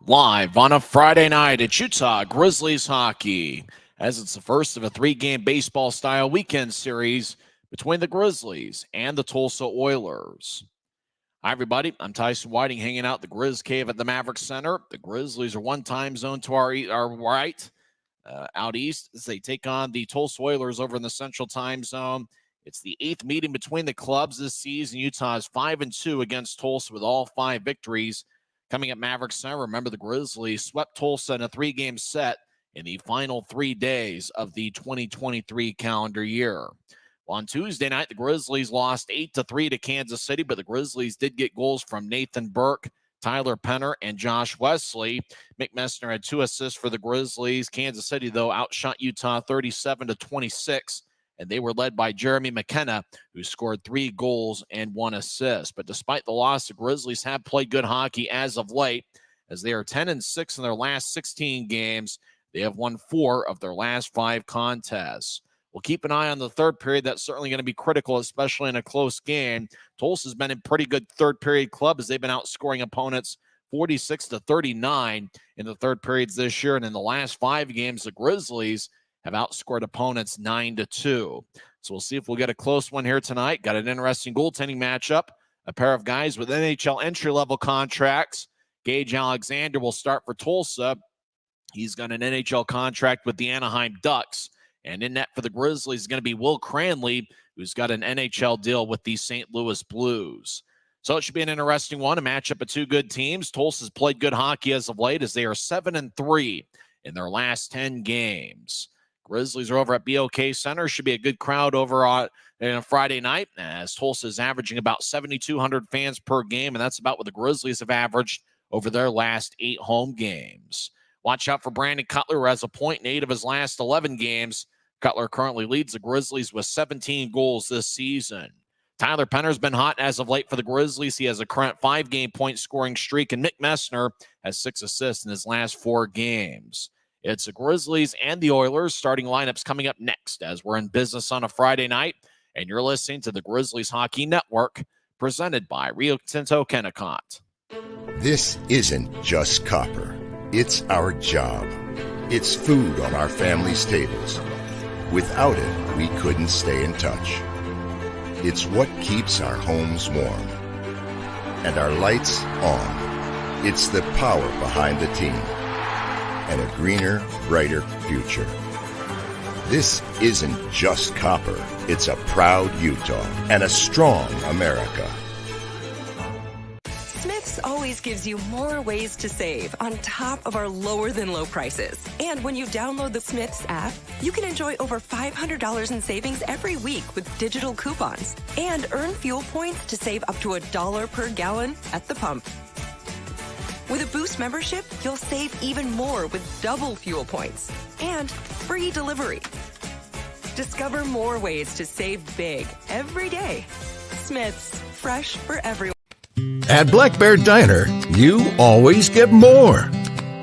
Live on a Friday night at Utah Grizzlies Hockey, as it's the first of a three-game baseball-style weekend series between the Grizzlies and the Tulsa Oilers. Hi, everybody. I'm Tyson Whiting, hanging out at the Grizz Cave at the Maverick Center. The Grizzlies are one time zone to our right, out east, as they take on the Tulsa Oilers over in the Central Time Zone. It's the eighth meeting between the clubs this season. Utah is 5-2 against Tulsa with all 5 victories. Coming at Maverick Center, remember the Grizzlies swept Tulsa in a 3-game set in the final 3 days of the 2023 calendar year. Well, on Tuesday night, the Grizzlies lost 8-3 to Kansas City, but the Grizzlies did get goals from Nathan Burke, Tyler Penner, and Josh Wesley. Mick Messner had 2 assists for the Grizzlies. Kansas City, though, outshot Utah 37-26. And they were led by Jeremy McKenna, who scored 3 goals and 1 assist. But despite the loss, the Grizzlies have played good hockey as of late, as they are 10-6 in their last 16 games. They have won 4 of their last 5 contests. We'll keep an eye on the third period. That's certainly going to be critical, especially in a close game. Tulsa's been in pretty good third period club as they've been outscoring opponents 46-39 in the third periods this year. And in the last 5 games, the Grizzlies have outscored opponents 9-2. So we'll see if we'll get a close one here tonight. Got an interesting goaltending matchup. A pair of guys with NHL entry-level contracts. Gage Alexander will start for Tulsa. He's got an NHL contract with the Anaheim Ducks. And in net for the Grizzlies is going to be Will Cranley, who's got an NHL deal with the St. Louis Blues. So it should be an interesting one, a matchup of 2 good teams. Tulsa's played good hockey as of late, as they are 7-3 in their last 10 games. Grizzlies are over at BOK Center. Should be a good crowd over on a Friday night, as Tulsa is averaging about 7,200 fans per game, and that's about what the Grizzlies have averaged over their last 8 home games. Watch out for Brandon Cutler, who has a point in 8 of his last 11 games. Cutler currently leads the Grizzlies with 17 goals this season. Tyler Penner's been hot as of late for the Grizzlies. He has a current 5-game point scoring streak, and Mick Messner has 6 assists in his last 4 games. It's the Grizzlies and the Oilers starting lineups coming up next, as we're in business on a Friday night, and you're listening to the Grizzlies Hockey Network, presented by Rio Tinto Kennecott. This isn't just copper. It's our job. It's food on our family's tables. Without it, we couldn't stay in touch. It's what keeps our homes warm and our lights on. It's the power behind the team and a greener, brighter future. This isn't just copper. It's a proud Utah and a strong America. Smith's always gives you more ways to save on top of our lower-than-low prices. And when you download the Smith's app, you can enjoy over $500 in savings every week with digital coupons and earn fuel points to save up to $1 per gallon at the pump. With a Boost membership, you'll save even more with double fuel points and free delivery. Discover more ways to save big every day. Smith's, fresh for everyone. At Black Bear Diner, you always get more.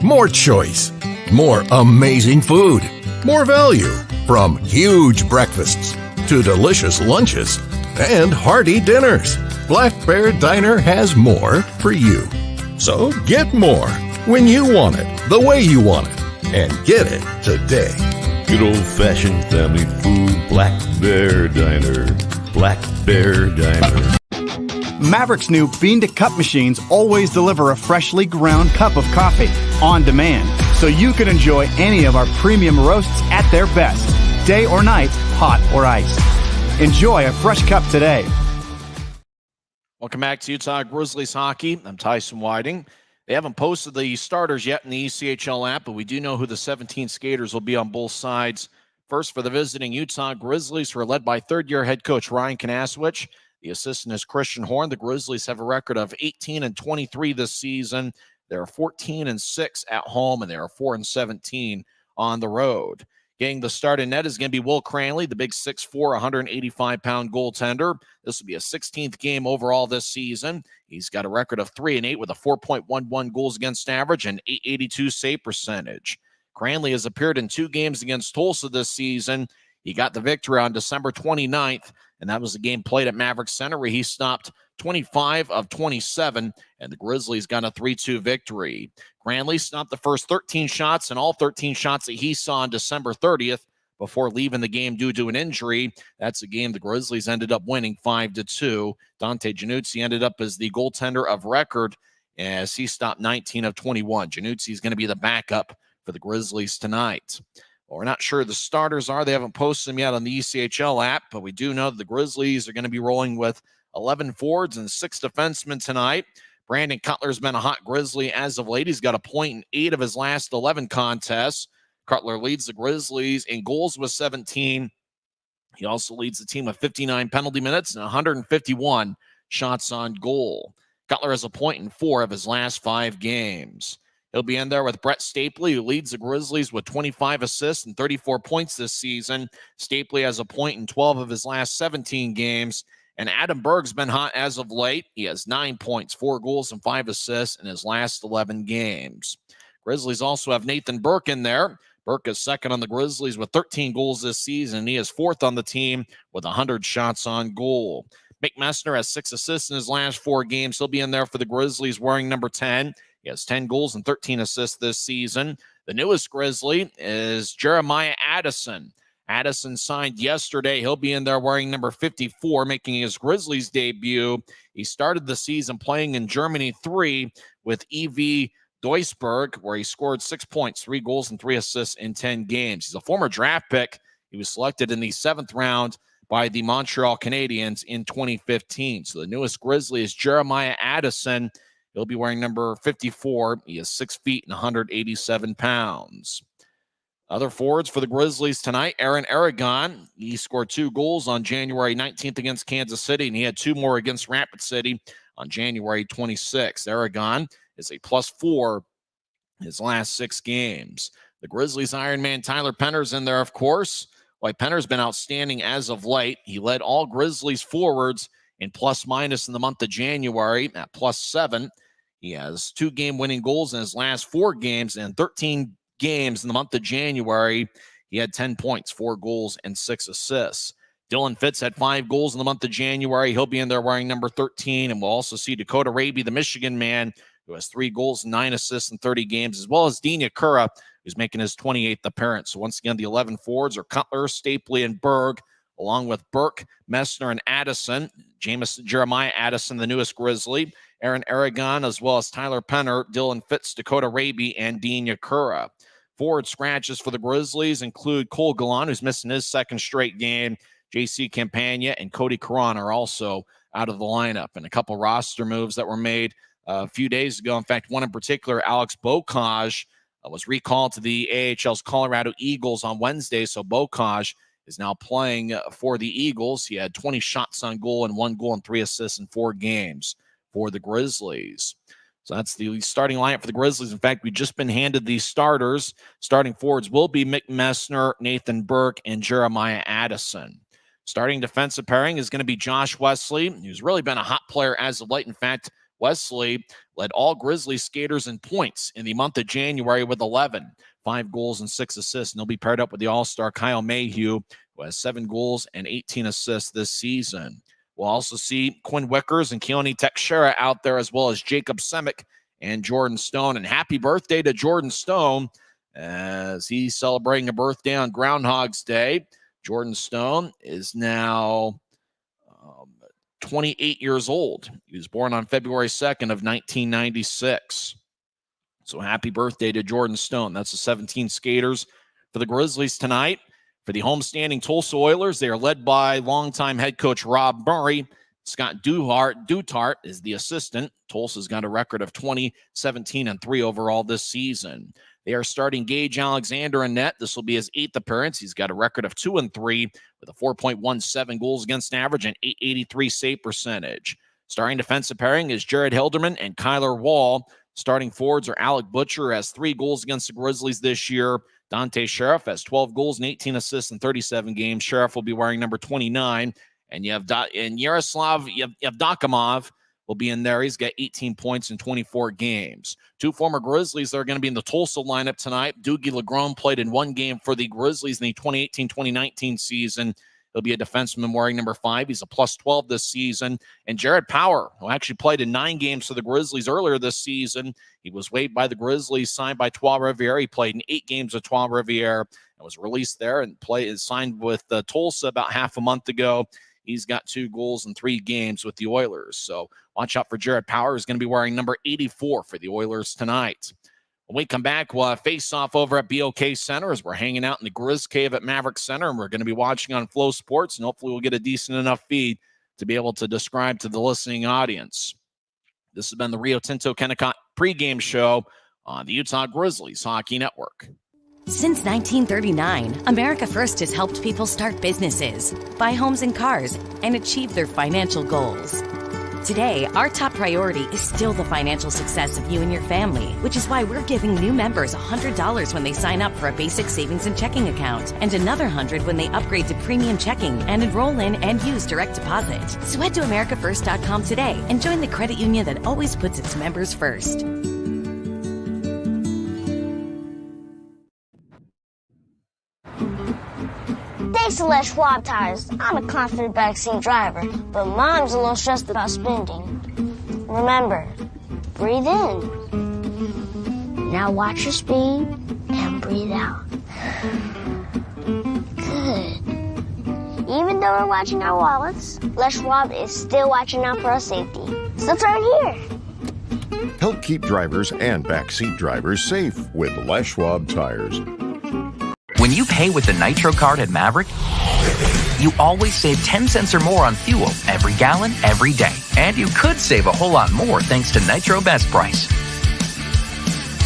More choice, more amazing food, more value, from huge breakfasts to delicious lunches and hearty dinners. Black Bear Diner has more for you. So get more when you want it, the way you want it, and get it today. Good old-fashioned family food, Black Bear Diner. Black Bear Diner. Maverick's new bean-to-cup machines always deliver a freshly ground cup of coffee on demand, so you can enjoy any of our premium roasts at their best, day or night, hot or iced. Enjoy a fresh cup today. Welcome back to Utah Grizzlies Hockey. I'm Tyson Whiting. They haven't posted the starters yet in the ECHL app, but we do know who the 17 skaters will be on both sides. First, for the visiting Utah Grizzlies, who are led by third-year head coach Ryan Kanaswich. The assistant is Christian Horn. The Grizzlies have a record of 18-23 this season. They're 14-6 at home, and they are 4-17 on the road. Getting the start in net is going to be Will Cranley, the big 6'4", 185-pound goaltender. This will be a 16th game overall this season. He's got a record of 3-8 with a 4.11 goals against average and .882 save percentage. Cranley has appeared in 2 games against Tulsa this season. He got the victory on December 29th, and that was the game played at Maverick Center, where he stopped 25 of 27, and the Grizzlies got a 3-2 victory. Granley stopped the first 13 shots and all 13 shots that he saw on December 30th before leaving the game due to an injury. That's a game the Grizzlies ended up winning 5-2. Dante Januzzi ended up as the goaltender of record as he stopped 19 of 21. Januzzi is going to be the backup for the Grizzlies tonight. Well, we're not sure the starters are. They haven't posted them yet on the ECHL app, but we do know that the Grizzlies are going to be rolling with 11 forwards and 6 defensemen tonight. Brandon Cutler's been a hot Grizzly as of late. He's got a point in 8 of his last 11 contests. Cutler leads the Grizzlies in goals with 17. He also leads the team with 59 penalty minutes and 151 shots on goal. Cutler has a point in 4 of his last 5 games. He'll be in there with Brett Stapley, who leads the Grizzlies with 25 assists and 34 points this season. Stapley has a point in 12 of his last 17 games. And Adam Berg's been hot as of late. He has 9 points, 4 goals, and 5 assists in his last 11 games. Grizzlies also have Nathan Burke in there. Burke is second on the Grizzlies with 13 goals this season. He is 4th on the team with 100 shots on goal. Mick Messner has 6 assists in his last 4 games. He'll be in there for the Grizzlies wearing number 10. He has 10 goals and 13 assists this season. The newest Grizzly is Jeremiah Addison. Addison signed yesterday. He'll be in there wearing number 54, making his Grizzlies debut. He started the season playing in Germany 3 with EV Duisburg, where he scored 6 points, 3 goals, and 3 assists in 10 games. He's a former draft pick. He was selected in the 7th round by the Montreal Canadiens in 2015. So the newest Grizzly is Jeremiah Addison. He'll be wearing number 54. He is 6 feet and 187 pounds. Other forwards for the Grizzlies tonight, Aaron Aragon. He scored 2 goals on January 19th against Kansas City, and he had 2 more against Rapid City on January 26th. Aragon is a +4 in his last 6 games. The Grizzlies Iron Man Tyler Penner's in there, of course. While Penner's been outstanding as of late. He led all Grizzlies forwards in plus-minus in the month of January at +7. He has 2 game-winning goals in his last 4 games, and 13 games in the month of January, he had 10 points, 4 goals, and 6 assists. Dylan Fitz had 5 goals in the month of January. He'll be in there wearing number 13, and we'll also see Dakota Raby, the Michigan man, who has 3 goals and 9 assists in 30 games, as well as Dean Yakura, who's making his 28th appearance. So once again, the 11 forwards are Cutler, Stapley, and Berg, along with Burke, Messner, and Addison. Jeremiah Addison, the newest Grizzly, Aaron Aragon, as well as Tyler Penner, Dylan Fitz, Dakota Raby, and Dean Yakura. Forward scratches for the Grizzlies include Cole Gallant, who's missing his 2nd straight game. J.C. Campagna and Cody Caron are also out of the lineup. And a couple roster moves that were made a few days ago. In fact, one in particular, Alex Bocage, was recalled to the AHL's Colorado Eagles on Wednesday. So Bocage is now playing for the Eagles. He had 20 shots on goal and 1 goal and 3 assists in 4 games for the Grizzlies. So that's the starting lineup for the Grizzlies. In fact, we've just been handed these starters. Starting forwards will be Mick Messner, Nathan Burke, and Jeremiah Addison. Starting defensive pairing is going to be Josh Wesley, who's really been a hot player as of late. In fact, Wesley led all Grizzlies skaters in points in the month of January with 11, 5 goals and 6 assists. And he'll be paired up with the All-Star Kyle Mayhew, who has 7 goals and 18 assists this season. We'll also see Quinn Wickers and Keone Teixeira out there, as well as Jacob Semick and Jordan Stone. And happy birthday to Jordan Stone as he's celebrating a birthday on Groundhog's Day. Jordan Stone is now 28 years old. He was born on February 2nd of 1996. So happy birthday to Jordan Stone. That's the 17 skaters for the Grizzlies tonight. For the homestanding Tulsa Oilers, they are led by longtime head coach Rob Murray. Scott Dutart is the assistant. Tulsa's got a record of 20-17-3 overall this season. They are starting Gage Alexander in net. This will be his 8th appearance. He's got a record of 2-3 with a 4.17 goals against average and 883 save percentage. Starting defensive pairing is Jared Hilderman and Kyler Wall. Starting forwards are Alec Butcher, who has 3 goals against the Grizzlies this year. Dante Sheriff has 12 goals and 18 assists in 37 games. Sheriff will be wearing number 29. And Yaroslav Yevdokimov will be in there. He's got 18 points in 24 games. 2 former Grizzlies that are going to be in the Tulsa lineup tonight. Doogie Legron played in 1 game for the Grizzlies in the 2018-2019 season. He'll be a defenseman wearing number 5. He's a +12 this season. And Jared Power, who actually played in 9 games for the Grizzlies earlier this season. He was waived by the Grizzlies, signed by Trois-Rivières. He played in 8 games with Trois-Rivières and was released there and signed with Tulsa about half a month ago. He's got 2 goals in 3 games with the Oilers. So watch out for Jared Power, who's going to be wearing number 84 for the Oilers tonight. When we come back, we'll face off over at BOK Center as we're hanging out in the Grizz Cave at Maverick Center, and we're going to be watching on Flow Sports, and hopefully we'll get a decent enough feed to be able to describe to the listening audience. This has been the Rio Tinto Kennecott pregame show on the Utah Grizzlies Hockey Network. Since 1939, America First has helped people start businesses, buy homes and cars, and achieve their financial goals. Today, our top priority is still the financial success of you and your family, which is why we're giving new members $100 when they sign up for a basic savings and checking account, and another $100 when they upgrade to premium checking and enroll in and use direct deposit. So head to AmericaFirst.com today and join the credit union that always puts its members first. Thanks to Les Schwab Tires, I'm a confident backseat driver, but Mom's a little stressed about spending. Remember, breathe in. Now watch your speed and breathe out. Good. Even though we're watching our wallets, Les Schwab is still watching out for our safety. So turn here. Help keep drivers and backseat drivers safe with Les Schwab Tires. When you pay with the Nitro card at Maverick, you always save 10 cents or more on fuel every gallon, every day. And you could save a whole lot more thanks to Nitro Best Price.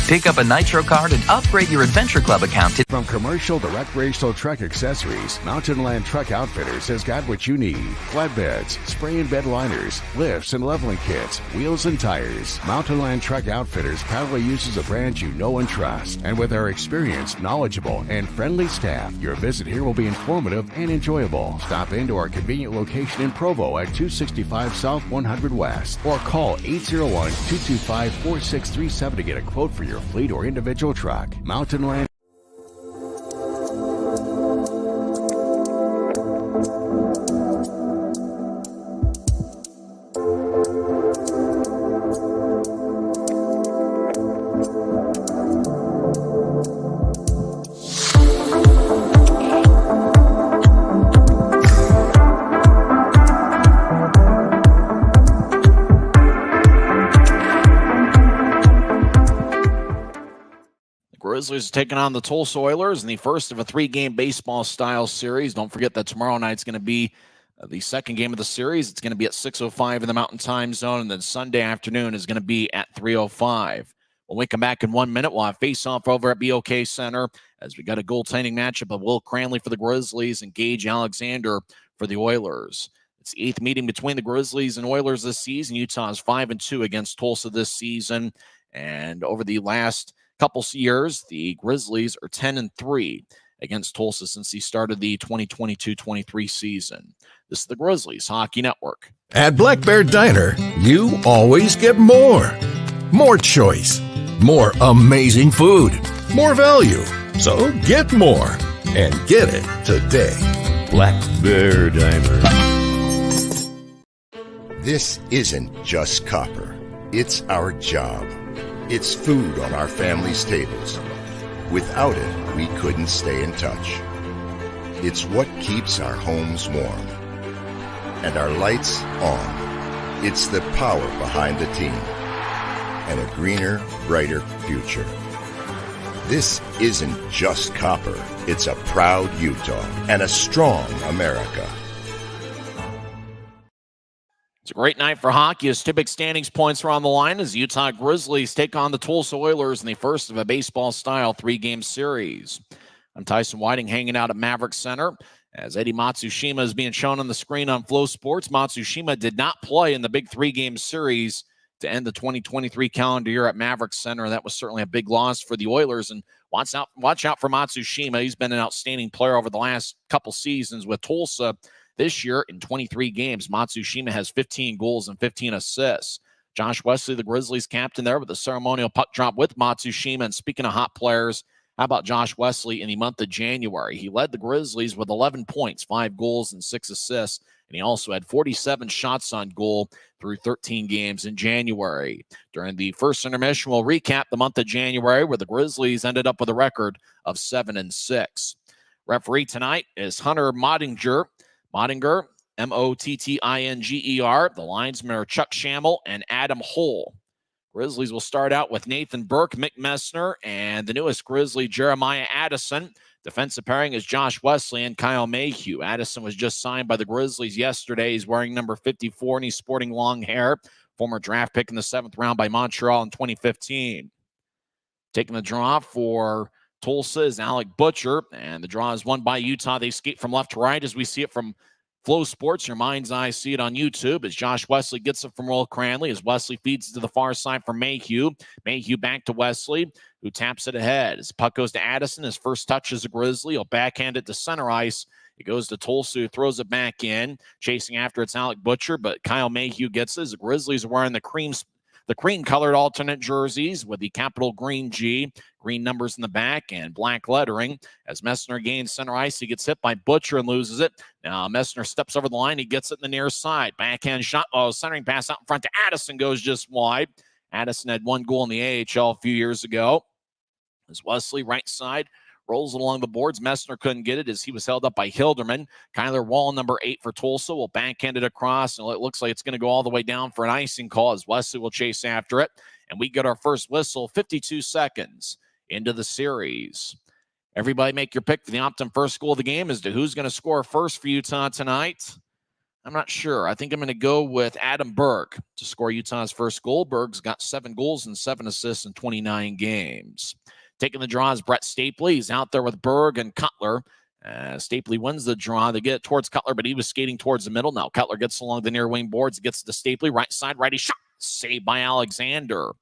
Pick up a Nitro card and upgrade your Adventure Club account. From commercial to recreational truck accessories, Mountain Land Truck Outfitters has got what you need. Flatbeds, spray and bed liners, lifts and leveling kits, wheels and tires. Mountain Land Truck Outfitters proudly uses a brand you know and trust. And with our experienced, knowledgeable, and friendly staff, your visit here will be informative and enjoyable. Stop into our convenient location in Provo at 265 South 100 West or call 801-225-4637 to get a quote for your fleet or individual truck. Mountain Land. Grizzlies are taking on the Tulsa Oilers in the first of a 3-game baseball-style series. Don't forget that tomorrow night's going to be the second game of the series. It's going to be at 6:05 in the Mountain Time Zone, and then Sunday afternoon is going to be at 3:05. When we come back in 1 minute, we'll have face-off over at BOK Center as we got a goaltending matchup of Will Cranley for the Grizzlies and Gage Alexander for the Oilers. It's the 8th meeting between the Grizzlies and Oilers this season. Utah is 5-2 against Tulsa this season, and over the last couple years, the Grizzlies are 10-3 against Tulsa since he started the 2022-23 season. This is the Grizzlies Hockey Network. At Black Bear Diner, you always get more. More choice. More amazing food. More value. So get more. And get it today. Black Bear Diner. This isn't just copper. It's our job. It's food on our family's tables. Without it, we couldn't stay in touch. It's what keeps our homes warm and our lights on. It's the power behind the team and a greener, brighter future. This isn't just copper. It's a proud Utah and a strong America. It's a great night for hockey as two big standings points are on the line as the Utah Grizzlies take on the Tulsa Oilers in the first of a baseball-style 3-game series. I'm Tyson Whiting hanging out at Maverick Center as Eddie Matsushima is being shown on the screen on Flow Sports. Matsushima did not play in the big 3-game series to end the 2023 calendar year at Maverick Center. That was certainly a big loss for the Oilers, and watch out for Matsushima. He's been an outstanding player over the last couple seasons with Tulsa. This year, in 23 games, Matsushima has 15 goals and 15 assists. Josh Wesley, the Grizzlies captain there with the ceremonial puck drop with Matsushima. And speaking of hot players, How about Josh Wesley in the month of January? He led the Grizzlies with 11 points, 5 goals, and 6 assists, and he also had 47 shots on goal through 13 games in January. During the first intermission, we'll recap the month of January, where the Grizzlies ended up with a record of 7-6. Referee tonight is Hunter Mottinger, Motttinger, Mottinger. The linesmen are Chuck Schammel and Adam Hull. Grizzlies will start out with Nathan Burke, Mick Messner, and the newest Grizzly, Jeremiah Addison. Defensive pairing is Josh Wesley and Kyle Mayhew. Addison was just signed by the Grizzlies yesterday. He's wearing number 54, and he's sporting long hair. Former draft pick in the 7th round by Montreal in 2015. Taking the draw for Tulsa is Alec Butcher, and the draw is won by Utah. They skate from left to right as we see it from Flow Sports. Your mind's eye see it on YouTube as Josh Wesley gets it from Will Cranley as Wesley feeds it to the far side for Mayhew. Mayhew back to Wesley, who taps it ahead. As puck goes to Addison, his first touch is a Grizzly. He'll backhand it to center ice. It goes to Tulsa, who throws it back in. Chasing after it's Alec Butcher, but Kyle Mayhew gets it. The Grizzlies are wearing the cream-colored alternate jerseys with the capital green G, green numbers in the back, and black lettering. As Messner gains center ice, he gets hit by Butcher and loses it. Now Messner steps over the line. He gets it in the near side. Backhand shot. Centering pass out in front to Addison goes just wide. Addison had 1 goal in the AHL a few years ago. As Wesley, right side, rolls it along the boards. Messner couldn't get it as he was held up by Hilderman. Kyler Wall, number 8 for Tulsa, will backhand it across, and it looks like it's going to go all the way down for an icing call as Wesley will chase after it. And we get our first whistle 52 seconds into the series. Everybody make your pick for the Optum first goal of the game as to who's going to score first for Utah tonight. I'm not sure. I think I'm going to go with Adam Berg to score Utah's first goal. Berg's got 7 goals and 7 assists in 29 games. Taking the draw is Brett Stapley. He's out there with Berg and Cutler. Stapley wins the draw. They get it towards Cutler, but he was skating towards the middle. Now Cutler gets along the near wing boards, gets to Stapley, right side, righty shot. Saved by Alexander.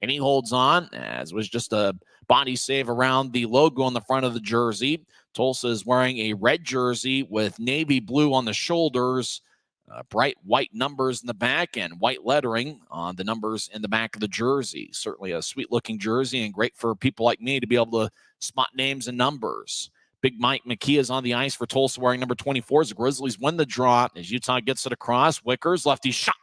And he holds on, as it was just a body save around the logo on the front of the jersey. Tulsa is wearing a red jersey with navy blue on the shoulders, bright white numbers in the back, and white lettering on the numbers in the back of the jersey. Certainly a sweet-looking jersey and great for people like me to be able to spot names and numbers. Big Mike McKee is on the ice for Tulsa wearing number 24 as the Grizzlies win the draw as Utah gets it across. Wickers, lefty shot.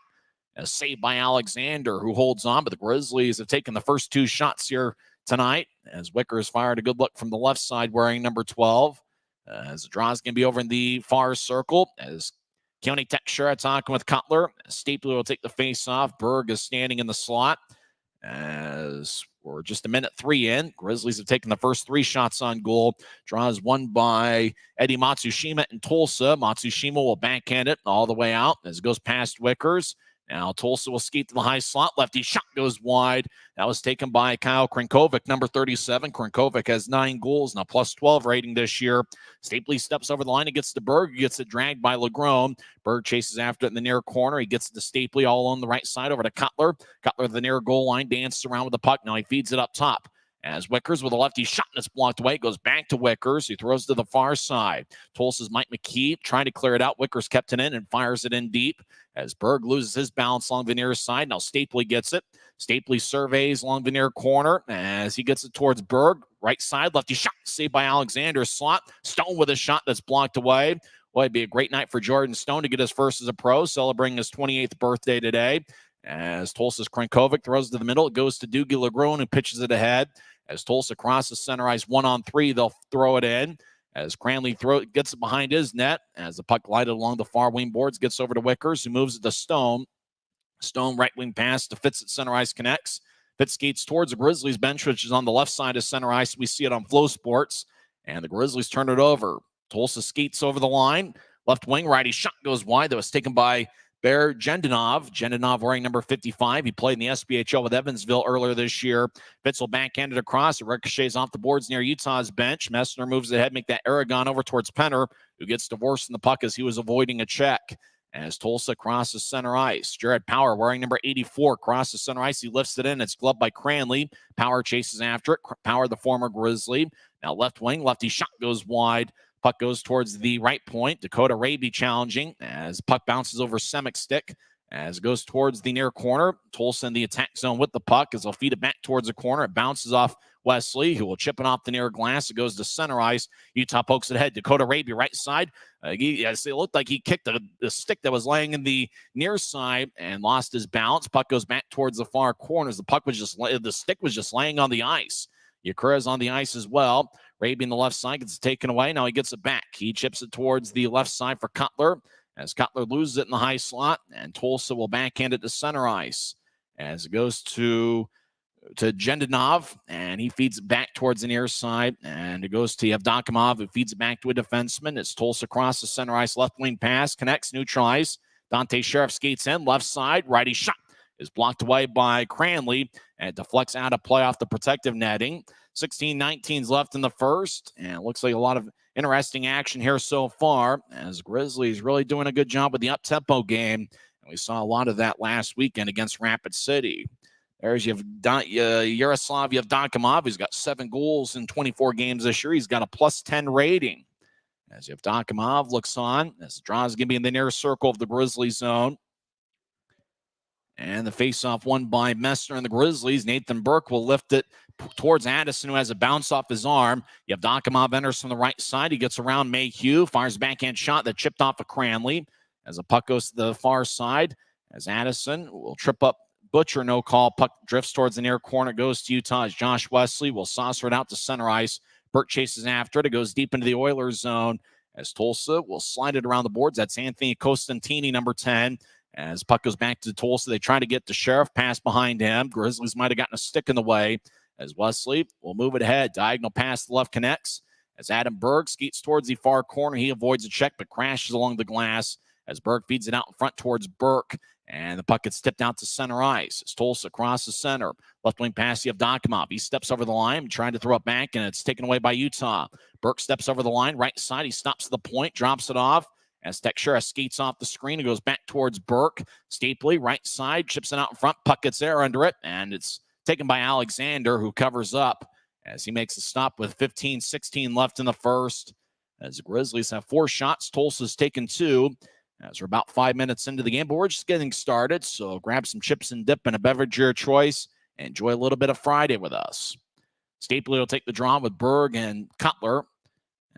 Saved by Alexander, who holds on, but the Grizzlies have taken the first 2 shots here tonight as Wickers fired a good look from the left side wearing number 12. As the draw is going to be over in the far circle as County Tech Shura talking with Cutler. Stapley will take the face-off. Berg is standing in the slot as we're just a minute 3 in. Grizzlies have taken the first 3 shots on goal. Draw is won by Eddie Matsushima in Tulsa. Matsushima will backhand it all the way out as it goes past Wickers. Now Tulsa will skate to the high slot. Lefty shot goes wide. That was taken by Kyle Krinkovic, number 37. Krinkovic has 9 goals and a +12 rating this year. Stapley steps over the line and gets to Berg. He gets it dragged by Legrone. Berg chases after it in the near corner. He gets it to Stapley all on the right side over to Cutler. Cutler, the near goal line, dances around with the puck. Now he feeds it up top. As Wickers with a lefty shot and it's blocked away, goes back to Wickers. He throws to the far side. Tulsa's Mike McKee trying to clear it out. Wickers kept it in and fires it in deep as Berg loses his balance along the near side. Now Stapley gets it. Stapley surveys along the near corner as he gets it towards Berg. Right side, lefty shot, saved by Alexander. Slot, Stone with a shot that's blocked away. Well, it'd be a great night for Jordan Stone to get his first as a pro, celebrating his 28th birthday today. As Tulsa's Krinkovic throws to the middle, it goes to Doogie Legrone, who pitches it ahead. As Tulsa crosses center ice 1-on-3, they'll throw it in. As Cranley gets it behind his net, as the puck glided along the far wing boards, gets over to Wickers, who moves it to Stone. Stone right wing pass to Fitz at center ice connects. Fitz skates towards the Grizzlies bench, which is on the left side of center ice. We see it on Flow Sports, and the Grizzlies turn it over. Tulsa skates over the line. Left wing, righty shot goes wide. That was taken by Bear Jendanov. Jendanov wearing number 55. He played in the SBHL with Evansville earlier this year. Fitz will backhand it across. It ricochets off the boards near Utah's bench. Messner moves ahead, make that Aragon over towards Penner, who gets divorced in the puck as he was avoiding a check. As Tulsa crosses center ice. Jared Power wearing number 84 crosses center ice. He lifts it in. It's gloved by Cranley. Power chases after it. Power, the former Grizzly. Now left wing. Lefty shot goes wide. Puck goes towards the right point. Dakota Raby challenging as puck bounces over Semek's stick As it goes towards the near corner, Tulsa in the attack zone with the puck as they'll feed it back towards the corner. It bounces off Wesley, who will chip it off the near glass. It goes to center ice. Utah pokes it ahead. Dakota Raby, right side. It looked like he kicked the stick that was laying in the near side and lost his balance. Puck goes back towards the far corners. The stick was just laying on the ice. Yakura's on the ice as well. Raby in the left side gets it taken away. Now he gets it back. He chips it towards the left side for Cutler. As Cutler loses it in the high slot, and Tulsa will backhand it to center ice. As it goes to Jendanov, and he feeds it back towards the near side, and it goes to Yevdokimov, who feeds it back to a defenseman. It's Tulsa across the center ice, left wing pass, connects, neutralized. Dante Sheriff skates in, left side, righty shot is blocked away by Cranley, and it deflects out of play off the protective netting. 16-19 left in the first, and it looks like a lot of interesting action here so far, as Grizzlies really doing a good job with the up-tempo game. And we saw a lot of that last weekend against Rapid City. There's Yaroslav Yevdokimov, who's got 7 goals in 24 games this year. He's got a +10 rating. As Yevdokimov looks on, as the draw is going to be in the near circle of the Grizzly zone. And the faceoff won by Messner and the Grizzlies. Nathan Burke will lift it towards Addison, who has a bounce off his arm. Yevdokimov enters from the right side. He gets around Mayhew, fires a backhand shot that chipped off of Cranley. As the puck goes to the far side, as Addison will trip up Butcher, no call. Puck drifts towards the near corner, goes to Utah. As Josh Wesley will saucer it out to center ice. Burke chases after it. It goes deep into the Oilers zone. As Tulsa will slide it around the boards. That's Anthony Costantini, number 10. As puck goes back to Tulsa, they try to get to Sheriff, pass behind him. Grizzlies might have gotten a stick in the way. As Wesley will move it ahead. Diagonal pass to the left connects. As Adam Berg skates towards the far corner, he avoids a check but crashes along the glass. As Berg feeds it out in front towards Burke. And the puck gets tipped out to center ice. It's Tulsa across the center. Left wing pass to Yevdokimov. He steps over the line, trying to throw it back, and it's taken away by Utah. Burke steps over the line, right side. He stops to the point, drops it off. As Texera skates off the screen, it goes back towards Burke. Stapley, right side, chips it out in front. Puck gets there under it, and it's taken by Alexander, who covers up as he makes a stop with 15-16 left in the first. As the Grizzlies have 4 shots, Tulsa's taken 2. As we're about 5 minutes into the game, but we're just getting started, so grab some chips and dip and a beverage of your choice. And enjoy a little bit of Friday with us. Stapley will take the draw with Berg and Cutler.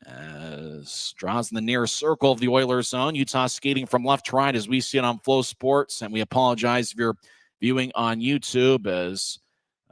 As draws in the near circle of the Oilers zone. Utah skating from left to right as we see it on Flow Sports. And we apologize if you're viewing on YouTube, as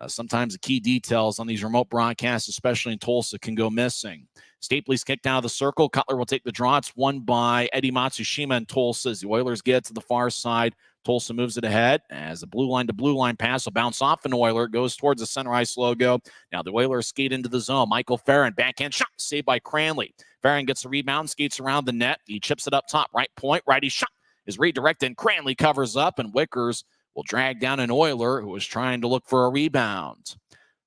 sometimes the key details on these remote broadcasts, especially in Tulsa, can go missing. Stapley's kicked out of the circle. Cutler will take the draw. It's won by Eddie Matsushima in Tulsa as the Oilers get to the far side. Tulsa moves it ahead as the blue line to blue line pass will bounce off an Oiler. It goes towards the center ice logo. Now the Oilers skate into the zone. Michael Farron, backhand shot, saved by Cranley. Farron gets the rebound, skates around the net. He chips it up top, right point. Righty shot is redirected, and Cranley covers up, and Wickers will drag down an Oiler who was trying to look for a rebound.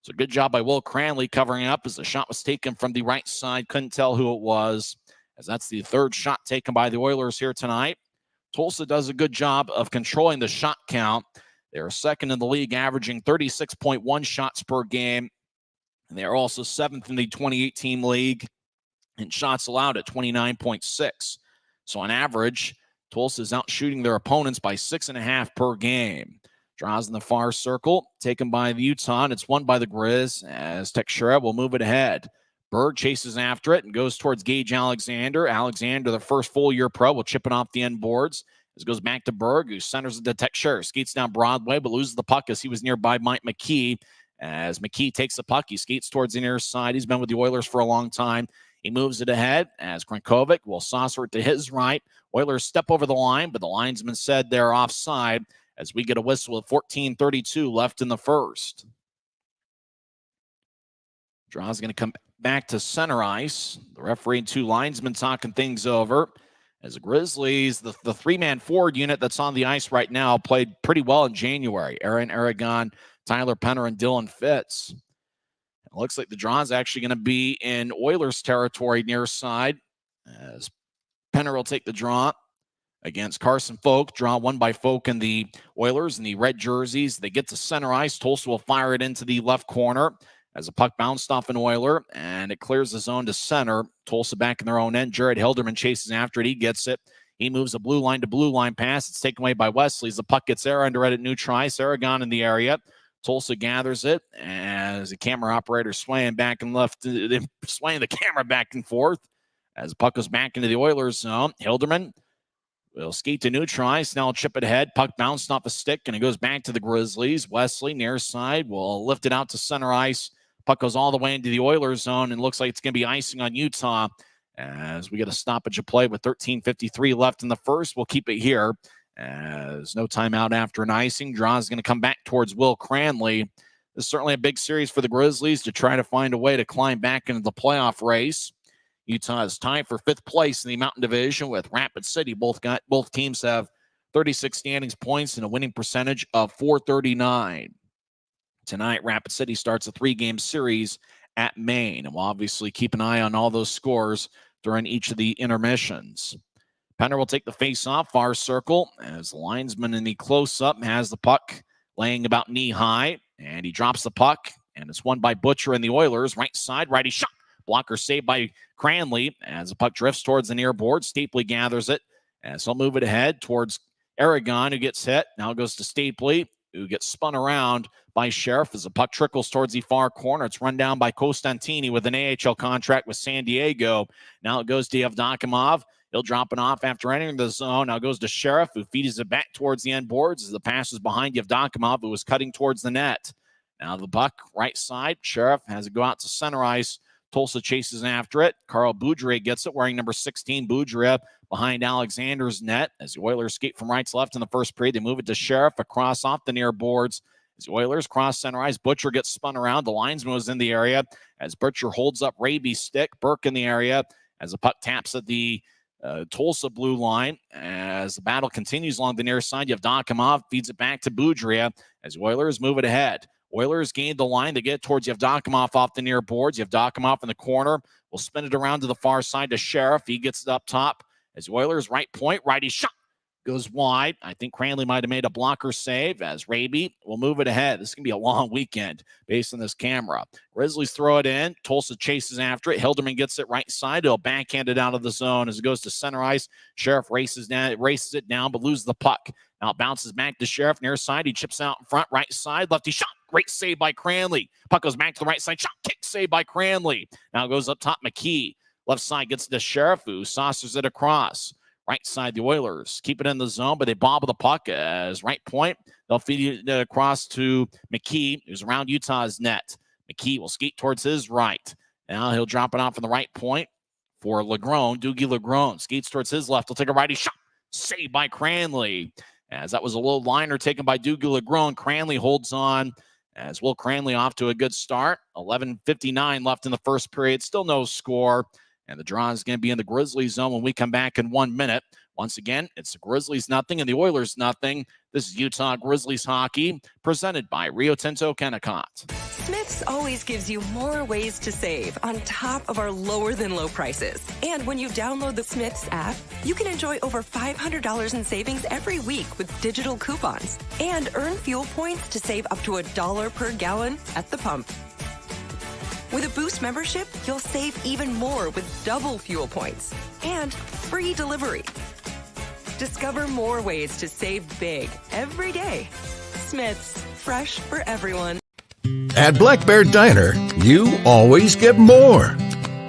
So good job by Will Cranley covering up as the shot was taken from the right side. Couldn't tell who it was, as that's the 3rd shot taken by the Oilers here tonight. Tulsa does a good job of controlling the shot count. They're 2nd in the league, averaging 36.1 shots per game. And they're also 7th in the 2018 league in shots allowed at 29.6. So on average, Tulsa is out shooting their opponents by 6.5 per game. Draws in the far circle, taken by the Utah, and it's won by the Grizz as Texera will move it ahead. Berg chases after it and goes towards Gage Alexander. Alexander, the first full-year pro, will chip it off the end boards. As it goes back to Berg, who centers it to Texera. Skates down Broadway, but loses the puck as he was nearby Mike McKee. As McKee takes the puck, he skates towards the near side. He's been with the Oilers for a long time. He moves it ahead as Krankovic will saucer it to his right. Oilers step over the line, but the linesman said they're offside as we get a whistle with 14:32 left in the first. Draw's going to come back to center ice. The referee and 2 linesmen talking things over. As the Grizzlies, the 3-man forward unit that's on the ice right now played pretty well in January. Aaron Aragon, Tyler Penner, and Dylan Fitz. It looks like the draw is actually going to be in Oilers territory near side, as Penner will take the draw against Carson Folk. Draw won by Folk and the Oilers in the red jerseys. They get to center ice. Tulsa will fire it into the left corner as a puck bounced off an Oiler, and it clears the zone to center. Tulsa back in their own end. Jared Hilderman chases after it. He gets it. He moves a blue line to blue line pass. It's taken away by Wesley as the puck gets there under it at New Trice. Aragon in the area. Tulsa gathers it as the camera operator swaying back and left, swaying the camera back and forth as the puck goes back into the Oilers zone. Hilderman will skate to New Trice. Now chip it ahead. Puck bounced off a stick, and it goes back to the Grizzlies. Wesley, near side, will lift it out to center ice. Puck goes all the way into the Oilers zone, and looks like it's going to be icing on Utah as we get a stoppage of play with 13:53 left in the first. We'll keep it here as no timeout after an icing. Draw is going to come back towards Will Cranley. This is certainly a big series for the Grizzlies to try to find a way to climb back into the playoff race. Utah is tied for 5th place in the Mountain Division with Rapid City. Both teams have 36 standings points and a winning percentage of .439. Tonight, Rapid City starts a 3-game series at Maine, and we'll obviously keep an eye on all those scores during each of the intermissions. Penner will take the face-off, far circle, as the linesman in the close-up has the puck laying about knee-high, and he drops the puck, and it's won by Butcher and the Oilers. Right side, righty shot. Blocker saved by Cranley as the puck drifts towards the near board. Stapley gathers it, and so he'll move it ahead towards Aragon, who gets hit. Now it goes to Stapley, who gets spun around by Sheriff as the puck trickles towards the far corner. It's run down by Costantini with an AHL contract with San Diego. Now it goes to Yevdokimov. He'll drop it off after entering the zone. Now it goes to Sheriff, who feeds it back towards the end boards as the pass is behind Yevdokimov, who was cutting towards the net. Now the puck, right side. Sheriff has it go out to center ice. Tulsa chases after it. Carl Boudreau gets it, wearing number 16. Boudreau behind Alexander's net as the Oilers skate from right to left in the first period. They move it to Sheriff across off the near boards. As the Oilers cross center ice, Butcher gets spun around. The linesman was in the area as Butcher holds up Raby's stick. Burke in the area as the puck taps at the Tulsa blue line. As the battle continues along the near side, Yevdokimov feeds it back to Boudreau as the Oilers move it ahead. Oilers gained the line to get towards Yevdokimov off the near boards. Yevdokimov in the corner will spin it around to the far side to Sheriff. He gets it up top as the Oilers right point. Righty shot goes wide. I think Cranley might have made a blocker save as Raby will move it ahead. This is going to be a long weekend based on this camera. Grizzlies throw it in. Tulsa chases after it. Hilderman gets it right side. He'll backhand it out of the zone as it goes to center ice. Sheriff races it down, but loses the puck. Now it bounces back to Sheriff near side. He chips out in front, right side. Lefty shot. Great save by Cranley. Puck goes back to the right side. Shot, kick, save by Cranley. Now it goes up top, McKee. Left side gets to Sheriff, who saucers it across. Right side, the Oilers keep it in the zone, but they bobble the puck as right point. They'll feed it across to McKee, who's around Utah's net. McKee will skate towards his right. Now he'll drop it off from the right point for Legrone. Doogie Legrone skates towards his left. He'll take a righty shot. Saved by Cranley. As that was a low liner taken by Doogie Legrone. Cranley holds on as Will Cranley off to a good start. 11:59 left in the first period. Still no score. And the draw is going to be in the Grizzlies zone when we come back in 1 minute. Once again, it's the Grizzlies nothing and the Oilers nothing. This is Utah Grizzlies hockey presented by Rio Tinto Kennecott. Smith's always gives you more ways to save on top of our lower than low prices. And when you download the Smith's app, you can enjoy over $500 in savings every week with digital coupons and earn fuel points to save up to $1 per gallon at the pump. With a Boost membership, you'll save even more with double fuel points and free delivery. Discover more ways to save big every day. Smith's, fresh for everyone. At Black Bear Diner, you always get more.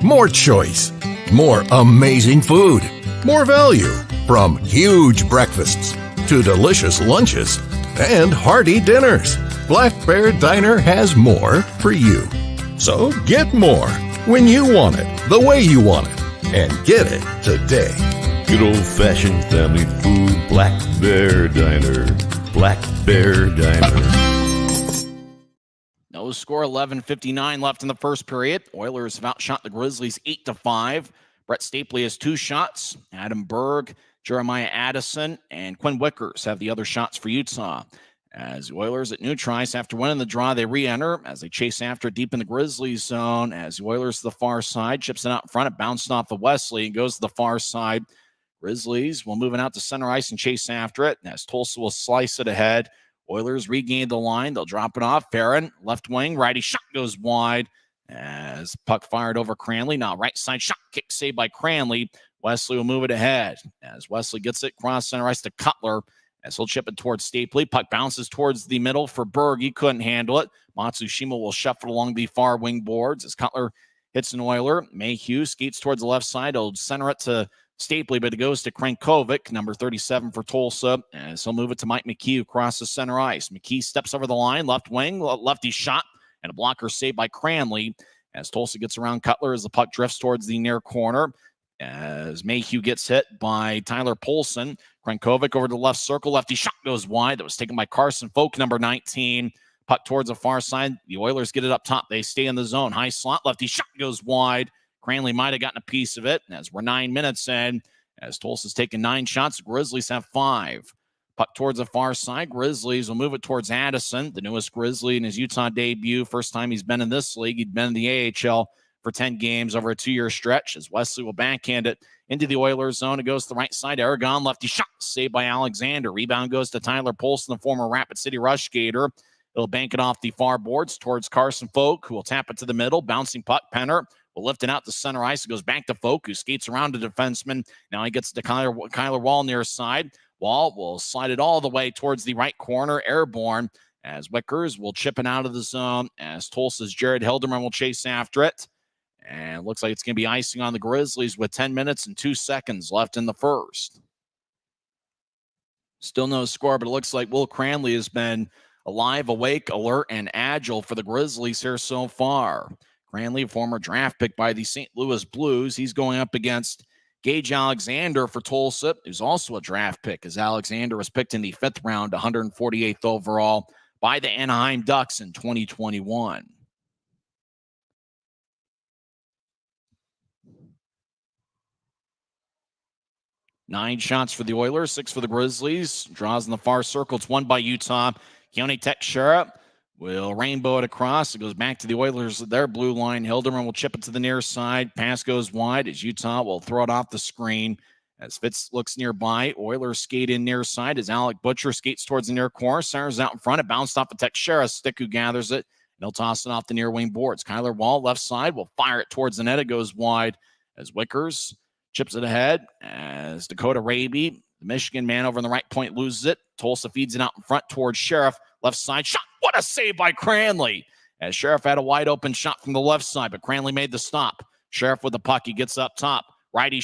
More choice, more amazing food, more value, from huge breakfasts to delicious lunches and hearty dinners. Black Bear Diner has more for you. So get more when you want it, the way you want it, and get it today. Good old-fashioned family food, Black Bear Diner. Black Bear Diner. No score, 11:59 left in the first period. Oilers have outshot the Grizzlies 8-5. Brett Stapley has 2 shots. Adam Berg, Jeremiah Addison, and Quinn Wickers have the other shots for Utah. As the Oilers at New Trice, after winning the draw, they re-enter as they chase after deep in the Grizzlies zone. As the Oilers to the far side, chips it out in front. It bounced off of Wesley and goes to the far side. Grizzlies will move it out to center ice and chase after it. As Tulsa will slice it ahead. Oilers regain the line. They'll drop it off. Farron, left wing, righty shot goes wide. As puck fired over Cranley. Now right side shot, kick saved by Cranley. Wesley will move it ahead as Wesley gets it cross center ice to Cutler as he'll chip it towards Stapley. Puck bounces towards the middle for Berg. He couldn't handle it. Matsushima will shuffle along the far wing boards as Cutler hits an Oiler. Mayhew skates towards the left side. He'll center it to Stapley, but it goes to Krankovic, number 37 for Tulsa, as he'll move it to Mike McKee across the center ice. McKee steps over the line, left wing, lefty shot, and a blocker saved by Cranley as Tulsa gets around Cutler as the puck drifts towards the near corner. As Mayhew gets hit by Tyler Polson. Krankovic over to the left circle. Lefty shot goes wide. That was taken by Carson Folk, number 19. Puck towards the far side. The Oilers get it up top. They stay in the zone. High slot. Lefty shot goes wide. Cranley might have gotten a piece of it. As we're 9 minutes in, as Tulsa's taken 9 shots, the Grizzlies have 5. Puck towards the far side. Grizzlies will move it towards Addison, the newest Grizzly in his Utah debut. First time he's been in this league. He'd been in the AHL for 10 games over a 2-year stretch as Wesley will backhand it into the Oilers zone. It goes to the right side. Aragon, lefty shot, saved by Alexander. Rebound goes to Tyler Polson, the former Rapid City Rush skater. He'll bank it off the far boards towards Carson Folk, who will tap it to the middle. Bouncing puck. Penner will lift it out to center ice. It goes back to Folk, who skates around the defenseman. Now he gets to Kyler Wall near side. Wall will slide it all the way towards the right corner. Airborne as Wickers will chip it out of the zone as Tulsa's Jared Hilderman will chase after it. And it looks like it's going to be icing on the Grizzlies with 10 minutes and 2 seconds left in the first. Still no score, but it looks like Will Cranley has been alive, awake, alert, and agile for the Grizzlies here so far. Cranley, a former draft pick by the St. Louis Blues. He's going up against Gage Alexander for Tulsa, who's also a draft pick, as Alexander was picked in the 5th round, 148th overall by the Anaheim Ducks in 2021. Nine shots for the Oilers, 6 for the Grizzlies. Draws in the far circle. It's won by Utah. Keone Tekshera will rainbow it across. It goes back to the Oilers, their blue line. Hilderman will chip it to the near side. Pass goes wide as Utah will throw it off the screen. As Fitz looks nearby, Oilers skate in near side as Alec Butcher skates towards the near corner. Centers out in front. It bounced off of Tekshera's stick, who gathers it. And he'll toss it off the near wing boards. Kyler Wall, left side, will fire it towards the net. It goes wide as Wickers chips it ahead as Dakota Raby, the Michigan man over on the right point, loses it. Tulsa feeds it out in front towards Sheriff. Left side shot. What a save by Cranley. As Sheriff had a wide open shot from the left side, but Cranley made the stop. Sheriff with the puck. He gets up top. Lefty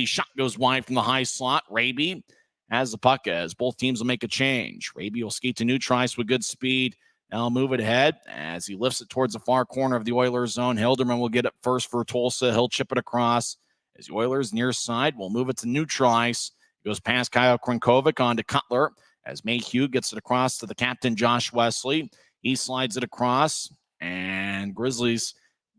shot goes wide from the high slot. Raby has the puck as both teams will make a change. Raby will skate to neutral ice with good speed. Now he'll move it ahead as he lifts it towards the far corner of the Oilers zone. Hilderman will get it first for Tulsa. He'll chip it across. As the Oilers near side will move it to neutral ice. It goes past Kyle Krankovic on to Cutler as Mayhew gets it across to the captain, Josh Wesley. He slides it across, and Grizzlies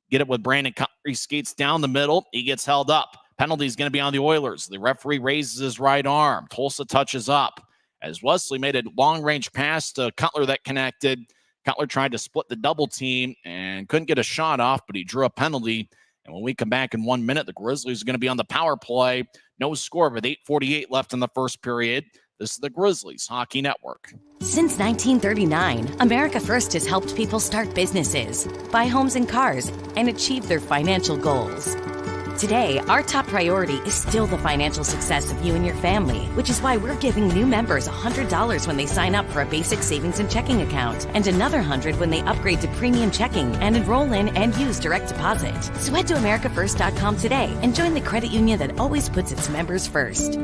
get it with Brandon Cutler. He skates down the middle. He gets held up. Penalty is going to be on the Oilers. The referee raises his right arm. Tulsa touches up as Wesley made a long-range pass to Cutler that connected. Cutler tried to split the double team and couldn't get a shot off, but he drew a penalty. And when we come back in 1 minute, the Grizzlies are going to be on the power play. No score with 8:48 left in the first period. This is the Grizzlies Hockey Network. Since 1939, America First has helped people start businesses, buy homes and cars, and achieve their financial goals. Today, our top priority is still the financial success of you and your family, which is why we're giving new members $100 when they sign up for a basic savings and checking account, and another $100 when they upgrade to premium checking and enroll in and use direct deposit. So head to americafirst.com today and join the credit union that always puts its members first.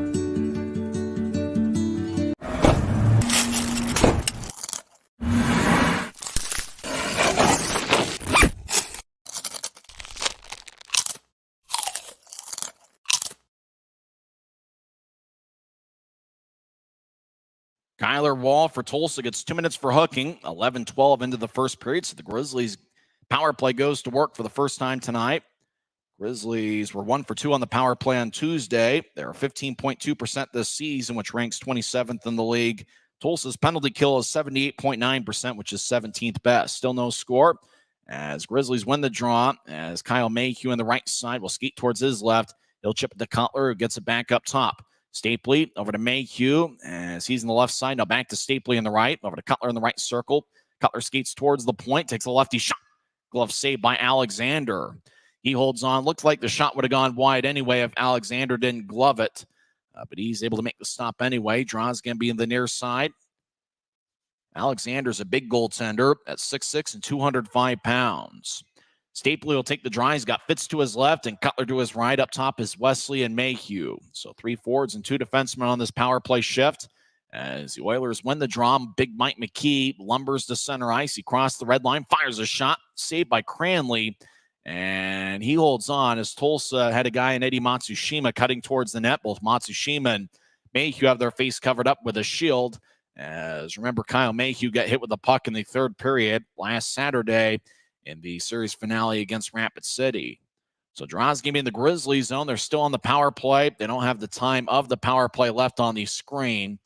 Kyler Wall for Tulsa gets 2 minutes for hooking, 11-12 into the first period. So the Grizzlies power play goes to work for the first time tonight. Grizzlies were 1 for 2 on the power play on Tuesday. They're 15.2% this season, which ranks 27th in the league. Tulsa's penalty kill is 78.9%, which is 17th best. Still no score as Grizzlies win the draw, as Kyle Mayhew on the right side will skate towards his left. He'll chip it to Cutler, who gets it back up top. Stapley over to Mayhew as he's on the left side. Now back to Stapley on the right. Over to Cutler in the right circle. Cutler skates towards the point. Takes a lefty shot. Glove saved by Alexander. He holds on. Looked like the shot would have gone wide anyway if Alexander didn't glove it. But he's able to make the stop anyway. Draw's going to be in the near side. Alexander's a big goaltender at 6'6" and 205 pounds. Stapley will take the draw. He's got Fitz to his left and Cutler to his right. Up top is Wesley and Mayhew. So 3 forwards and 2 defensemen on this power play shift. As the Oilers win the draw, big Mike McKee lumbers to center ice. He crossed the red line, fires a shot, saved by Cranley. And he holds on as Tulsa had a guy in Eddie Matsushima cutting towards the net. Both Matsushima and Mayhew have their face covered up with a shield. As remember, Kyle Mayhew got hit with the puck in the third period last Saturday in the series finale against Rapid City. So Draw's going to be in the Grizzlies zone. They're still on the power play. They don't have the time of the power play left on the screen.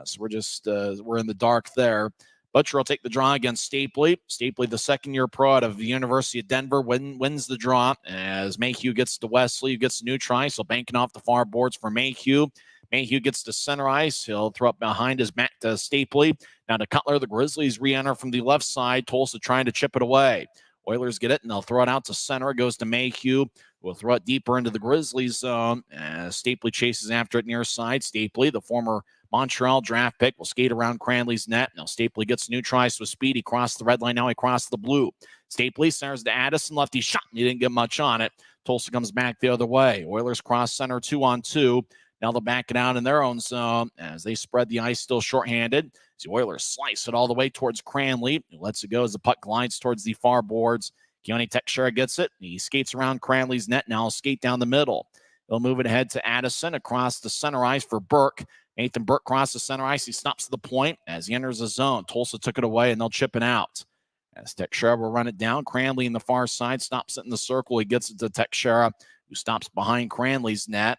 So we're in the dark there. Butcher will take the draw against Stapley. Stapley, the second-year pro out of the University of Denver, wins the draw as Mayhew gets to Wesley, who gets a new try. So banking off the far boards for Mayhew. Mayhew gets to center ice. He'll throw up behind his back to Stapley. Now to Cutler. The Grizzlies re-enter from the left side. Tulsa trying to chip it away. Oilers get it, and they'll throw it out to center. It goes to Mayhew. We'll throw it deeper into the Grizzlies zone. Stapley chases after it near side. Stapley, the former Montreal draft pick, will skate around Cranley's net. Now Stapley gets new tries with speed. He crossed the red line. Now he crossed the blue. Stapley centers to Addison. Lefty shot. He didn't get much on it. Tulsa comes back the other way. Oilers cross center 2-on-2. Now they'll back it out in their own zone as they spread the ice, still shorthanded. As the Oilers slice it all the way towards Cranley. He lets it go as the puck glides towards the far boards. Keone Teixeira gets it. He skates around Cranley's net. Now he'll skate down the middle. He'll move it ahead to Addison across the center ice for Burke. Nathan Burke crosses center ice. He stops to the point as he enters the zone. Tulsa took it away, and they'll chip it out. As Teixeira will run it down. Cranley in the far side stops it in the circle. He gets it to Teixeira, who stops behind Cranley's net.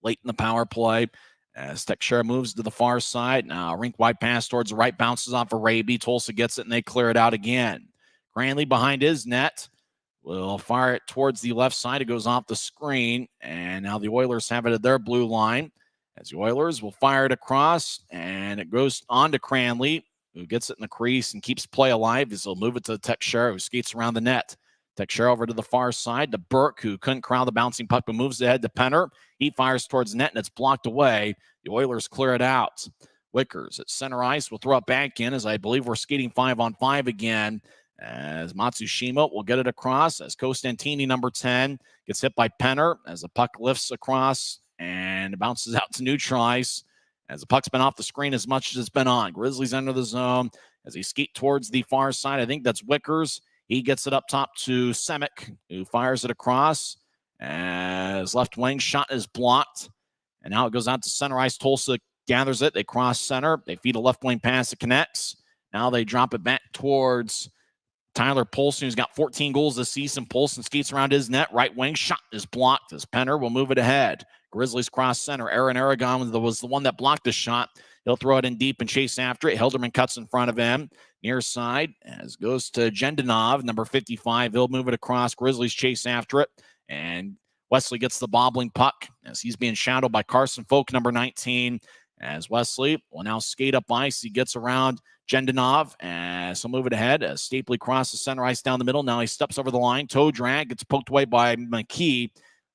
Late in the power play, as Teixeira moves to the far side. Now, rink wide pass towards the right, bounces off of Raby. Tulsa gets it, and they clear it out again. Cranley behind his net will fire it towards the left side. It goes off the screen, and now the Oilers have it at their blue line. As the Oilers will fire it across, and it goes on to Cranley, who gets it in the crease and keeps play alive as he'll move it to Teixeira, who skates around the net. Teixeira over to the far side to Burke, who couldn't corral the bouncing puck, but moves ahead to Penner. He fires towards the net, and it's blocked away. The Oilers clear it out. Wickers at center ice will throw it back in, as I believe we're skating 5-on-5 again, as Matsushima will get it across, as Costantini, number 10, gets hit by Penner, as the puck lifts across and bounces out to new tries, as the puck's been off the screen as much as it's been on. Grizzlies enter the zone as they skate towards the far side. I think that's Wickers. He gets it up top to Semick, who fires it across as left wing shot is blocked. And now it goes out to center ice. Tulsa gathers it. They cross center. They feed a left wing pass. It connects. Now they drop it back towards Tyler Polson, who's got 14 goals this season. Polson skates around his net. Right wing shot is blocked as Penner will move it ahead. Grizzlies cross center. Aaron Aragon was the one that blocked the shot. He'll throw it in deep and chase after it. Hilderman cuts in front of him. Near side, as goes to Jendanov, number 55. He'll move it across. Grizzlies chase after it. And Wesley gets the bobbling puck as he's being shadowed by Carson Folk, number 19. As Wesley will now skate up ice. He gets around Jendanov as he'll move it ahead. As Stapley crosses center ice down the middle. Now he steps over the line. Toe drag. Gets poked away by McKee.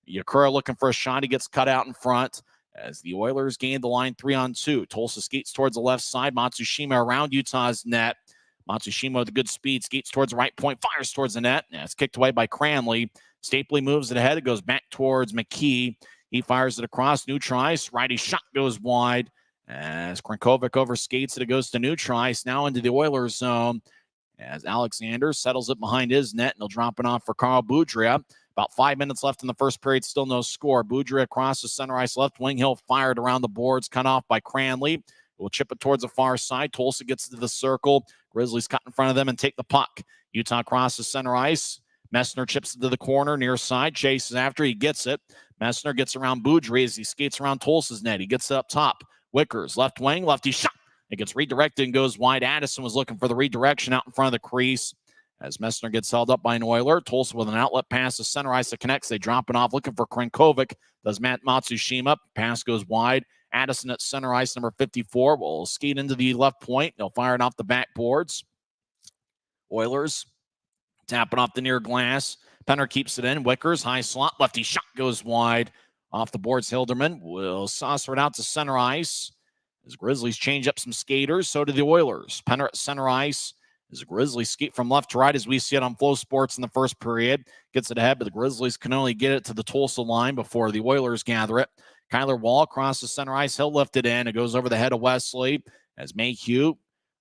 Yakura looking for a shot. He gets cut out in front. As the Oilers gain the line 3-on-2. Tulsa skates towards the left side. Matsushima around Utah's net. Matsushima with a good speed skates towards the right point, fires towards the net. And it's kicked away by Cranley. Stapley moves it ahead. It goes back towards McKee. He fires it across. New tries. Righty shot goes wide. As Krankovic overskates it, it goes to new tries. Now into the Oilers zone. As Alexander settles it behind his net, and he'll drop it off for Carl Boudria. About 5 minutes left in the first period, still no score. Boudria across the center ice left wing. He'll fire it around the boards, cut off by Cranley. We'll chip it towards the far side. Tulsa gets to the circle. Grizzlies cut in front of them and take the puck. Utah crosses center ice. Messner chips it to the corner, near side. Chases after. He gets it. Messner gets around Boudria as he skates around Tulsa's net. He gets it up top. Wickers, left wing, lefty shot. It gets redirected and goes wide. Addison was looking for the redirection out in front of the crease. As Messner gets held up by an Oiler. Tulsa with an outlet pass to center ice that connects. They drop it off looking for Krankovic. Does Matt Matsushima. Pass goes wide. Addison at center ice, number 54, will skate into the left point. They'll fire it off the backboards. Oilers Tapping off the near glass. Penner keeps it in. Wickers, high slot. Lefty shot goes wide. Off the boards, Hilderman will saucer it out to center ice. As Grizzlies change up some skaters, so do the Oilers. Penner at center ice. As the Grizzlies skate from left to right as we see it on Flow Sports in the first period. Gets it ahead, but the Grizzlies can only get it to the Tulsa line before the Oilers gather it. Kyler Wall crosses center ice. He'll lift it in. It goes over the head of Wesley as Mayhew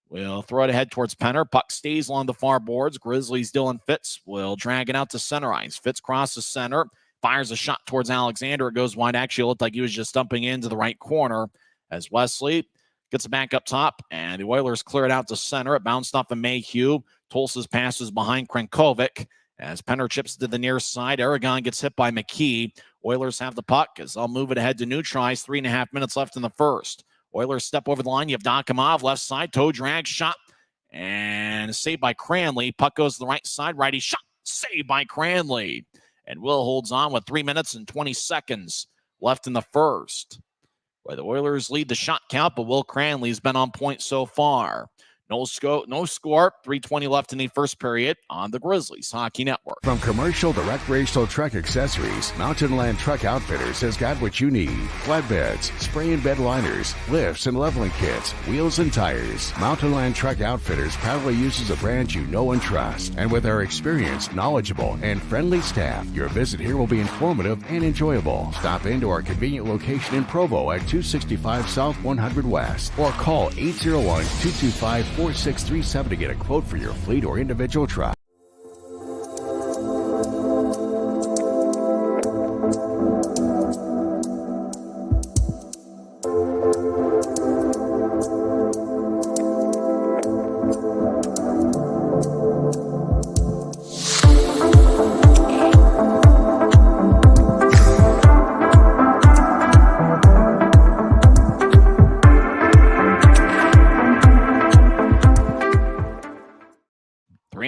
will throw it ahead towards Penner. Puck stays along the far boards. Grizzlies Dylan Fitz will drag it out to center ice. Fitz crosses center. Fires a shot towards Alexander. It goes wide. Actually, it looked like he was just dumping into the right corner as Wesley gets it back up top, and the Oilers clear it out to center. It bounced off of Mayhew. Tulsa's passes behind Krankovic as Penner chips to the near side. Aragon gets hit by McKee. Oilers have the puck as they'll move it ahead to neutralize. 3.5 minutes left in the first. Oilers step over the line. You have Dokimov, left side, toe drag, shot, and saved by Cranley. Puck goes to the right side, righty shot, saved by Cranley. And Will holds on with 3 minutes and 20 seconds left in the first. Well, the Oilers lead the shot count, but Will Cranley's been on point so far. No score, 3:20 left in the first period on the Grizzlies Hockey Network. From commercial to recreational truck accessories, Mountain Land Truck Outfitters has got what you need. Flatbeds, spray and bed liners, lifts and leveling kits, wheels and tires. Mountain Land Truck Outfitters proudly uses a brand you know and trust. And with our experienced, knowledgeable, and friendly staff, your visit here will be informative and enjoyable. Stop into our convenient location in Provo at 265 South 100 West or call 801-225-4637 to get a quote for your fleet or individual truck.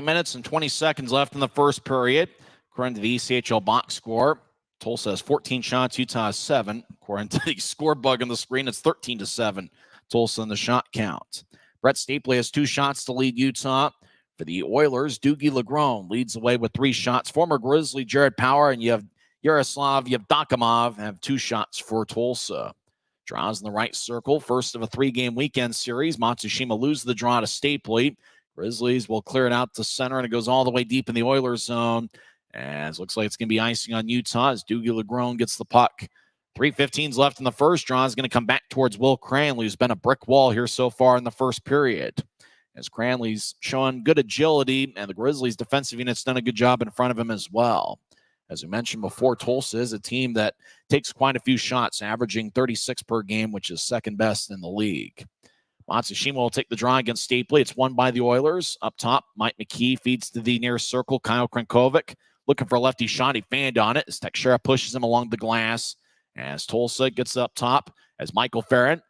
Minutes and 20 seconds left in the first period. According to the ECHL box score, Tulsa has 14 shots, Utah has 7. According to the score bug on the screen, it's 13-7. Tulsa in the shot count. Brett Stapley has 2 shots to lead Utah. For the Oilers, Doogie Legrone leads the way with 3 shots. Former Grizzly Jared Power and you have Yaroslav Yevdokimov have 2 shots for Tulsa. Draws in the right circle. First of a 3-game weekend series. Matsushima loses the draw to Stapley. Grizzlies will clear it out to center, and it goes all the way deep in the Oilers zone. As looks like it's going to be icing on Utah as Doogie Legrone gets the puck. 3:15 left in the first. Draw is going to come back towards Will Cranley, who's been a brick wall here so far in the first period. As Cranley's showing good agility, and the Grizzlies' defensive unit's done a good job in front of him as well. As we mentioned before, Tulsa is a team that takes quite a few shots, averaging 36 per game, which is second best in the league. Matsushima will take the draw against Stapley. It's won by the Oilers. Up top, Mike McKee feeds to the near circle. Kyle Krankovic looking for a lefty shot. He fanned on it as Teixeira pushes him along the glass. As Tulsa gets up top, as Michael Farron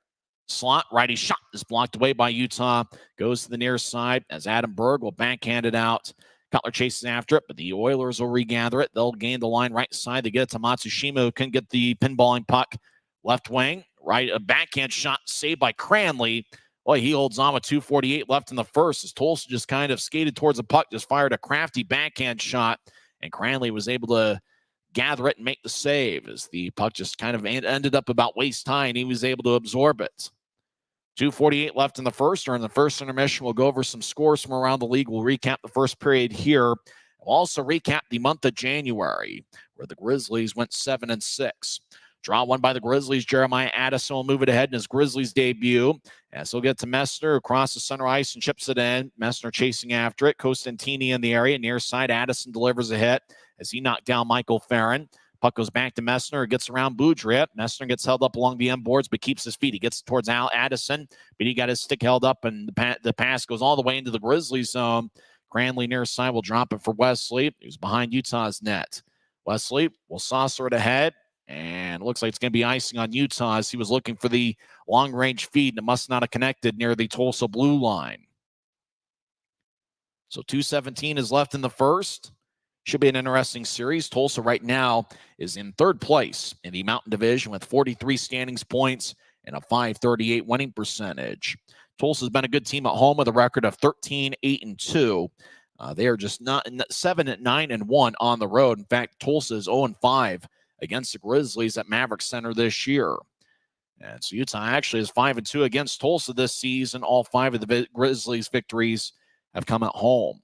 slot, righty shot is blocked away by Utah. Goes to the near side as Adam Berg will backhand it out. Cutler chases after it, but the Oilers will regather it. They'll gain the line right side. They get it to Matsushima, who can get the pinballing puck. Left wing, right, a backhand shot saved by Cranley. Boy, he holds on with 2:48 left in the first as Tulsa just kind of skated towards the puck, just fired a crafty backhand shot, and Cranley was able to gather it and make the save as the puck just kind of ended up about waist high, and he was able to absorb it. 2:48 left in the first. During the first intermission, we'll go over some scores from around the league. We'll recap the first period here. We'll also recap the month of January, where the Grizzlies went 7-6. Draw won by the Grizzlies. Jeremiah Addison will move it ahead in his Grizzlies debut. As he'll get to Messner, across the center ice and chips it in. Messner chasing after it. Costantini in the area. Near side, Addison delivers a hit as he knocked down Michael Farron. Puck goes back to Messner. Gets around Boudria. Messner gets held up along the end boards, but keeps his feet. He gets towards Addison, but he got his stick held up, and the pass goes all the way into the Grizzlies zone. Cranley near side will drop it for Wesley, who's behind Utah's net. Wesley will saucer it ahead. And it looks like it's going to be icing on Utah as he was looking for the long-range feed, and it must not have connected near the Tulsa blue line. So 2:17 is left in the first. Should be an interesting series. Tulsa right now is in third place in the Mountain Division with 43 standings points and a .538 winning percentage. Tulsa's been a good team at home with a record of 13-8-2. They are just not 7-9-1 on the road. In fact, Tulsa is 0-5 against the Grizzlies at Maverick Center this year. And so Utah actually is 5-2 against Tulsa this season. All 5 of the Grizzlies' victories have come at home.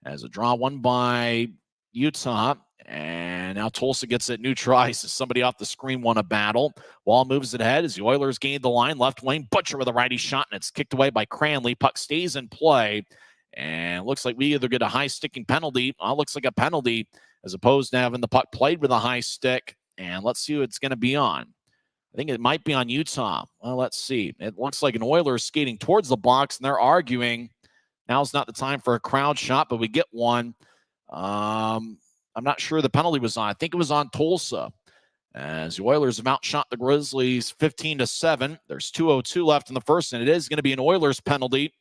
As a draw won by Utah, and now Tulsa gets it neutralized as somebody off the screen won a battle. Wall moves it ahead as the Oilers gain the line. Left wing, Butcher with a righty shot, and it's kicked away by Cranley. Puck stays in play, and looks like we either get a high sticking penalty. Looks like a penalty as opposed to having the puck played with a high stick. And let's see who it's going to be on. I think it might be on Utah. Well, let's see. It looks like an Oilers skating towards the box, and they're arguing. Now's not the time for a crowd shot, but we get one. I'm not sure the penalty was on. I think it was on Tulsa. As the Oilers have outshot the Grizzlies 15-7. There's 2:02 left in the first, and it is going to be an Oilers penalty.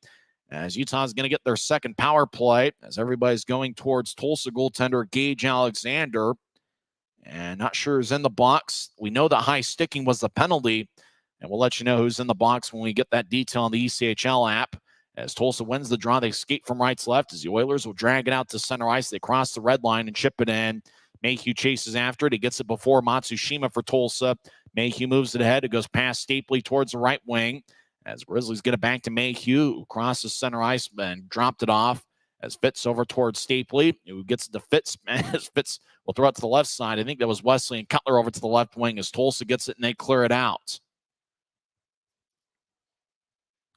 As Utah's going to get their second power play, as everybody's going towards Tulsa goaltender Gage Alexander. And not sure who's in the box. We know that high sticking was the penalty, and we'll let you know who's in the box when we get that detail on the ECHL app. As Tulsa wins the draw, they skate from right to left as the Oilers will drag it out to center ice. They cross the red line and chip it in. Mayhew chases after it. He gets it before Matsushima for Tulsa. Mayhew moves it ahead. It goes past Stapley towards the right wing. As Grizzlies get it back to Mayhew, who crosses center ice and dropped it off. As Fitz over towards Stapley, who gets it to Fitz. As Fitz will throw it to the left side. I think that was Wesley and Cutler over to the left wing as Tulsa gets it and they clear it out.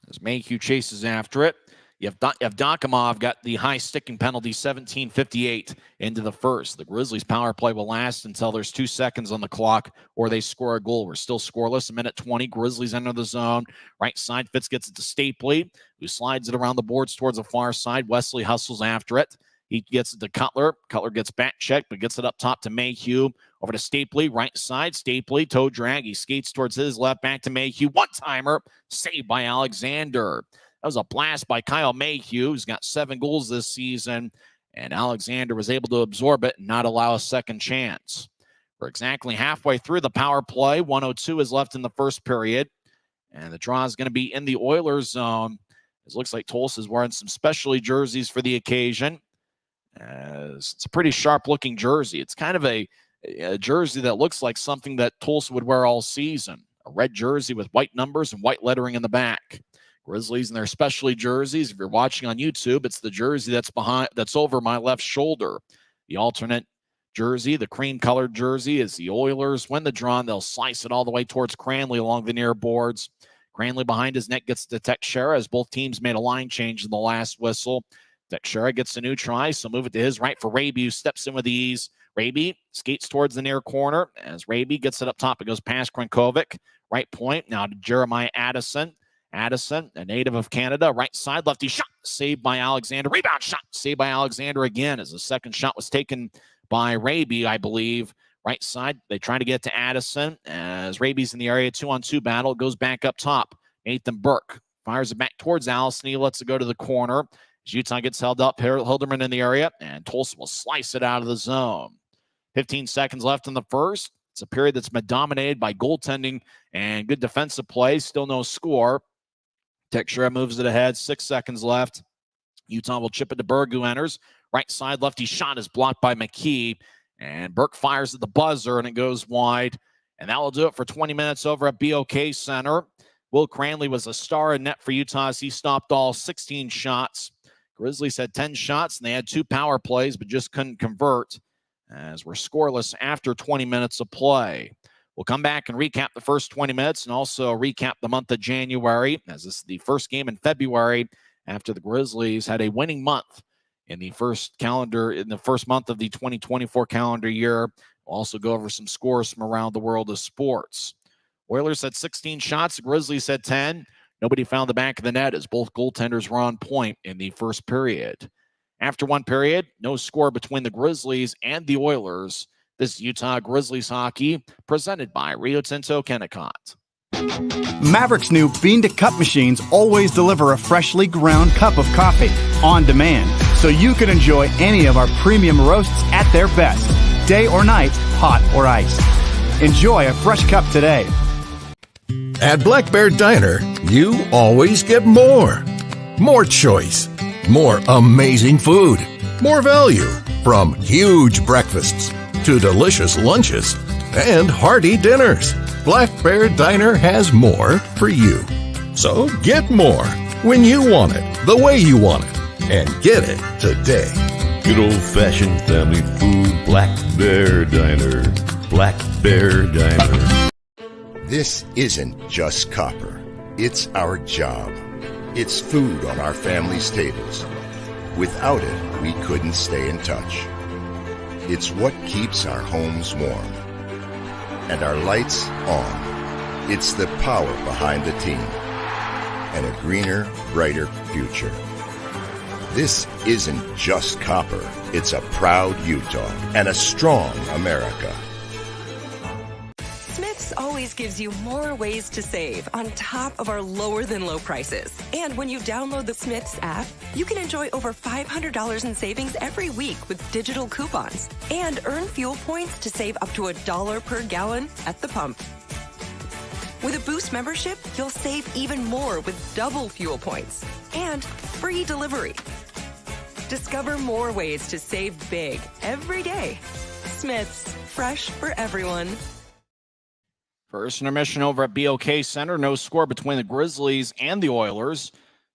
As Mayhew chases after it, Yevdokimov got the high sticking penalty, 17:58 into the first. The Grizzlies' power play will last until there's 2 seconds on the clock or they score a goal. We're still scoreless. 1:20. Grizzlies enter the zone. Right side, Fitz gets it to Stapley, who slides it around the boards towards the far side. Wesley hustles after it. He gets it to Cutler. Cutler gets back checked, but gets it up top to Mayhew. Over to Stapley, right side. Stapley, toe drag. He skates towards his left, back to Mayhew. One-timer, saved by Alexander. That was a blast by Kyle Mayhew, who's got 7 goals this season, and Alexander was able to absorb it and not allow a second chance. We're exactly halfway through the power play. 1:02 is left in the first period, and the draw is going to be in the Oilers zone. It looks like Tulsa's wearing some specialty jerseys for the occasion. It's a pretty sharp-looking jersey. It's kind of a jersey that looks like something that Tulsa would wear all season. A red jersey with white numbers and white lettering in the back. Grizzlies in their specialty jerseys. If you're watching on YouTube, it's the jersey that's over my left shoulder. The alternate jersey, the cream-colored jersey, is the Oilers. Win the draw, and they'll slice it all the way towards Cranley along the near boards. Cranley behind his net gets to Teixeira as both teams made a line change in the last whistle. Teixeira gets a new try, so move it to his right for Raby, who steps in with ease. Raby skates towards the near corner. As Raby gets it up top, it goes past Krankovic. Right point, now to Jeremiah Addison. Addison, a native of Canada, right side, lefty shot, saved by Alexander. Rebound shot, saved by Alexander again as the second shot was taken by Raby, I believe. Right side, they try to get to Addison as Raby's in the area, 2-on-2 battle. It goes back up top. Nathan Burke fires it back towards Allison. He lets it go to the corner. As Utah gets held up, Hilderman in the area, and Tulsa will slice it out of the zone. 15 seconds left in the first. It's a period that's been dominated by goaltending and good defensive play. Still no score. Teixeira moves it ahead. 6 seconds left. Utah will chip it to Berg, who enters. Right side, lefty shot is blocked by McKee. And Burke fires at the buzzer, and it goes wide. And that will do it for 20 minutes over at BOK Center. Will Cranley was a star in net for Utah as he stopped all 16 shots. Grizzlies had 10 shots, and they had 2 power plays, but just couldn't convert, as we're scoreless after 20 minutes of play. We'll come back and recap the first 20 minutes and also recap the month of January, as this is the first game in February after the Grizzlies had a winning month in the first month of the 2024 calendar year. We'll also go over some scores from around the world of sports. Oilers had 16 shots. The Grizzlies had 10. Nobody found the back of the net as both goaltenders were on point in the first period. After one period, no score between the Grizzlies and the Oilers. This is Utah Grizzlies hockey, presented by Rio Tinto Kennecott. Maverick's new bean-to-cup machines always deliver a freshly ground cup of coffee on demand, so you can enjoy any of our premium roasts at their best, day or night, hot or iced. Enjoy a fresh cup today. At Black Bear Diner, you always get more. More choice. More amazing food. more value. From huge breakfasts to delicious lunches and hearty dinners, Black Bear Diner has more for you. So get more when you want it, the way you want it, and get it today. Good old-fashioned family food, Black Bear Diner. Black Bear Diner. This isn't just copper. It's our job. It's food on our family's tables. Without it, we couldn't stay in touch. It's what keeps our homes warm and our lights on. It's the power behind the team and a greener, brighter future. This isn't just copper. It's a proud Utah and a strong America. Smith's always gives you more ways to save on top of our lower than low prices. And when you download the Smith's app, you can enjoy over $500 in savings every week with digital coupons and earn fuel points to save up to $1 per gallon at the pump. With a Boost membership, you'll save even more with double fuel points and free delivery. Discover more ways to save big every day. Smith's, fresh for everyone. First intermission over at BOK Center. No score between the Grizzlies and the Oilers.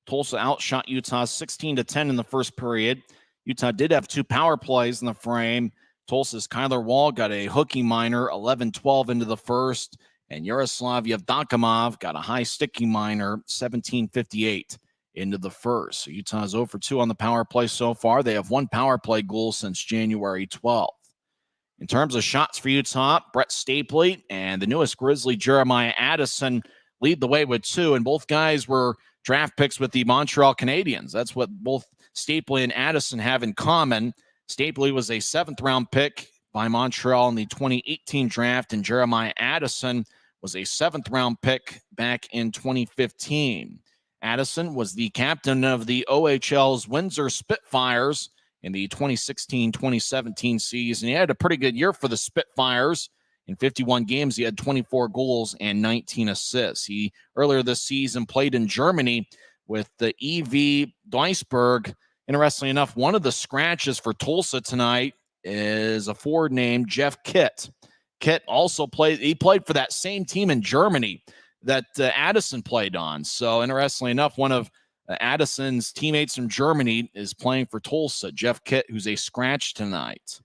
Tulsa outshot Utah 16-10 in the first period. Utah did have two power plays in the frame. Tulsa's Kyler Wall got a hooky minor, 11-12 into the first. And Yaroslav Yevdokimov got a high sticky minor, 17-58 into the first. So Utah's 0 for 2 on the power play so far. They have one power play goal since January 12th. In terms of shots for Utah, Brett Stapley and the newest Grizzly, Jeremiah Addison, lead the way with 2, and both guys were draft picks with the Montreal Canadiens. That's what both Stapley and Addison have in common. Stapley was a 7th-round pick by Montreal in the 2018 draft, and Jeremiah Addison was a 7th-round pick back in 2015. Addison was the captain of the OHL's Windsor Spitfires in the 2016-2017 season. He had a pretty good year for the Spitfires. In 51 games, he had 24 goals and 19 assists. He, earlier this season, played in Germany with the EV Duisburg. Interestingly enough, one of the scratches for Tulsa tonight is a forward named Jeff Kitt. Kitt also played for that same team in Germany that Addison played on. So, interestingly enough, one of Addison's teammates from Germany is playing for Tulsa, Jeff Kitt, who's a scratch tonight.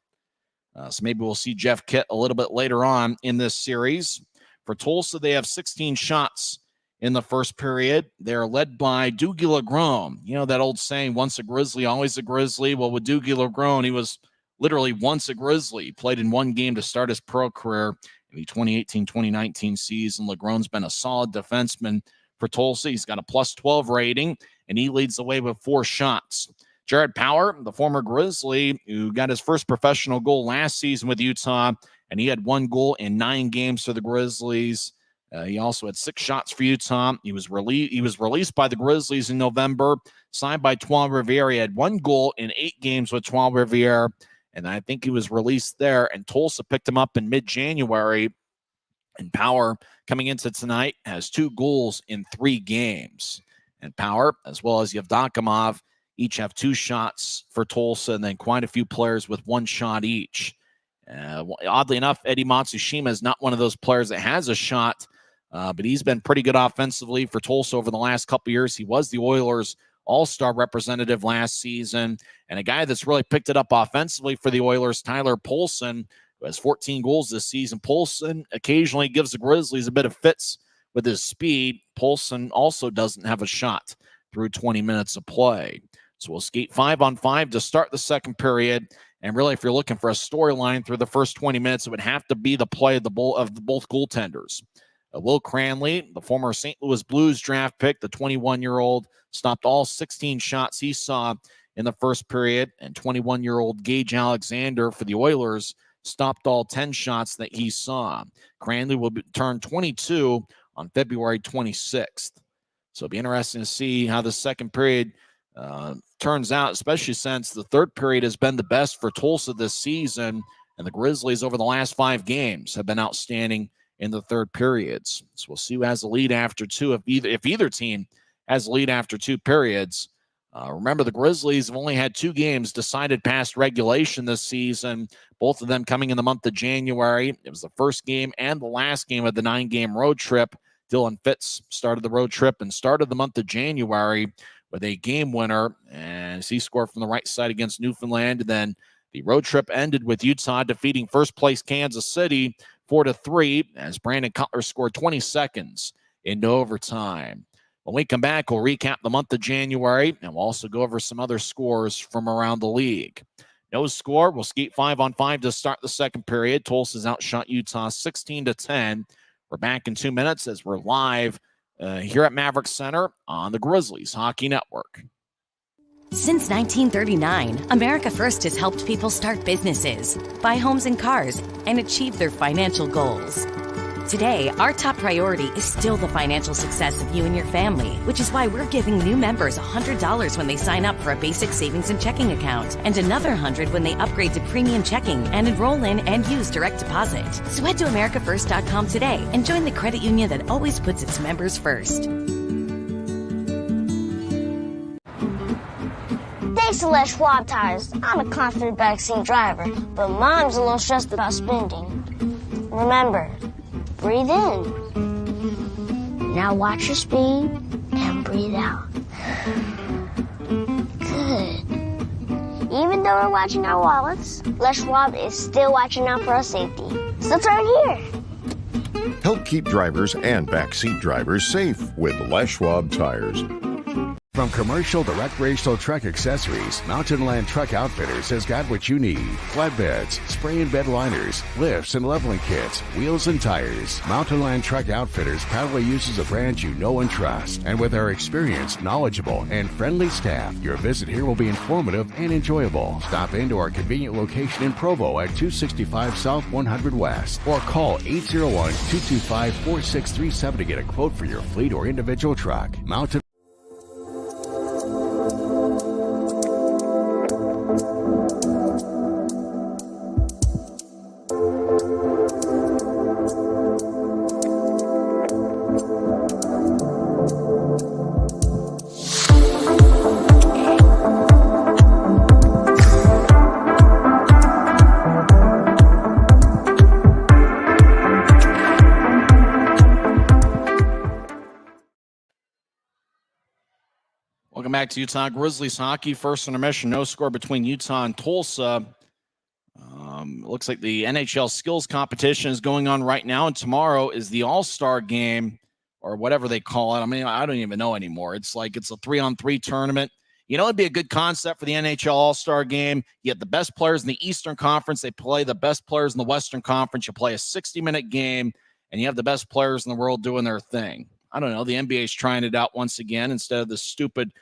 So maybe we'll see Jeff Kitt a little bit later on in this series. For Tulsa, they have 16 shots in the first period. They're led by Dougie Legrone. You know that old saying, once a Grizzly, always a Grizzly? Well, with Dougie Legrone, he was literally once a Grizzly. He played in one game to start his pro career in the 2018-2019 season. Legrone's been a solid defenseman for Tulsa. He's got a +12 rating, and he leads the way with 4 shots. Jared Power, the former Grizzly, who got his first professional goal last season with Utah, and he had 1 goal in 9 games for the Grizzlies. He also had 6 shots for Utah. He was released by the Grizzlies in November, signed by Trois-Rivières. He had 1 goal in 8 games with Trois-Rivières, and I think he was released there, and Tulsa picked him up in mid-January. And Power, coming into tonight, has 2 goals in 3 games. And Power, as well as Yevdokimov, each have 2 shots for Tulsa, and then quite a few players with 1 shot each. Oddly enough, Eddie Matsushima is not one of those players that has a shot, but he's been pretty good offensively for Tulsa over the last couple years. He was the Oilers' all-star representative last season, and a guy that's really picked it up offensively for the Oilers, Tyler Poulsen, who has 14 goals this season. Poulsen occasionally gives the Grizzlies a bit of fits with his speed. Poulsen also doesn't have a shot through 20 minutes of play. So we'll skate 5-on-5 to start the second period. And really, if you're looking for a storyline through the first 20 minutes, it would have to be the play of both goaltenders. Will Cranley, the former St. Louis Blues draft pick, the 21-year-old, stopped all 16 shots he saw in the first period. And 21-year-old Gage Alexander for the Oilers stopped all 10 shots that he saw. Cranley will turn 22 on February 26th. So it'll be interesting to see how the second period turns out, especially since the third period has been the best for Tulsa this season, and the Grizzlies over the last 5 games have been outstanding in the third periods. So we'll see who has the lead after 2. If either team has the lead after 2 periods, Remember, the Grizzlies have only had 2 games decided past regulation this season, both of them coming in the month of January. It was the first game and the last game of the 9-game road trip. Dylan Fitz started the road trip and started the month of January with a game winner, and he scored from the right side against Newfoundland. And then the road trip ended with Utah defeating first-place Kansas City 4-3 as Brandon Cutler scored 20 seconds into overtime. When we come back, we'll recap the month of January, and we'll also go over some other scores from around the league. No score. We'll skate 5-on-5 to start the second period. Tulsa's outshot Utah 16-10. We're back in 2 minutes as we're live here at BOK Center on the Grizzlies Hockey Network. Since 1939, America First has helped people start businesses, buy homes and cars, and achieve their financial goals. Today, our top priority is still the financial success of you and your family, which is why we're giving new members $100 when they sign up for a basic savings and checking account, and another $100 when they upgrade to premium checking and enroll in and use direct deposit. So head to AmericaFirst.com today and join the credit union that always puts its members first. Thanks to Les Schwab Tires, I'm a confident backseat driver, but Mom's a little stressed about spending. Remember, breathe in. Now watch your speed and breathe out. Good. Even though we're watching our wallets, Les Schwab is still watching out for our safety. So turn here. Help keep drivers and backseat drivers safe with Les Schwab tires. From commercial to recreational truck accessories, Mountain Land Truck Outfitters has got what you need. Flatbeds, spray and bed liners, lifts and leveling kits, wheels and tires. Mountain Land Truck Outfitters proudly uses a brand you know and trust. And with our experienced, knowledgeable, and friendly staff, your visit here will be informative and enjoyable. Stop into our convenient location in Provo at 265 South 100 West or call 801-225-4637 to get a quote for your fleet or individual truck. Mountain Welcome back to Utah Grizzlies hockey. First intermission, no score between Utah and Tulsa. Looks like the NHL skills competition is going on right now, and tomorrow is the All-Star game, or whatever they call it. I mean, I don't even know anymore. It's like it's a 3-on-3 tournament. You know, it'd be a good concept for the NHL All-Star game. You have the best players in the Eastern Conference. They play the best players in the Western Conference. You play a 60-minute game, and you have the best players in the world doing their thing. I don't know. The NBA's trying it out once again instead of this stupid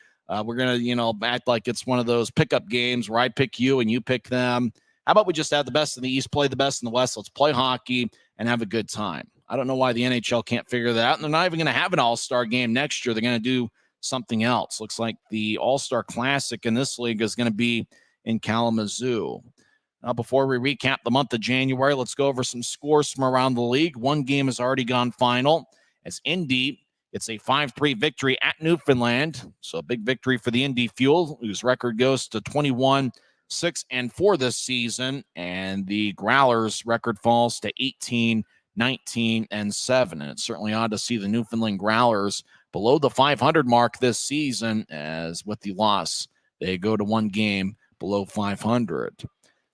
we're going to, act like it's one of those pickup games where I pick you and you pick them. How about we just have the best in the East play the best in the West? Let's play hockey and have a good time. I don't know why the NHL can't figure that out. And they're not even going to have an All-Star game next year. They're going to do something else. Looks like the All-Star Classic in this league is going to be in Kalamazoo. Now, before we recap the month of January, let's go over some scores from around the league. One game has already gone final as Indy. It's a 5-3 victory at Newfoundland. So a big victory for the Indy Fuel, whose record goes to 21-6-4 this season. And the Growlers' record falls to 18-19-7. And it's certainly odd to see the Newfoundland Growlers below the 500 mark this season, as with the loss, they go to one game below 500.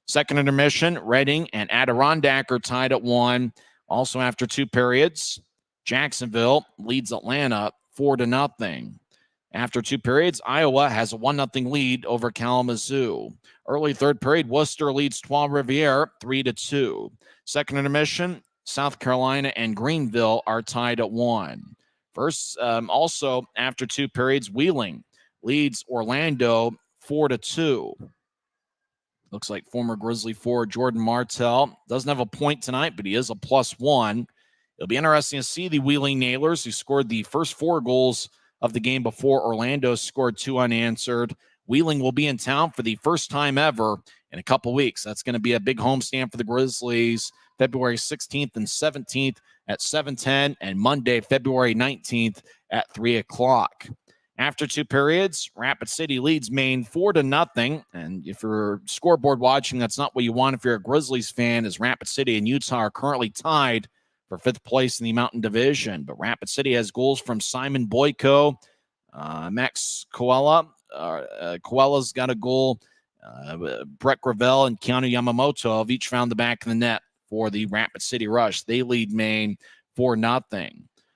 Second intermission, Reading and Adirondack are tied at 1. Also after 2 periods, Jacksonville leads Atlanta 4-0. After 2 periods, Iowa has a 1-0 lead over Kalamazoo. Early third period, Worcester leads Trois-Rivières 3-2. Second intermission, South Carolina and Greenville are tied at 1. First, also after 2 periods, Wheeling leads Orlando 4-2. Looks like former Grizzly forward Jordan Martell doesn't have a point tonight, but he is a +1. It'll be interesting to see the Wheeling Nailers, who scored the first 4 goals of the game before Orlando scored 2 unanswered. Wheeling will be in town for the first time ever in a couple weeks. That's going to be a big homestand for the Grizzlies, February 16th and 17th at 7:10, and Monday, February 19th at 3 o'clock. After 2 periods, Rapid City leads Maine 4-0. And if you're scoreboard watching, that's not what you want if you're a Grizzlies fan, as Rapid City and Utah are currently tied for 5th place in the Mountain Division. But Rapid City has goals from Simon Boyko, Max Koala. Koala's got a goal. Brett Gravel and Keanu Yamamoto have each found the back of the net for the Rapid City Rush. They lead Maine 4-0.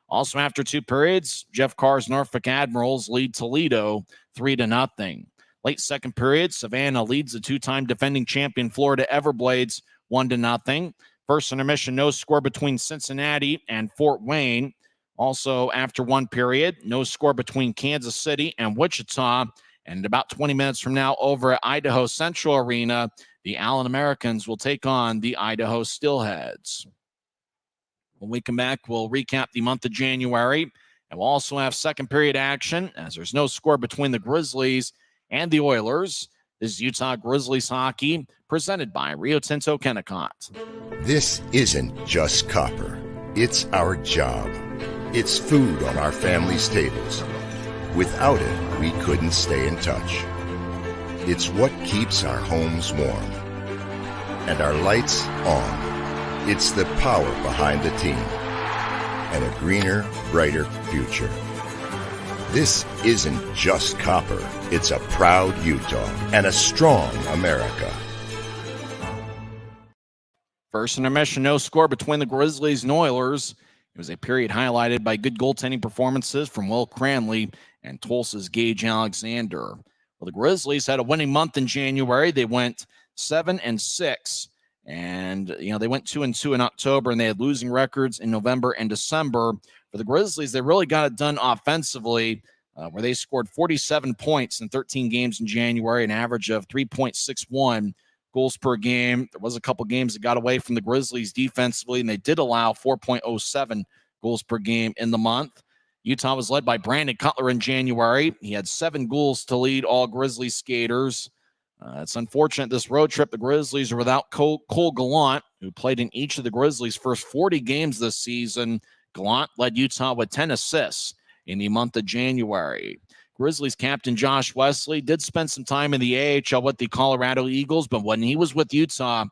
Also, after 2 periods, Jeff Carr's Norfolk Admirals lead Toledo 3-0. Late second period, Savannah leads the 2-time defending champion Florida Everblades 1-0. First intermission, no score between Cincinnati and Fort Wayne. Also, after 1 period, no score between Kansas City and Wichita. And about 20 minutes from now, over at Idaho Central Arena, the Allen Americans will take on the Idaho Steelheads. When we come back, we'll recap the month of January, and we'll also have second period action, as there's no score between the Grizzlies and the Oilers. This is Utah Grizzlies Hockey, presented by Rio Tinto Kennecott. This isn't just copper. It's our job. It's food on our family's tables. Without it, we couldn't stay in touch. It's what keeps our homes warm and our lights on. It's the power behind the team and a greener, brighter future. This isn't just copper. It's a proud Utah and a strong America. First intermission, no score between the Grizzlies and Oilers. It was a period highlighted by good goaltending performances from Will Cranley and Tulsa's Gage Alexander. Well, the Grizzlies had a winning month in January. They went 7-6. And, they went 2-2 in October, and they had losing records in November and December. For the Grizzlies, they really got it done offensively, where they scored 47 points in 13 games in January, an average of 3.61 goals per game. There was a couple games that got away from the Grizzlies defensively, and they did allow 4.07 goals per game in the month. Utah was led by Brandon Cutler in January. He had 7 goals to lead all Grizzlies skaters. It's unfortunate this road trip, the Grizzlies are without Cole Gallant, who played in each of the Grizzlies' first 40 games this season. Gallant led Utah with 10 assists in the month of January. Grizzlies captain Josh Wesley did spend some time in the AHL with the Colorado Eagles, but when he was with Utah,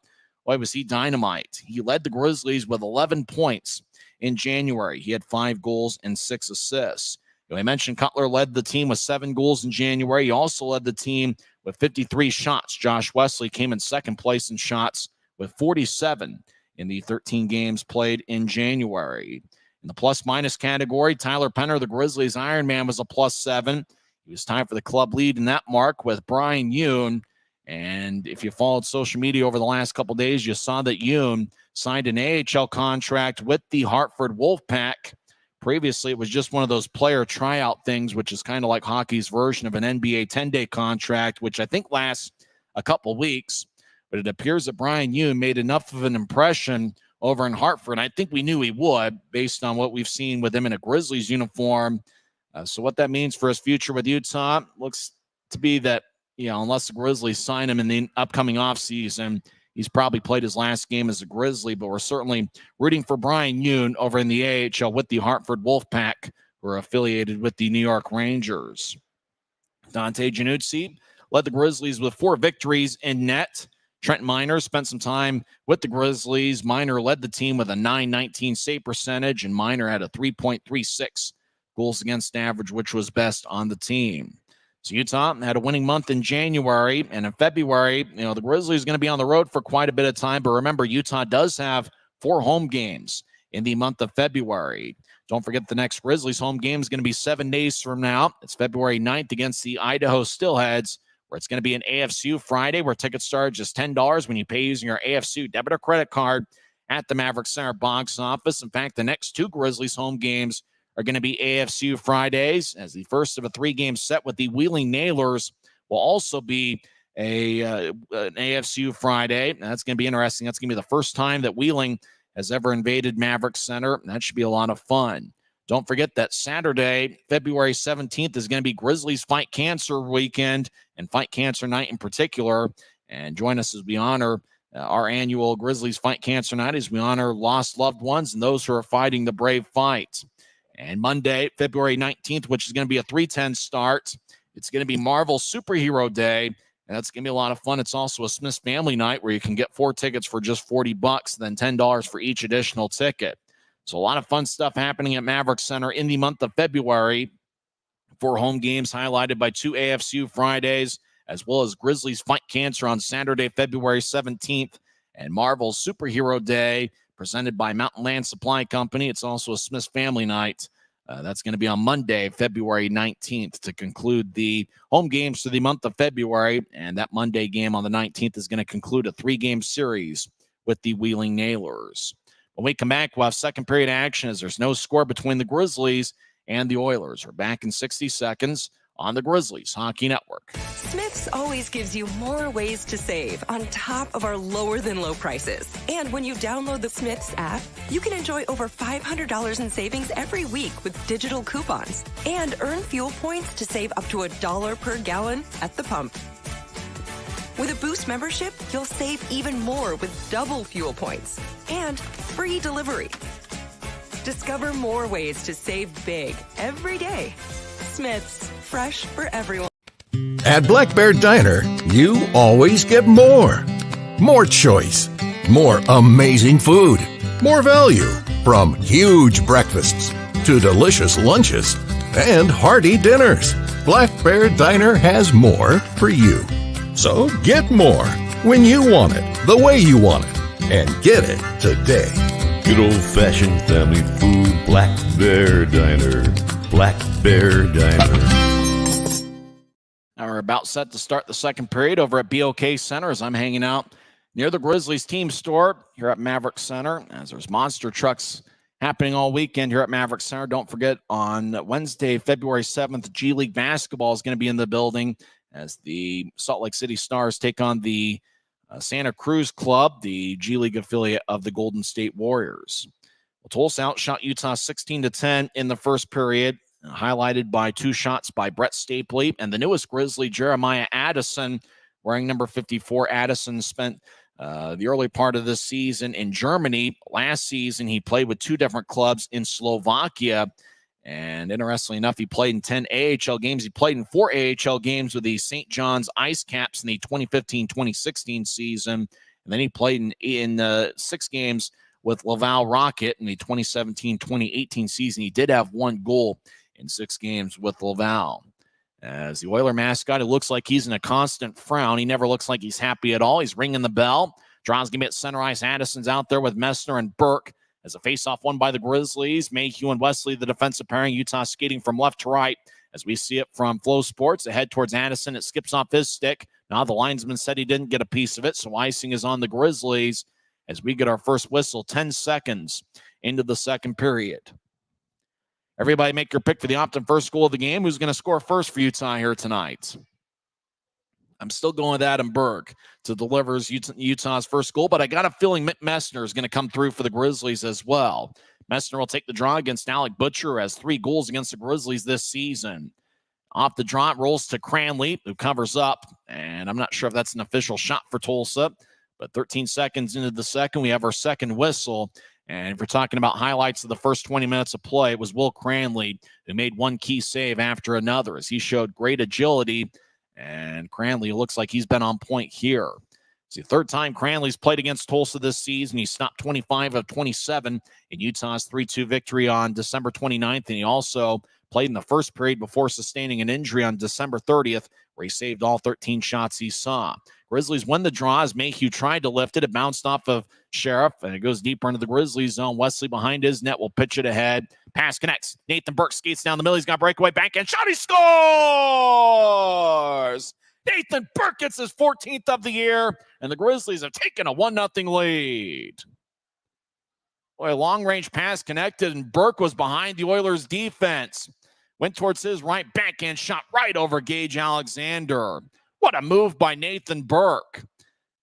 boy, was he dynamite. He led the Grizzlies with 11 points in January. He had 5 goals and 6 assists. I mentioned Cutler led the team with 7 goals in January. He also led the team with 53 shots. Josh Wesley came in second place in shots with 47 in the 13 games played in January. In the plus-minus category, Tyler Penner, the Grizzlies Ironman, was a +7. He was tied for the club lead in that mark with Brian Yoon. And if you followed social media over the last couple of days, you saw that Yoon signed an AHL contract with the Hartford Wolfpack. Previously, it was just one of those player tryout things, which is kind of like hockey's version of an NBA 10-day contract, which I think lasts a couple weeks. But it appears that Brian Yoon made enough of an impression over in Hartford. I think we knew he would, based on what we've seen with him in a Grizzlies uniform. So what that means for his future with Utah looks to be that, unless the Grizzlies sign him in the upcoming offseason, he's probably played his last game as a Grizzly, but we're certainly rooting for Brian Yoon over in the AHL with the Hartford Wolfpack, who are affiliated with the New York Rangers. Dante Januzzi led the Grizzlies with 4 victories in net. Trent Miner spent some time with the Grizzlies. Miner led the team with a .919 save percentage, and Miner had a 3.36 goals against average, which was best on the team. So Utah had a winning month in January, and in February, the Grizzlies are going to be on the road for quite a bit of time. But remember, Utah does have 4 home games in the month of February. Don't forget the next Grizzlies home game is going to be 7 days from now. It's February 9th against the Idaho Steelheads, where it's going to be an AFCU Friday, where tickets start just $10 when you pay using your AFCU debit or credit card at the Maverick Center box office. In fact, the next 2 Grizzlies home games are going to be AFCU Fridays, as the first of a 3-game set with the Wheeling Nailers will also be an AFCU Friday. That's going to be interesting. That's going to be the first time that Wheeling has ever invaded Maverick Center. That should be a lot of fun. Don't forget that Saturday, February 17th, is going to be Grizzlies Fight Cancer Weekend and Fight Cancer Night in particular. And join us as we honor our annual Grizzlies Fight Cancer Night, as we honor lost loved ones and those who are fighting the brave fight. And Monday, February 19th, which is going to be a 3:10 start, it's going to be Marvel Superhero Day, and that's going to be a lot of fun. It's also a Smith's Family Night where you can get 4 tickets for just $40, then $10 for each additional ticket. So a lot of fun stuff happening at Maverick Center in the month of February. 4 home games highlighted by 2 AFCU Fridays, as well as Grizzlies Fight Cancer on Saturday, February 17th, and Marvel Superhero Day presented by Mountain Land Supply Company. It's also a Smith's Family Night. That's going to be on Monday, February 19th, to conclude the home games for the month of February. And that Monday game on the 19th is going to conclude a 3-game series with the Wheeling Nailers. When we come back, we'll have second period action as there's no score between the Grizzlies and the Oilers. We're back in 60 seconds on the Grizzlies Hockey Network. Smith's always gives you more ways to save on top of our lower than low prices. And when you download the Smith's app, you can enjoy over $500 in savings every week with digital coupons and earn fuel points to save up to $1 per gallon at the pump. With a Boost membership, you'll save even more with double fuel points and free delivery. Discover more ways to save big every day. Smith's, fresh for everyone. At Black Bear Diner, you always get more. More choice, more amazing food, more value, from huge breakfasts to delicious lunches and hearty dinners. Black Bear Diner has more for you. So get more when you want it, the way you want it, and get it today. Good old-fashioned family food, Black Bear Diner. Black Bear Diner. Now we're about set to start the second period over at BOK Center as I'm hanging out near the Grizzlies team store here at Maverick Center, as there's monster trucks happening all weekend here at Maverick Center. Don't forget, on Wednesday, February 7th, G League basketball is going to be in the building as the Salt Lake City Stars take on the Santa Cruz Club, the G League affiliate of the Golden State Warriors. Well, Tulsa outshot Utah 16-10 in the first period, highlighted by 2 shots by Brett Stapley and the newest Grizzly, Jeremiah Addison, wearing number 54. Addison spent the early part of this season in Germany. Last season, he played with 2 different clubs in Slovakia. And interestingly enough, he played in 10 AHL games. He played in 4 AHL games with the St. John's Ice Caps in the 2015-2016 season. And then he played in 6 games with Laval Rocket in the 2017-2018 season. He did have 1 goal in 6 games with Laval. As the Oiler mascot, it looks like he's in a constant frown. He never looks like he's happy at all. He's ringing the bell. Draws going to be at center ice. Addison's out there with Messner and Burke. As a face-off won by the Grizzlies, Mayhew and Wesley, the defensive pairing. Utah skating from left to right. As we see it from Flow Sports, ahead towards Addison. It skips off his stick. Now the linesman said he didn't get a piece of it, so icing is on the Grizzlies as we get our first whistle 10 seconds into the second period. Everybody make your pick for the Optum first goal of the game. Who's going to score first for Utah here tonight? I'm still going with Adam Berg to deliver Utah's first goal, but I got a feeling Mick Messner is going to come through for the Grizzlies as well. Messner will take the draw against Alec Butcher, who has 3 goals against the Grizzlies this season. Off the draw, it rolls to Cranley, who covers up, and I'm not sure if that's an official shot for Tulsa, but 13 seconds into the second, we have our second whistle. And if we're talking about highlights of the first 20 minutes of play, it was Will Cranley who made one key save after another as he showed great agility. And Cranley looks like he's been on point here. It's the third time Cranley's played against Tulsa this season. He stopped 25 of 27 in Utah's 3-2 victory on December 29th. And he also played in the first period before sustaining an injury on December 30th, where he saved all 13 shots he saw. Grizzlies win the draw as Mayhew tried to lift it. It bounced off of Sheriff, and it goes deeper into the Grizzlies zone. Wesley behind his net will pitch it ahead. Pass connects. Nathan Burke skates down the middle. He's got breakaway backhand shot. He scores! Nathan Burke gets his 14th of the year, and the Grizzlies have taken a 1-0 lead. Boy, a long-range pass connected, and Burke was behind the Oilers' defense. Went towards his right, backhand shot right over Gage Alexander. What a move by Nathan Burke.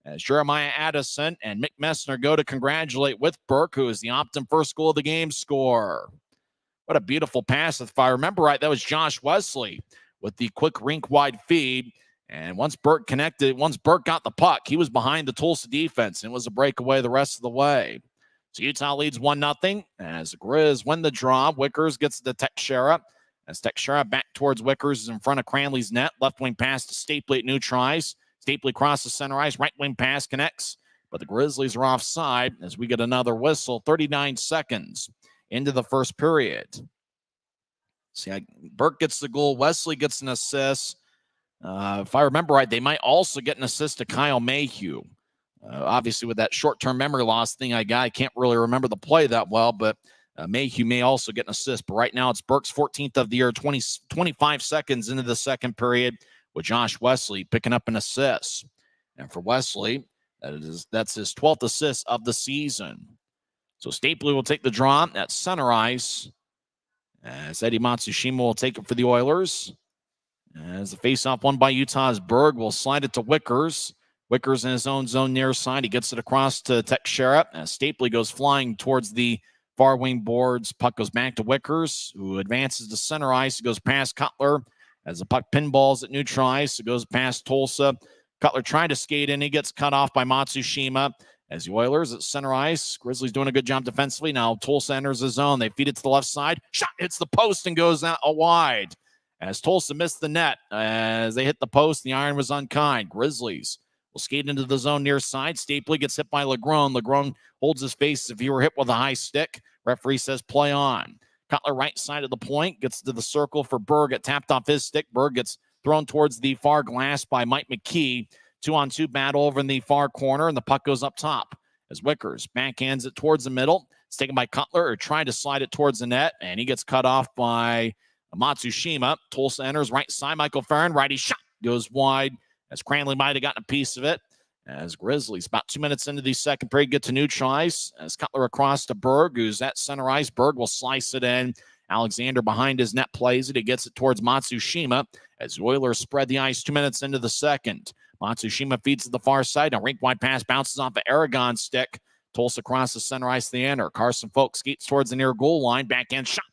As Jeremiah Addison and Mick Messner go to congratulate with Burke, who is the Optum first goal of the game scorer. What a beautiful pass. If I remember right, that was Josh Wesley with the quick rink-wide feed. And once Burke got the puck, he was behind the Tulsa defense and was a breakaway the rest of the way. So Utah leads 1-0 as the Grizz win the draw. Wickers gets to Teixeira. As Teixeira back towards Wickers is in front of Cranley's net. Left wing pass to Stapley at new tries. Stapley crosses center ice. Right wing pass connects. But the Grizzlies are offside as we get another whistle. 39 seconds into the first period. See, Burke gets the goal. Wesley gets an assist. If I remember right, they might also get an assist to Kyle Mayhew. Obviously, with that short-term memory loss thing I can't really remember the play that well, but Mayhew may also get an assist. But right now, it's Burke's 14th of the year, 25 seconds into the second period, with Josh Wesley picking up an assist. And for Wesley, that's his 12th assist of the season. So Stapley will take the draw at center ice, as Eddie Matsushima will take it for the Oilers. As the faceoff won by Utah's Berg will slide it to Wickers. Wickers in his own zone near side. He gets it across to Teixeira as Stapley goes flying towards the far wing boards. Puck goes back to Wickers, who advances to center ice. It goes past Cutler as the puck pinballs at new tries. It goes past Tulsa. Cutler trying to skate in. He gets cut off by Matsushima. As the Oilers at center ice, Grizzlies doing a good job defensively. Now Tulsa enters the zone. They feed it to the left side. Shot hits the post and goes out wide. As Tulsa missed the net, as they hit the post, the iron was unkind. Grizzlies will skate into the zone near side. Stapley gets hit by Legrone. Legrone holds his face as if he were hit with a high stick. Referee says play on. Cutler right side of the point, gets to the circle for Berg. It tapped off his stick. Berg gets thrown towards the far glass by Mike McKee. 2-on-2 battle over in the far corner, and the puck goes up top. As Wickers backhands it towards the middle. It's taken by Cutler, or trying to slide it towards the net, and he gets cut off by Matsushima. Tulsa enters right side. Michael Farron, righty shot, goes wide as Cranley might have gotten a piece of it. As Grizzlies, about 2 minutes into the second period, get to new tries. As Cutler across to Berg, who's at center ice. Berg will slice it in. Alexander behind his net plays it. He gets it towards Matsushima as the Oilers spread the ice 2 minutes into the second. Matsushima feeds to the far side. A rink-wide pass bounces off of Aragon's stick. Tulsa crosses center ice to the ender. Carson Folk skates towards the near goal line. Backhand shot.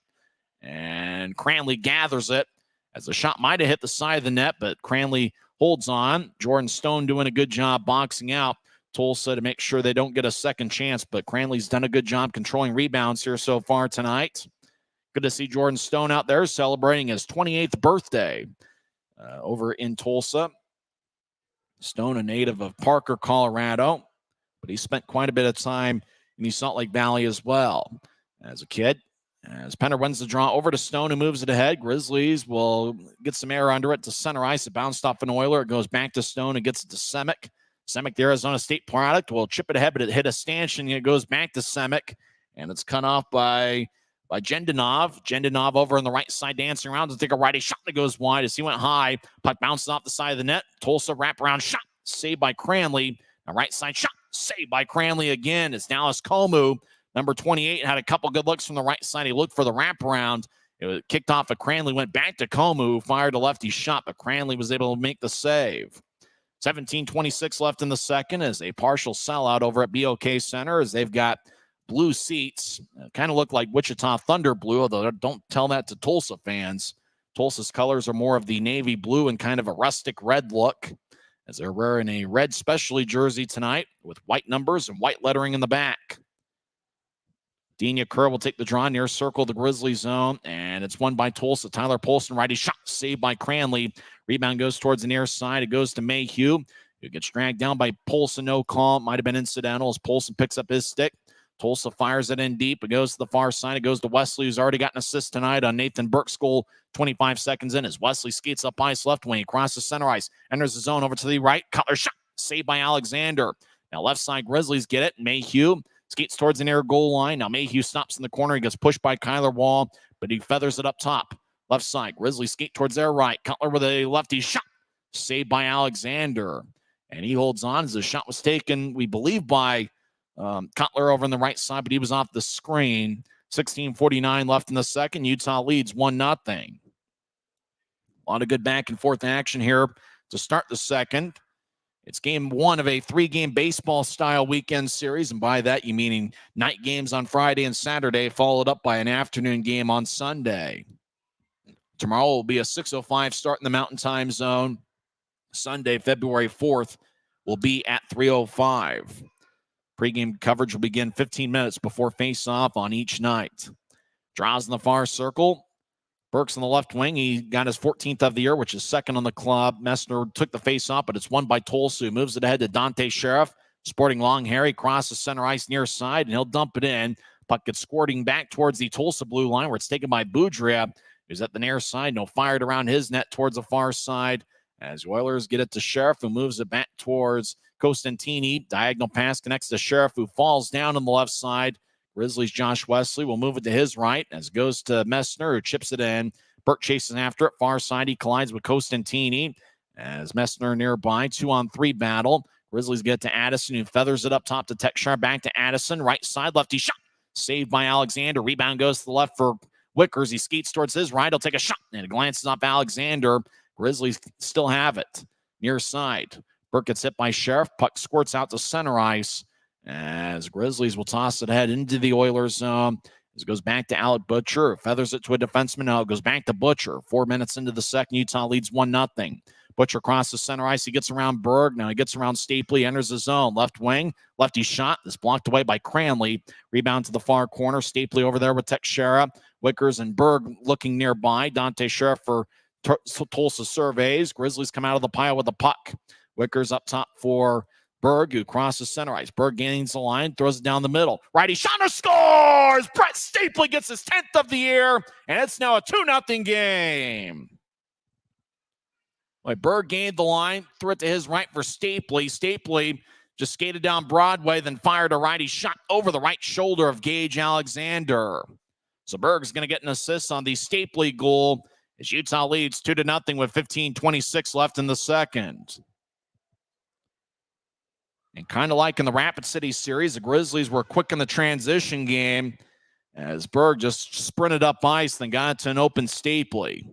And Cranley gathers it as the shot might have hit the side of the net, but Cranley holds on. Jordan Stone doing a good job boxing out Tulsa to make sure they don't get a second chance, but Cranley's done a good job controlling rebounds here so far tonight. Good to see Jordan Stone out there celebrating his 28th birthday over in Tulsa. Stone, a native of Parker, Colorado, but he spent quite a bit of time in the Salt Lake Valley as well as a kid. As Penner wins the draw over to Stone, who moves it ahead. Grizzlies will get some air under it to center ice. It bounced off an Oiler. It goes back to Stone and gets it to Semick. Semick, the Arizona State product, will chip it ahead, but it hit a stanchion. It goes back to Semick, and it's cut off by Jendanov. Jendanov over on the right side, dancing around to take a righty shot that goes wide as he went high. Puck bounces off the side of the net. Tulsa wraparound shot, saved by Cranley. A right side shot, saved by Cranley again. It's Dallas Comu. Number 28 had a couple good looks from the right side. He looked for the wraparound. It was kicked off of Cranley, went back to Comu, who fired a lefty shot, but Cranley was able to make the save. 17:26 left in the second as a partial sellout over at BOK Center as they've got blue seats. Kind of look like Wichita Thunder blue, although don't tell that to Tulsa fans. Tulsa's colors are more of the navy blue and kind of a rustic red look as they're wearing a red specialty jersey tonight with white numbers and white lettering in the back. Denia Kerr will take the draw near circle the Grizzly zone, and it's won by Tulsa. Tyler Polson, righty shot, saved by Cranley. Rebound goes towards the near side. It goes to Mayhew, who gets dragged down by Polson. No call. Might have been incidental as Polson picks up his stick. Tulsa fires it in deep. It goes to the far side. It goes to Wesley, who's already got an assist tonight on Nathan Burke's goal 25 seconds in as Wesley skates up ice left wing, crosses center ice, enters the zone over to the right. Cutler shot, saved by Alexander. Now left side Grizzlies get it. Mayhew skates towards the near goal line. Now Mayhew stops in the corner. He gets pushed by Kyler Wall, but he feathers it up top. Left side, Grizzlies skate towards their right. Cutler with a lefty shot, saved by Alexander. And he holds on as the shot was taken, we believe, by Cutler over on the right side, but he was off the screen. 16:49 left in the second. Utah leads 1-0. A lot of good back and forth action here to start the second. It's game one of a 3-game baseball-style weekend series, and by that you meaning night games on Friday and Saturday, followed up by an afternoon game on Sunday. Tomorrow will be a 6:05 start in the Mountain Time Zone. Sunday, February 4th, will be at 3:05. Pre-game coverage will begin 15 minutes before face-off on each night. Draws in the far circle. Burke's on the left wing. He got his 14th of the year, which is second on the club. Messner took the face-off, but it's won by Tulsa, who moves it ahead to Dante Sheriff. Sporting long hair. He crosses center ice near side, and he'll dump it in. Puck gets squirting back towards the Tulsa blue line, where it's taken by Boudria, who's at the near side. No, fired around his net towards the far side. As the Oilers get it to Sheriff, who moves it back towards Costantini. Diagonal pass connects to Sheriff, who falls down on the left side. Grizzlies' Josh Wesley will move it to his right as it goes to Messner, who chips it in. Burke chases after it. Far side, he collides with Costantini. As Messner nearby, 2-on-3 battle. Grizzlies get to Addison, who feathers it up top to Tekshar. Back to Addison. Right side, lefty shot. Saved by Alexander. Rebound goes to the left for Wickers. He skates towards his right. He'll take a shot. And it glances off Alexander. Grizzlies still have it. Near side. Burke gets hit by Sheriff. Puck squirts out to center ice. As Grizzlies will toss it ahead into the Oilers zone. As it goes back to Alec Butcher. Feathers it to a defenseman. Now it goes back to Butcher. 4 minutes into the second. Utah leads 1-0. Butcher crosses center ice. He gets around Berg. Now he gets around Stapley. Enters the zone. Left wing. Lefty shot. This blocked away by Cranley. Rebound to the far corner. Stapley over there with Tekshara. Wickers and Berg looking nearby. Dante Sheriff for Tulsa surveys. Grizzlies come out of the pile with the puck. Wickers up top for Berg, who crosses center ice. Berg gains the line, throws it down the middle. Righty shot scores! Brett Stapley gets his 10th of the year, and it's now a 2-0 game. Berg gained the line, threw it to his right for Stapley. Stapley just skated down Broadway, then fired a righty shot over the right shoulder of Gage Alexander. So Berg's going to get an assist on the Stapley goal as Utah leads 2-0 with 15:26 left in the second. And kind of like in the Rapid City series, the Grizzlies were quick in the transition game as Berg just sprinted up ice, then got it to an open Stapley.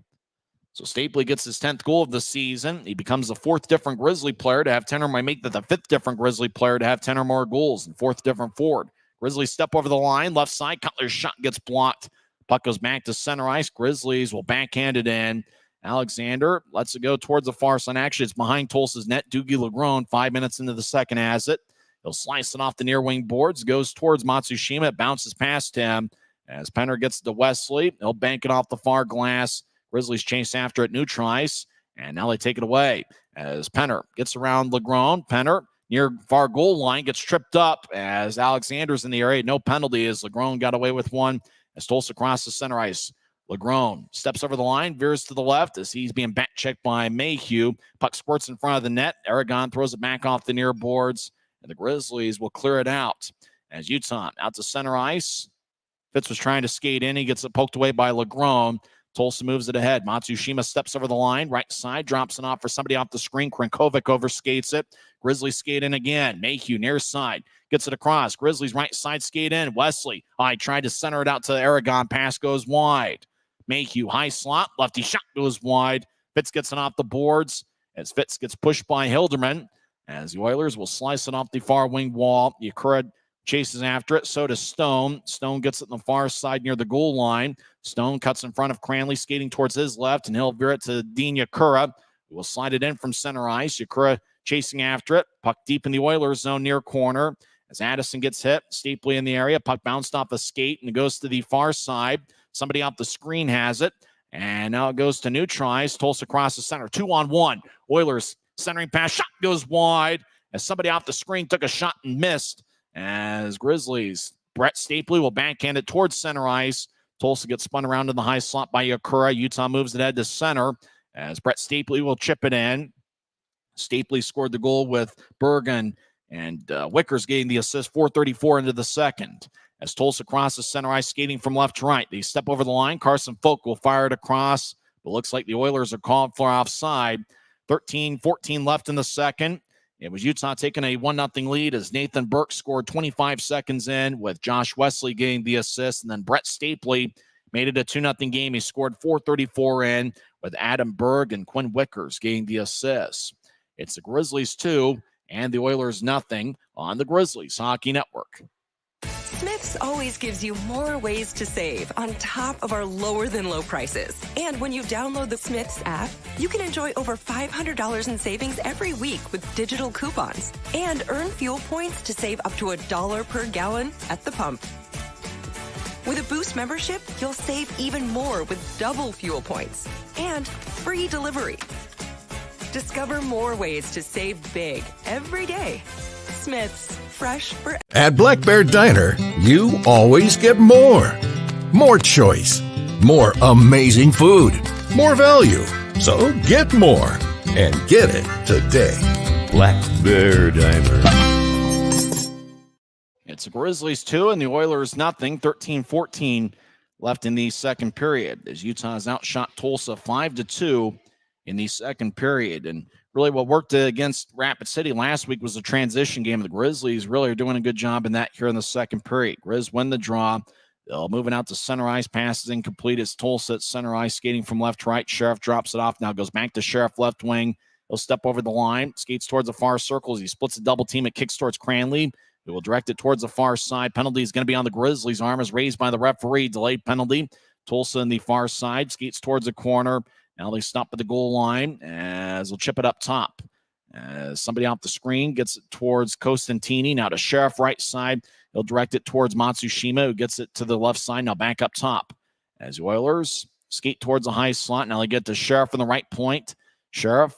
So Stapley gets his 10th goal of the season. He becomes the 4th different Grizzly player to have 10 or more, make that the 5th different Grizzly player to have 10 or more goals, and 4th different forward. Grizzlies step over the line, left side. Cutler's shot gets blocked. Puck goes back to center ice. Grizzlies will backhand it in. Alexander lets it go towards the far side. Actually, it's behind Tulsa's net. Doogie Legrone, 5 minutes into the second, has it. He'll slice it off the near wing boards, goes towards Matsushima. It bounces past him as Penner gets to Wesley. He'll bank it off the far glass. Grizzlies chase after it, neutral ice, and now they take it away as Penner gets around Legrone. Penner near far goal line gets tripped up as Alexander's in the area. No penalty as Legrone got away with one as Tulsa crosses center ice. Legrone steps over the line, veers to the left as he's being back checked by Mayhew. Puck squirts in front of the net. Aragon throws it back off the near boards, and the Grizzlies will clear it out as Utah out to center ice. Fitz was trying to skate in. He gets it poked away by Legrone. Tulsa moves it ahead. Matsushima steps over the line. Right side, drops it off for somebody off the screen. Krenkovic overskates it. Grizzlies skate in again. Mayhew near side. Gets it across. Grizzlies right side skate in. Wesley. He tried to center it out to Aragon. Pass goes wide. Mayhew high slot. Lefty shot goes wide. Fitz gets it off the boards as Fitz gets pushed by Hilderman. As the Oilers will slice it off the far wing wall. Yakura chases after it. So does Stone. Stone gets it on the far side near the goal line. Stone cuts in front of Cranley, skating towards his left, and he'll veer it to Dean Yakura, who will slide it in from center ice. Yakura chasing after it. Puck deep in the Oilers zone near corner. As Addison gets hit, Stapley in the area. Puck bounced off a skate, and it goes to the far side. Somebody off the screen has it. And now it goes to neutral ice. Tulsa crosses center. 2-on-1. Oilers centering pass. Shot goes wide as somebody off the screen took a shot and missed. As Grizzlies, Brett Stapley will backhand it towards center ice. Tulsa gets spun around in the high slot by Yakura. Utah moves it ahead to center as Brett Stapley will chip it in. Stapley scored the goal with Bergen and Wickers getting the assist. 4:34 into the second. As Tulsa crosses center ice, skating from left to right. They step over the line. Carson Folk will fire it across, but looks like the Oilers are called for offside. 13-14 left in the second. It was Utah taking a 1-0 lead as Nathan Burke scored 25 seconds in with Josh Wesley getting the assist. And then Brett Stapley made it a 2-0 game. He scored 4:34 in with Adam Berg and Quinn Wickers getting the assists. It's the Grizzlies 2 and the Oilers 0 on the Grizzlies Hockey Network. Smith's always gives you more ways to save on top of our lower than low prices. And when you download the Smith's app, you can enjoy over $500 in savings every week with digital coupons and earn fuel points to save up to $1 per gallon at the pump. With a Boost membership, you'll save even more with double fuel points and free delivery. Discover more ways to save big every day. Smith's, fresh for... At Black Bear Diner, you always get more. More choice. More amazing food. More value. So get more. And get it today. Black Bear Diner. It's the Grizzlies 2 and the Oilers nothing. 13-14 left in the second period as Utah's outshot Tulsa 5-2 in the second period. And really what worked against Rapid City last week was the transition game. The Grizzlies really are doing a good job in that here in the second period. Grizz win the draw. They'll moving out to center ice. Passes incomplete as Tulsa at center ice, skating from left to right. Sheriff drops it off. Now goes back to Sheriff left wing. He'll step over the line, skates towards the far circle as he splits a double team. It kicks towards Cranley. He will direct it towards the far side. Penalty is going to be on the Grizzlies. Arm is raised by the referee. Delayed penalty. Tulsa in the far side. Skates towards the corner. Now they stop at the goal line as they'll chip it up top. As somebody off the screen gets it towards Costantini. Now to Sheriff right side. He'll direct it towards Matsushima, who gets it to the left side. Now back up top. As the Oilers skate towards the high slot. Now they get to Sheriff on the right point. Sheriff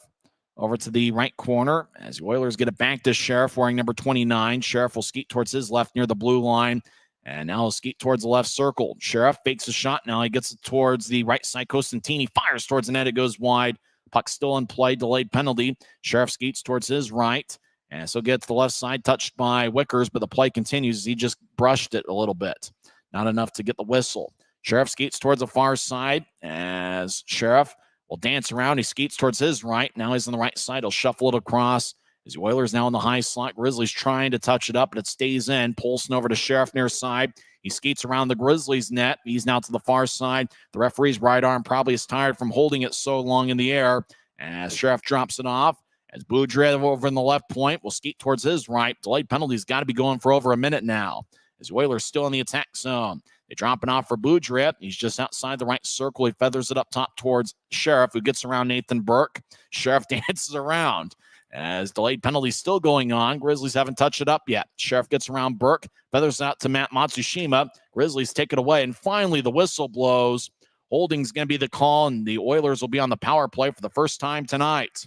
over to the right corner as the Oilers get it back to Sheriff wearing number 29. Sheriff will skate towards his left near the blue line. And now he'll skate towards the left circle. Sheriff fakes a shot. Now he gets it towards the right side. Costantini fires towards the net. It goes wide. Puck still in play. Delayed penalty. Sheriff skates towards his right. And so gets to the left side, touched by Wickers, but the play continues. He just brushed it a little bit. Not enough to get the whistle. Sheriff skates towards the far side as Sheriff will dance around. He skates towards his right. Now he's on the right side. He'll shuffle it across. As the Oilers now in the high slot. Grizzlies trying to touch it up, but it stays in. Polson over to Sheriff near side. He skates around the Grizzlies net. He's now to the far side. The referee's right arm probably is tired from holding it so long in the air. As Sheriff drops it off. As Boudreau over in the left point will skate towards his right. Delayed penalty's got to be going for over a minute now. As the Oilers still in the attack zone. They drop it off for Boudreau. He's just outside the right circle. He feathers it up top towards Sheriff, who gets around Nathan Burke. Sheriff dances around. As delayed penalty still going on. Grizzlies haven't touched it up yet. Sheriff gets around Burke. Feathers out to Matt Matsushima. Grizzlies take it away. And finally, the whistle blows. Holding's going to be the call, and the Oilers will be on the power play for the first time tonight.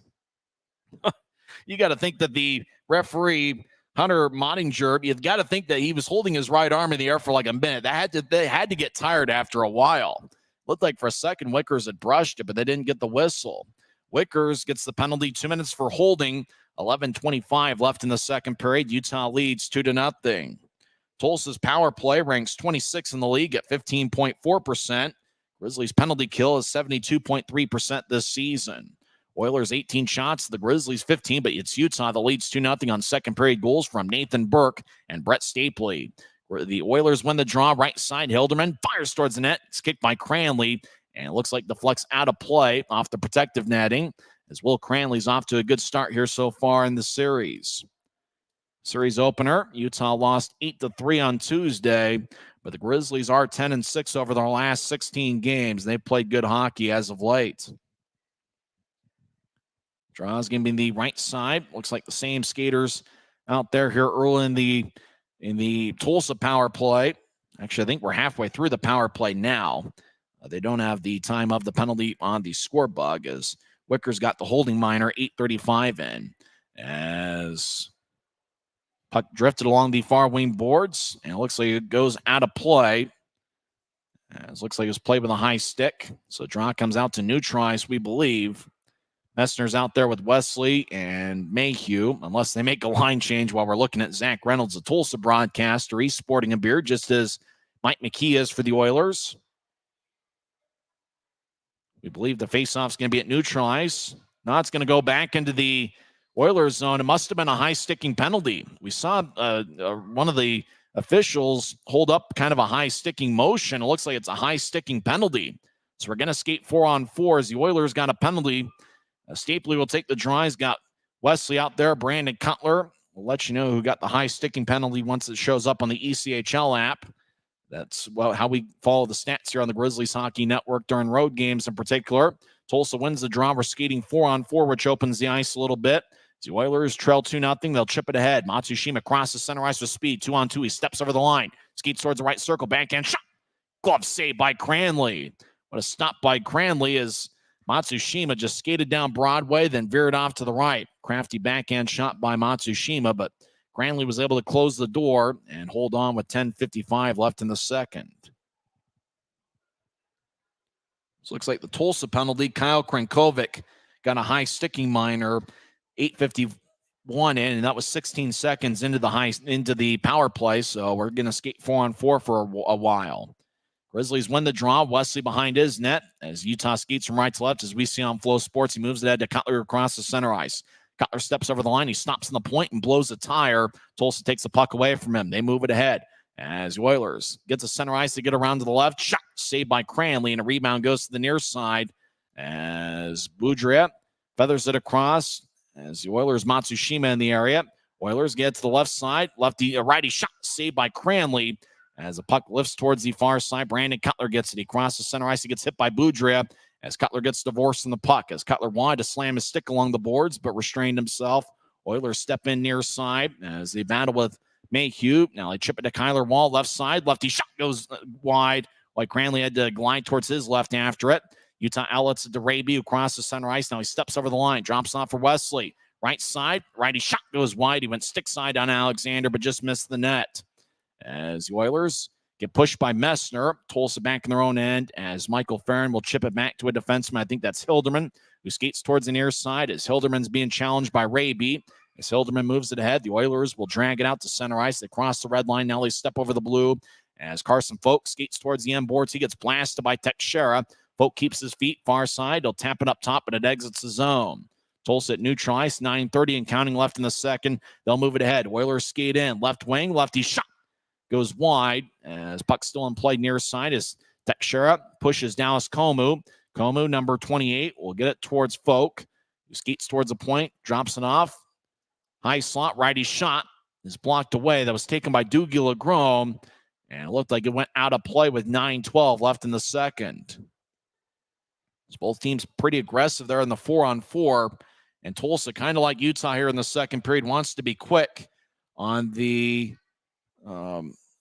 You got to think that the referee, Hunter Mottinger, you've got to think that he was holding his right arm in the air for like a minute. They had to get tired after a while. Looked like for a second Wickers had brushed it, but they didn't get the whistle. Wickers gets the penalty, 2 minutes for holding, 11:25 left in the second period. Utah leads 2-0. Tulsa's power play ranks 26 in the league at 15.4%. Grizzlies' penalty kill is 72.3% this season. Oilers 18 shots, the Grizzlies 15, but it's Utah that leads 2-0 on second period goals from Nathan Burke and Brett Stapley. The Oilers win the draw right side. Hilderman fires towards the net. It's kicked by Cranley. And it looks like deflects out of play off the protective netting as Will Cranley's off to a good start here so far in the series. Series opener, Utah lost 8-3 on Tuesday, but the Grizzlies are 10-6 over their last 16 games. They've played good hockey as of late. Draw's going to be the right side. Looks like the same skaters out there here early in the Tulsa power play. Actually, I think we're halfway through the power play now. They don't have the time of the penalty on the score bug as Wickers got the holding minor, 8:35 in. As puck drifted along the far wing boards, and it looks like it goes out of play. As looks like it was played with a high stick. So draw comes out to neutralize, we believe. Messner's out there with Wesley and Mayhew, unless they make a line change while we're looking at Zach Reynolds, the Tulsa broadcaster. He's sporting a beard, just as Mike McKee is for the Oilers. We believe the faceoff's going to be at neutralize. Now it's going to go back into the Oilers zone. It must have been a high-sticking penalty. We saw one of the officials hold up kind of a high-sticking motion. It looks like it's a high-sticking penalty. So we're going to skate 4-on-4 as the Oilers got a penalty. Stapley will take the draw. He's got Wesley out there, Brandon Cutler We'll let you know who got the high sticking penalty once it shows up on the ECHL app. That's how we follow the stats here on the Grizzlies Hockey Network during road games in particular. Tulsa wins the draw. We're skating 4-on-4, which opens the ice a little bit. The Oilers trail 2-0. They'll chip it ahead. Matsushima crosses center ice with speed. 2-on-2. He steps over the line. Skates towards the right circle. Backhand shot. Glove save by Cranley. What a stop by Cranley as Matsushima just skated down Broadway, then veered off to the right. Crafty backhand shot by Matsushima, but Cranley was able to close the door and hold on with 10:55 left in the second. This looks like the Tulsa penalty. Kyle Krankovic got a high sticking minor, 8:51 in, and that was 16 seconds into the power play. So we're going to skate 4-on-4 for a while. Grizzlies win the draw. Wesley behind his net as Utah skates from right to left, as we see on Flow Sports. He moves it ahead to Cutler across the center ice. Cutler steps over the line. He stops in the point and blows a tire. Tulsa takes the puck away from him. They move it ahead as the Oilers get to center ice to get around to the left. Shot saved by Cranley, and a rebound goes to the near side as Boudria feathers it across as the Oilers, Matsushima in the area. Oilers get to the left side. Righty shot saved by Cranley as the puck lifts towards the far side. Brandon Cutler gets it. He crosses center ice. He gets hit by Boudria as Cutler gets divorced in the puck. As Cutler wanted to slam his stick along the boards, but restrained himself. Oilers step in near side as they battle with Mayhew. Now they chip it to Kyler Wall, left side. Lefty shot goes wide, like Cranley had to glide towards his left after it. Utah outlets it to Raby, who crosses center ice. Now he steps over the line, drops off for Wesley. Right side, righty shot goes wide. He went stick side on Alexander, but just missed the net. As the Oilers get pushed by Messner, Tulsa back in their own end as Michael Farron will chip it back to a defenseman. I think that's Hilderman, who skates towards the near side as Hilderman's being challenged by Raby. As Hilderman moves it ahead, the Oilers will drag it out to center ice. They cross the red line. Now they step over the blue as Carson Folk skates towards the end boards. He gets blasted by Teixeira. Folk keeps his feet far side. He'll tap it up top, but it exits the zone. Tulsa at neutral ice, 9:30 and counting left in the second. They'll move it ahead. Oilers skate in. Left wing, lefty shot goes wide as puck still in play near side as Teixeira pushes Dallas Comu. Comu, number 28, will get it towards Folk, who skates towards the point, drops it off. High slot, righty shot is blocked away. That was taken by Dougie Legrome, and it looked like it went out of play with 9:12 left in the second. So both teams pretty aggressive there in the 4-on-4, and Tulsa, kind of like Utah here in the second period, wants to be quick on the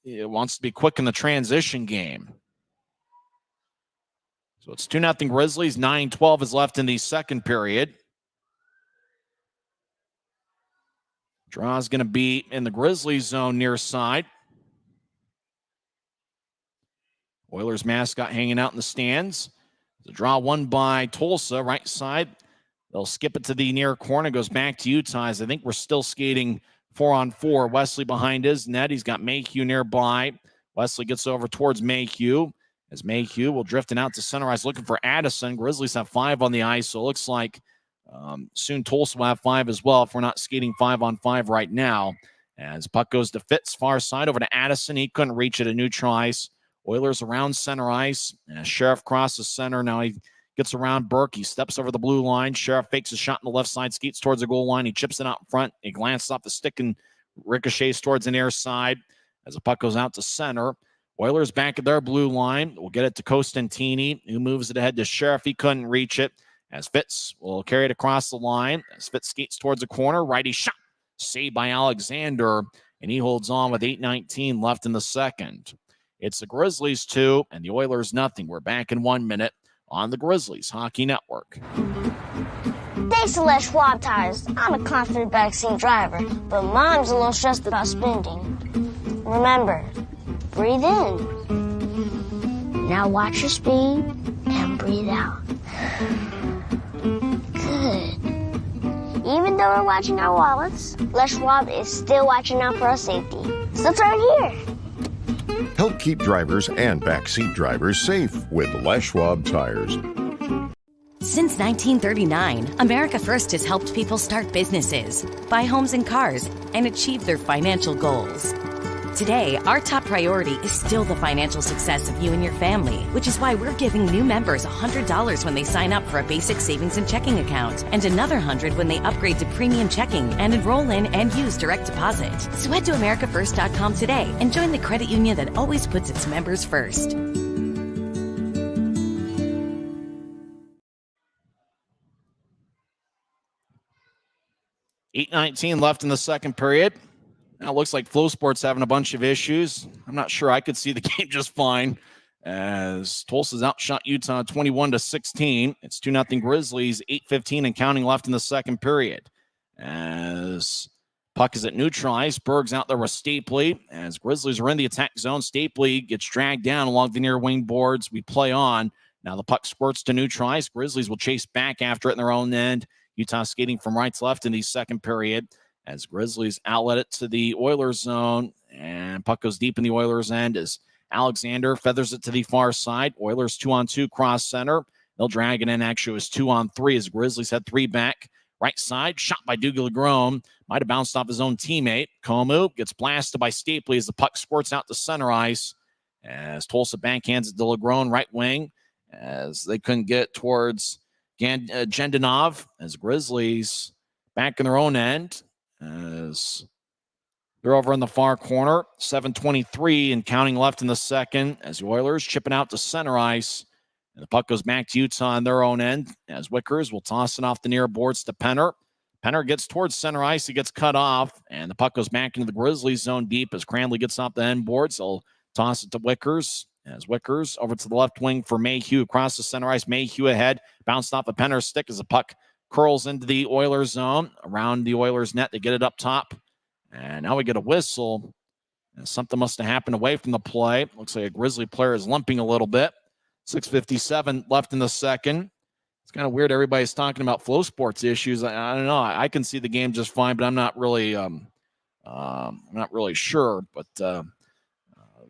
it wants to be quick in the transition game. So it's 2-0 Grizzlies. 9:12 is left in the second period. Draw is going to be in the Grizzlies zone near side. Oilers mascot hanging out in the stands. The draw won by Tulsa, right side. They'll skip it to the near corner. Goes back to Utah. As I think we're still skating 4-on-4. Wesley behind his net. He's got Mayhew nearby. Wesley gets over towards Mayhew as Mayhew will drift it out to center ice looking for Addison. Grizzlies have 5 on the ice, so it looks like soon Tulsa will have 5 as well if we're not skating 5-on-5 right now. As puck goes to Fitz, far side over to Addison. He couldn't reach it at neutral ice. Oilers around center ice. Sheriff crosses center. Now he gets around Burke. He steps over the blue line. Sheriff fakes a shot on the left side, skates towards the goal line. He chips it out in front. He glances off the stick and ricochets towards the near side as the puck goes out to center. Oilers back at their blue line. We'll get it to Costantini, who moves it ahead to Sheriff. He couldn't reach it. As Fitz will carry it across the line. As Fitz skates towards the corner. Righty shot. Saved by Alexander. And he holds on with 8:19 left in the second. It's the Grizzlies 2 and the Oilers nothing. We're back in 1 minute on the Grizzlies Hockey Network. Thanks to Les Schwab tires, I'm a confident backseat driver, but Mom's a little stressed about spending. Remember, breathe in. Now watch your speed and breathe out. Good. Even though we're watching our wallets, Les Schwab is still watching out for our safety. So turn here. Help keep drivers and backseat drivers safe with Les Schwab tires. Since 1939, America First has helped people start businesses, buy homes and cars, and achieve their financial goals. Today, our top priority is still the financial success of you and your family, which is why we're giving new members $100 when they sign up for a basic savings and checking account, and another $100 when they upgrade to premium checking and enroll in and use direct deposit. So head to AmericaFirst.com today and join the credit union that always puts its members first. $8:19 left in the second period. Now it looks like Flow Sports having a bunch of issues. I'm not sure. I could see the game just fine as Tulsa's outshot Utah 21-16. It's 2-0 Grizzlies, 8:15 and counting left in the second period. As puck is at neutral ice, Berg's out there with Stapley. As Grizzlies are in the attack zone, Stapley gets dragged down along the near wing boards. We play on. Now the puck squirts to neutral ice. Grizzlies will chase back after it in their own end. Utah skating from right to left in the second period. As Grizzlies outlet it to the Oilers zone, and puck goes deep in the Oilers end as Alexander feathers it to the far side. Oilers 2-on-2 cross center. They'll drag it in. Actually, it was 2-on-3 as Grizzlies had 3 back. Right side, shot by Dougal Legrom. Might have bounced off his own teammate. Komu gets blasted by Stapley as the puck squirts out to center ice. As Tulsa backhands it to Legrom, right wing, as they couldn't get towards Gendanov, as Grizzlies back in their own end. As they're over in the far corner, 7:23 and counting left in the second as the Oilers chipping out to center ice. And the puck goes back to Utah on their own end as Wickers will toss it off the near boards to Penner. Penner gets towards center ice. He gets cut off, and the puck goes back into the Grizzlies zone deep as Cranley gets off the end boards. They'll toss it to Wickers. As Wickers over to the left wing for Mayhew across the center ice. Mayhew ahead, bounced off a Penner's stick as the puck curls into the Oilers zone. Around the Oilers net, they get it up top. And now we get a whistle. And something must have happened away from the play. Looks like a Grizzly player is limping a little bit. 6:57 left in the second. It's kind of weird. Everybody's talking about Flow Sports issues. I don't know. I can see the game just fine, but I'm not really sure. But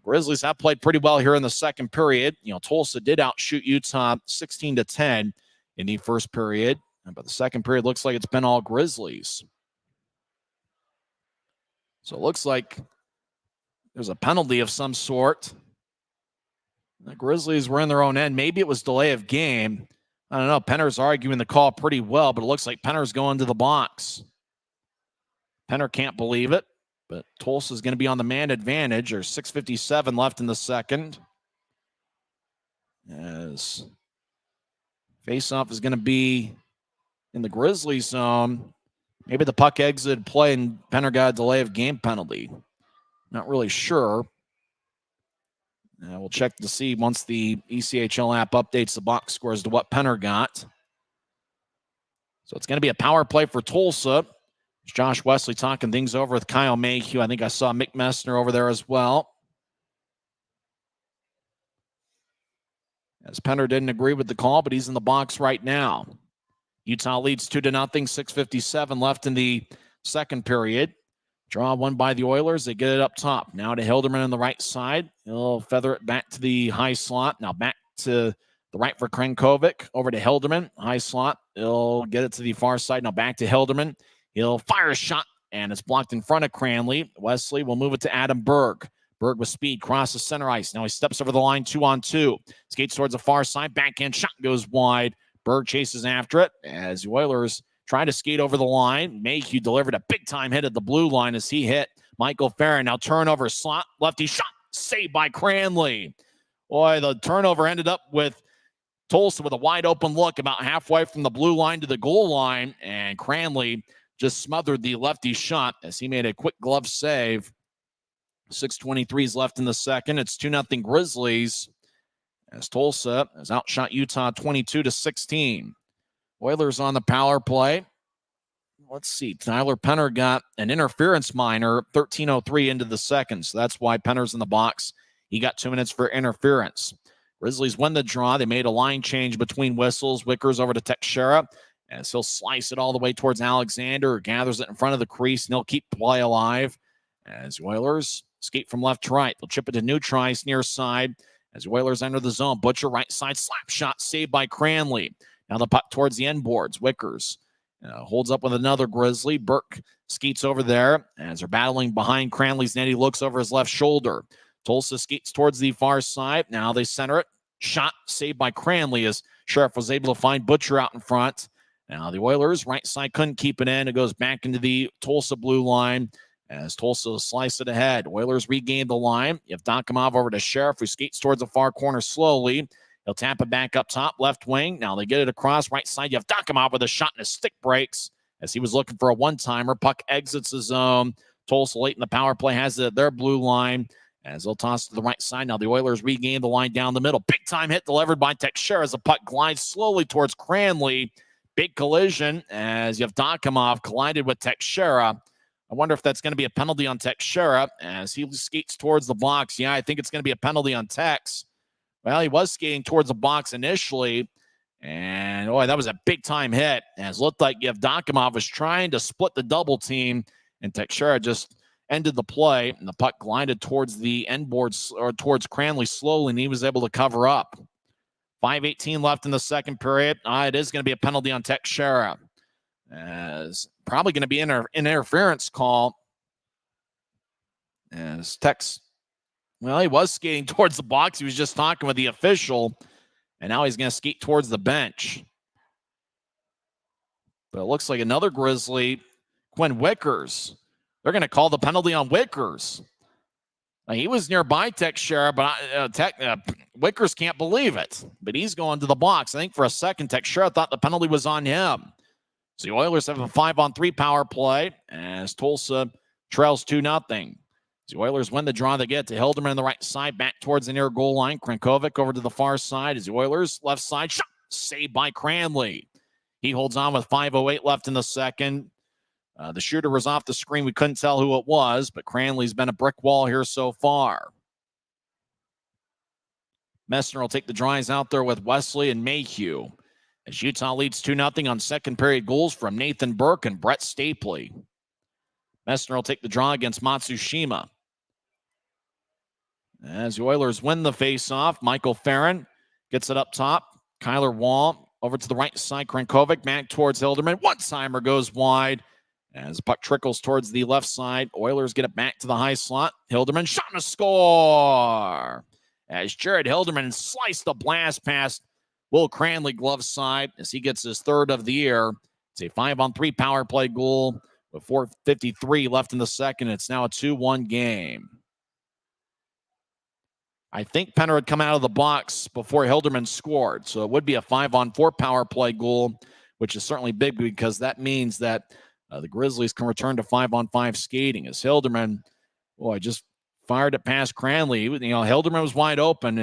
Grizzlies have played pretty well here in the second period. You know, Tulsa did outshoot Utah 16-10 in the first period. But the second period looks like it's been all Grizzlies. So it looks like there's a penalty of some sort. The Grizzlies were in their own end. Maybe it was delay of game. I don't know. Penner's arguing the call pretty well, but it looks like Penner's going to the box. Penner can't believe it, but Tulsa's going to be on the man advantage. There's 6:57 left in the second. As faceoff is going to be in the Grizzlies zone. Maybe the puck exited play and Penner got a delay of game penalty. Not really sure. We'll check to see once the ECHL app updates the box score as to what Penner got. So it's going to be a power play for Tulsa. It's Josh Wesley talking things over with Kyle Mayhew. I think I saw Mick Messner over there as well. As Penner didn't agree with the call, but he's in the box right now. Utah leads 2-0, 6:57 left in the second period. Draw won by the Oilers. They get it up top. Now to Hilderman on the right side. He'll feather it back to the high slot. Now back to the right for Krenkovic. Over to Hilderman. High slot. He'll get it to the far side. Now back to Hilderman. He'll fire a shot, and it's blocked in front of Cranley. Wesley will move it to Adam Berg. Berg with speed, crosses center ice. Now he steps over the line, 2-on-2. Skates towards the far side. Backhand shot goes wide. Berg chases after it as the Oilers try to skate over the line. Mayhew delivered a big-time hit at the blue line as he hit Michael Farron. Now turnover slot. Lefty shot. Saved by Cranley. Boy, the turnover ended up with Tulsa with a wide-open look about halfway from the blue line to the goal line. And Cranley just smothered the lefty shot as he made a quick glove save. 6:23 is left in the second. It's 2-0 Grizzlies as Tulsa has outshot Utah 22-16. Oilers on the power play. Let's see. Tyler Penner got an interference minor, 13:03 into the second. So that's why Penner's in the box. He got 2 minutes for interference. Grizzlies win the draw. They made a line change between whistles. Wickers over to Teixeira as he'll slice it all the way towards Alexander, who gathers it in front of the crease, and he'll keep play alive as the Oilers skate from left to right. They'll chip it to neutral ice near side as the Oilers enter the zone. Butcher right side slap shot saved by Cranley. Now the puck towards the end boards. Wickers Holds up with another Grizzly. Burke skates over there as they're battling behind Cranley's net. He looks over his left shoulder. Tulsa skates towards the far side. Now they center it. Shot saved by Cranley as Sheriff was able to find Butcher out in front. Now the Oilers, right side, couldn't keep it in. It goes back into the Tulsa blue line as Tulsa slice it ahead. Oilers regain the line. Yevdokimov over to Sheriff, who skates towards the far corner slowly. He'll tap it back up top, left wing. Now they get it across right side. Yevdokimov with a shot and his stick breaks as he was looking for a one-timer. Puck exits the zone. Tulsa late in the power play has it at their blue line as they'll toss to the right side. Now the Oilers regain the line down the middle. Big-time hit delivered by Teixeira as the puck glides slowly towards Cranley. Big collision as Yevdokimov collided with Teixeira. I wonder if that's going to be a penalty on Teixeira as he skates towards the box. Yeah, I think it's going to be a penalty on Tex. Well, he was skating towards the box initially, and that was a big-time hit as it looked like Yevdokimov was trying to split the double team, and Teixeira just ended the play, and the puck glided towards the end boards or towards Cranley slowly, and he was able to cover up. 5:18 left in the second period. It is going to be a penalty on Teixeira. As probably going to be an interference call. As Tex, he was skating towards the box. He was just talking with the official, and now he's going to skate towards the bench. But it looks like another Grizzly, Quinn Wickers. They're going to call the penalty on Wickers. He was nearby Teixeira, but Wickers can't believe it. But he's going to the box. I think for a second, Teixeira thought the penalty was on him. So the Oilers have a 5-on-3 power play as Tulsa trails 2-0. The Oilers win the draw. They get to Hilderman on the right side, back towards the near goal line. Krankovic over to the far side as the Oilers left side shot saved by Cranley. He holds on with 5:08 left in the second. The shooter was off the screen. We couldn't tell who it was, but Cranley's been a brick wall here so far. Messner will take the drives out there with Wesley and Mayhew as Utah leads 2-0 on second period goals from Nathan Burke and Brett Stapley. Messner will take the draw against Matsushima. As the Oilers win the faceoff, Michael Farron gets it up top. Kyler Wall over to the right side. Krankovic back towards Hilderman. One-timer goes wide. As the puck trickles towards the left side, Oilers get it back to the high slot. Hilderman shot and a score. As Jared Hilderman sliced the blast past Will Cranley glove side as he gets his third of the year. It's a 5-on-3 power play goal with 4:53 left in the second. It's now a 2-1 game. I think Penner had come out of the box before Hilderman scored, so it would be a 5-on-4 power play goal, which is certainly big because that means that the Grizzlies can return to 5-on-5 skating as Hilderman, just fired it past Cranley. Hilderman was wide open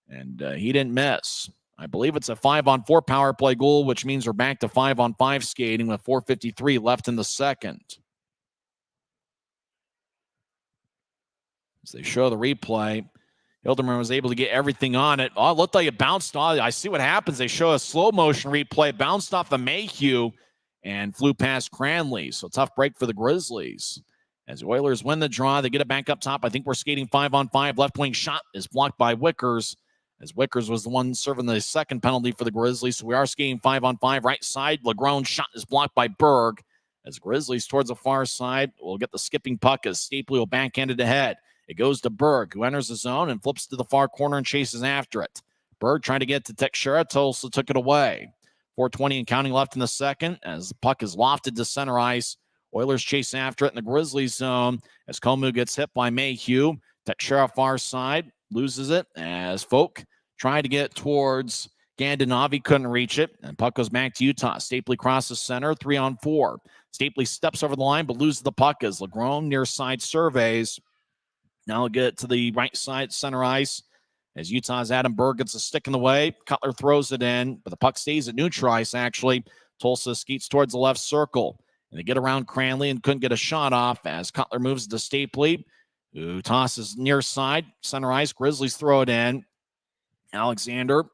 and he didn't miss. I believe it's a 5-on-4 power play goal, which means we're back to 5-on-5 skating with 4:53 left in the second. As they show the replay, Hilderman was able to get everything on it. It looked like it bounced off. I see what happens. They show a slow motion replay, bounced off of Mayhew and flew past Cranley. So tough break for the Grizzlies. As the Oilers win the draw, they get it back up top. I think we're skating 5-on-5. Left wing shot is blocked by Wickers, as Wickers was the one serving the second penalty for the Grizzlies. So we are skating 5-on-5. Right side, Legron shot is blocked by Berg. As Grizzlies towards the far side, we'll get the skipping puck as Stapley will backhand it ahead. It goes to Berg, who enters the zone and flips to the far corner and chases after it. Berg trying to get to Teixeira. Tulsa took it away. 4:20 and counting left in the second as the puck is lofted to center ice. Oilers chase after it in the Grizzlies zone as Komu gets hit by Mayhew. Teixeira far side loses it as Folk tried to get towards Gandanavi, couldn't reach it, and puck goes back to Utah. Stapley crosses center, 3-on-4. Stapley steps over the line but loses the puck as Legron near side surveys. Now we'll get to the right side center ice as Utah's Adam Berg gets a stick in the way. Cutler throws it in, but the puck stays at neutral ice, actually. Tulsa skates towards the left circle, and they get around Cranley and couldn't get a shot off as Cutler moves to Stapley, who tosses near side, center ice. Grizzlies throw it in. Alexander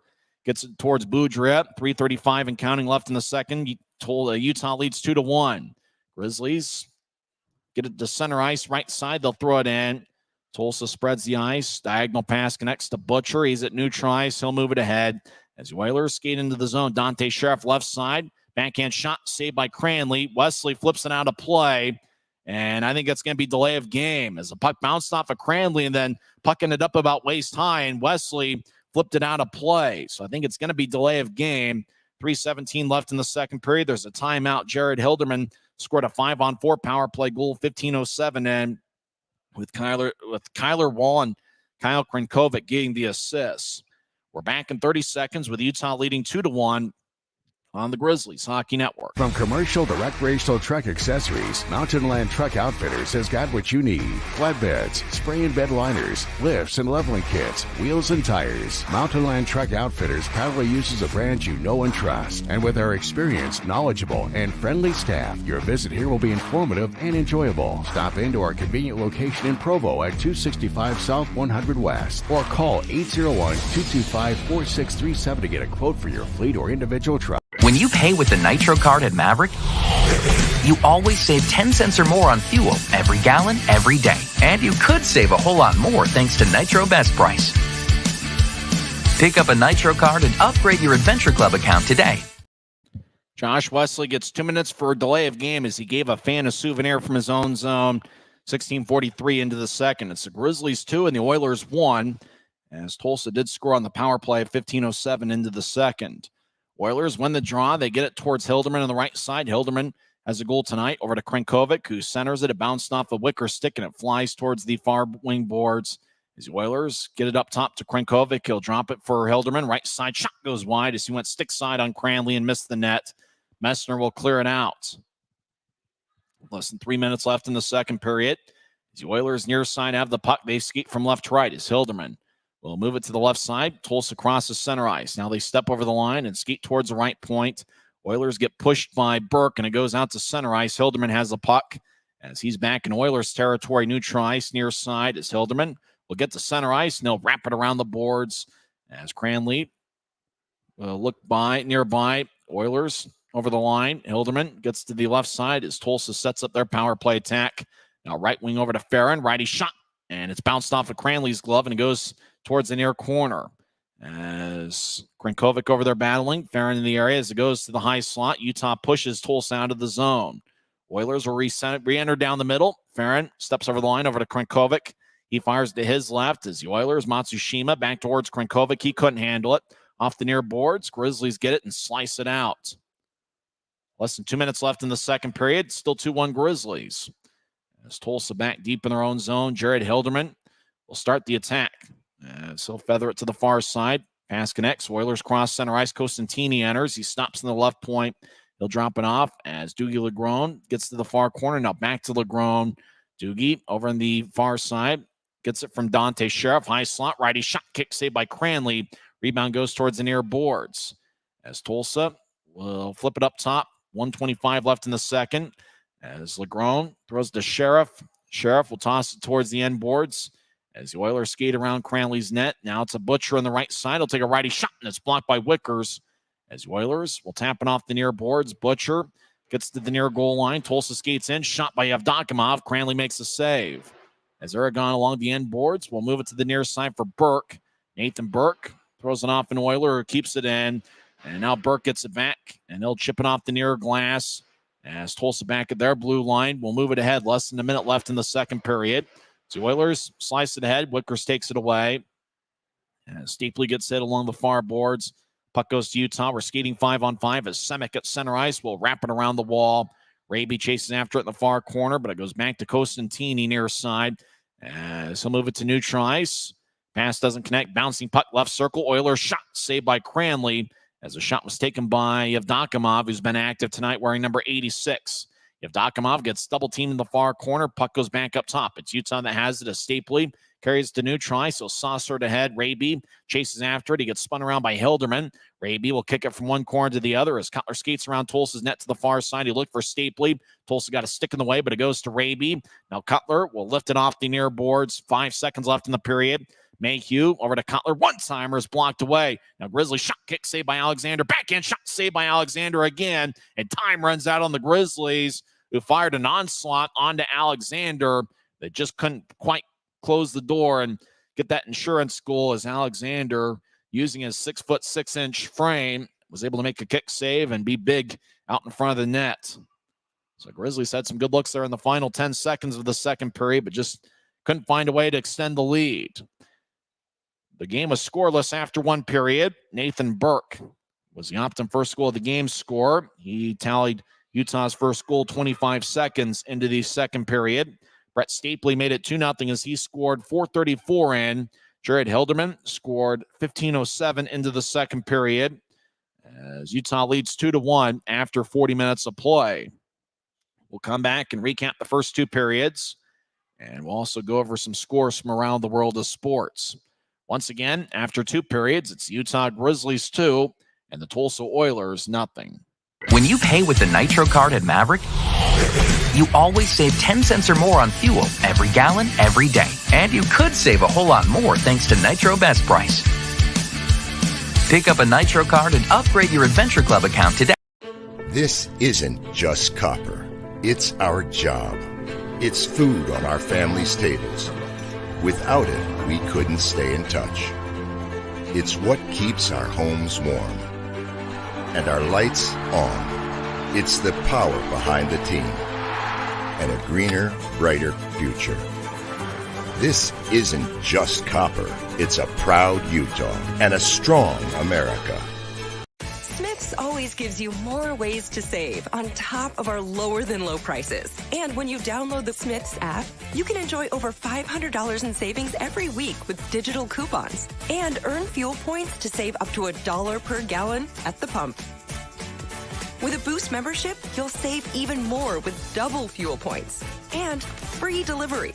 gets it towards Boudreau. 3:35 and counting left in the second. Utah leads 2-1. Grizzlies get it to center ice, right side. They'll throw it in. Tulsa spreads the ice. Diagonal pass connects to Butcher. He's at neutral ice. He'll move it ahead as the Oilers skate into the zone. Dante Sheriff left side. Backhand shot saved by Cranley. Wesley flips it out of play. And I think that's going to be delay of game as the puck bounced off of Cranley and then pucking it up about waist high. And Wesley flipped it out of play. So I think it's going to be delay of game. 3:17 left in the second period. There's a timeout. Jared Hilderman scored a 5-on-4 power play goal, 15:07. And with Kyler Wall and Kyle Krenkovic getting the assists. We're back in 30 seconds with Utah leading 2-1 on the Grizzlies Hockey Network. From commercial to recreational truck accessories, Mountain Land Truck Outfitters has got what you need. Flatbeds, spray and bed liners, lifts and leveling kits, wheels and tires. Mountain Land Truck Outfitters proudly uses a brand you know and trust. And with our experienced, knowledgeable, and friendly staff, your visit here will be informative and enjoyable. Stop into our convenient location in Provo at 265 South 100 West or call 801-225-4637 to get a quote for your fleet or individual truck. When you pay with the Nitro card at Maverick, you always save 10 cents or more on fuel every gallon, every day. And you could save a whole lot more thanks to Nitro Best Price. Pick up a Nitro card and upgrade your Adventure Club account today. Josh Wesley gets 2 minutes for a delay of game as he gave a fan a souvenir from his own zone. 16:43 into the second. It's the Grizzlies 2 and the Oilers 1 as Tulsa did score on the power play at 15:07 into the second. Oilers win the draw. They get it towards Hilderman on the right side. Hilderman has a goal tonight over to Krenkovic, who centers it. It bounced off a wicker stick, and it flies towards the far wing boards. As the Oilers get it up top to Krenkovic, he'll drop it for Hilderman. Right side shot goes wide as he went stick side on Cranley and missed the net. Messner will clear it out. Less than 3 minutes left in the second period. As the Oilers near side have the puck, they skate from left to right as Hilderman will move it to the left side. Tulsa crosses center ice. Now they step over the line and skate towards the right point. Oilers get pushed by Burke, and it goes out to center ice. Hilderman has the puck as he's back in Oilers territory. Neutral ice near side as Hilderman will get to center ice, and they'll wrap it around the boards as Cranley will look nearby. Oilers over the line. Hilderman gets to the left side as Tulsa sets up their power play attack. Now right wing over to Farron. Righty shot, and it's bounced off of Cranley's glove, and it goes towards the near corner. As Krenkovic over there battling, Farron in the area as it goes to the high slot. Utah pushes Tulsa out of the zone. Oilers will re-enter down the middle. Farron steps over the line over to Krenkovic. He fires to his left as the Oilers, Matsushima back towards Krenkovic. He couldn't handle it. Off the near boards, Grizzlies get it and slice it out. Less than 2 minutes left in the second period. Still 2-1 Grizzlies. As Tulsa back deep in their own zone, Jared Hilderman will start the attack. So he'll feather it to the far side. Pass connects. Oilers cross center ice. Costantini enters. He stops in the left point. He'll drop it off as Doogie Legrone gets to the far corner. Now back to Legrone. Doogie over on the far side. Gets it from Dante Sheriff. High slot. Righty shot. Kick saved by Cranley. Rebound goes towards the near boards. As Tulsa will flip it up top. 1:25 left in the second. As Legrone throws to Sheriff. Sheriff will toss it towards the end boards. As the Oilers skate around Cranley's net. Now it's a Butcher on the right side. He'll take a righty shot, and it's blocked by Wickers. As the Oilers will tap it off the near boards. Butcher gets to the near goal line. Tulsa skates in. Shot by Yevdokimov. Cranley makes a save. As Aragon along the end boards, we'll move it to the near side for Burke. Nathan Burke throws it off an Oiler, keeps it in. And now Burke gets it back, and he'll chip it off the near glass. As Tulsa back at their blue line, we'll move it ahead. Less than a minute left in the second period. So Oilers slice it ahead. Wickers takes it away. And Steepley gets hit along the far boards. Puck goes to Utah. We're skating 5-on-5 as Semick at center ice will wrap it around the wall. Raby chases after it in the far corner, but it goes back to Costantini near side. As he'll move it to neutral ice. Pass doesn't connect. Bouncing puck left circle. Oilers shot saved by Cranley as the shot was taken by Yevdokimov, who's been active tonight wearing number 86. Yevdokimov gets double teamed in the far corner. Puck goes back up top. It's Utah that has it as Stapley carries to neutral ice. So saucer to head. Raby chases after it. He gets spun around by Hilderman. Raby will kick it from one corner to the other as Cutler skates around Tulsa's net to the far side. He looked for Stapley. Tulsa got a stick in the way, but it goes to Raby. Now Cutler will lift it off the near boards. 5 seconds left in the period. Mayhew over to Cutler. One-timer is blocked away. Now Grizzlies shot kick saved by Alexander. Backhand shot saved by Alexander again. And time runs out on the Grizzlies, who fired an onslaught onto Alexander. They just couldn't quite close the door and get that insurance goal as Alexander, using his 6'6" frame, was able to make a kick save and be big out in front of the net. So Grizzlies had some good looks there in the final 10 seconds of the second period, but just couldn't find a way to extend the lead. The game was scoreless after one period. Nathan Burke was the Optum first goal of the game scorer. He tallied Utah's first goal 25 seconds into the second period. Brett Stapley made it 2-0 as he scored 4:34 in. Jared Hilderman scored 15:07 into the second period as Utah leads 2-1 after 40 minutes of play. We'll come back and recap the first two periods, and we'll also go over some scores from around the world of sports. Once again, after two periods, it's Utah Grizzlies 2 and the Tulsa Oilers 0. When you pay with the Nitro card at Maverick, you always save 10 cents or more on fuel every gallon, every day. And you could save a whole lot more thanks to Nitro Best Price. Pick up a Nitro card and upgrade your Adventure Club account today. This isn't just copper. It's our job. It's food on our family's tables. Without it, we couldn't stay in touch. It's what keeps our homes warm and our lights on. It's the power behind the team and a greener, brighter future. This isn't just copper. It's a proud Utah and a strong America. Smith's always gives you more ways to save on top of our lower than low prices. And when you download the Smith's app, you can enjoy over $500 in savings every week with digital coupons and earn fuel points to save up to $1 per gallon at the pump. With a Boost membership, you'll save even more with double fuel points and free delivery.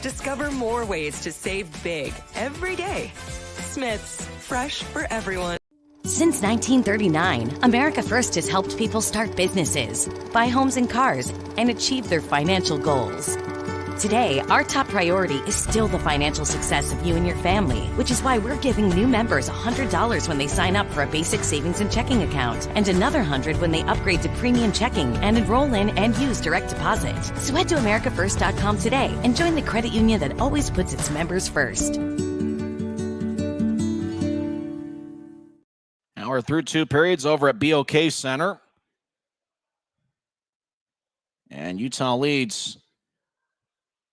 Discover more ways to save big every day. Smith's, fresh for everyone. Since 1939, America First has helped people start businesses, buy homes and cars, and achieve their financial goals. Today, our top priority is still the financial success of you and your family, which is why we're giving new members $100 when they sign up for a basic savings and checking account, and another $100 when they upgrade to premium checking and enroll in and use direct deposit. So head to AmericaFirst.com today and join the credit union that always puts its members first. Now we're through two periods over at BOK Center. And Utah leads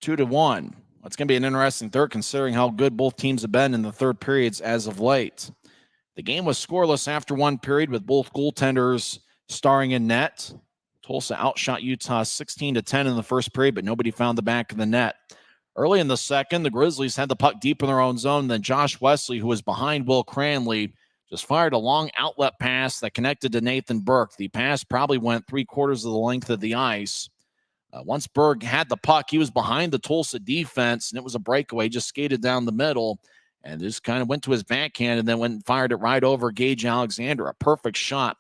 2-1. It's going to be an interesting third considering how good both teams have been in the third periods as of late. The game was scoreless after one period with both goaltenders starring in net. Tulsa outshot Utah 16-10 in the first period, but nobody found the back of the net. Early in the second, the Grizzlies had the puck deep in their own zone. Then Josh Wesley, who was behind Will Cranley, just fired a long outlet pass that connected to Nathan Burke. The pass probably went 3/4 of the length of the ice. Once Berg had the puck, he was behind the Tulsa defense, and it was a breakaway, just skated down the middle, and just kind of went to his backhand and then went and fired it right over Gage Alexander. A perfect shot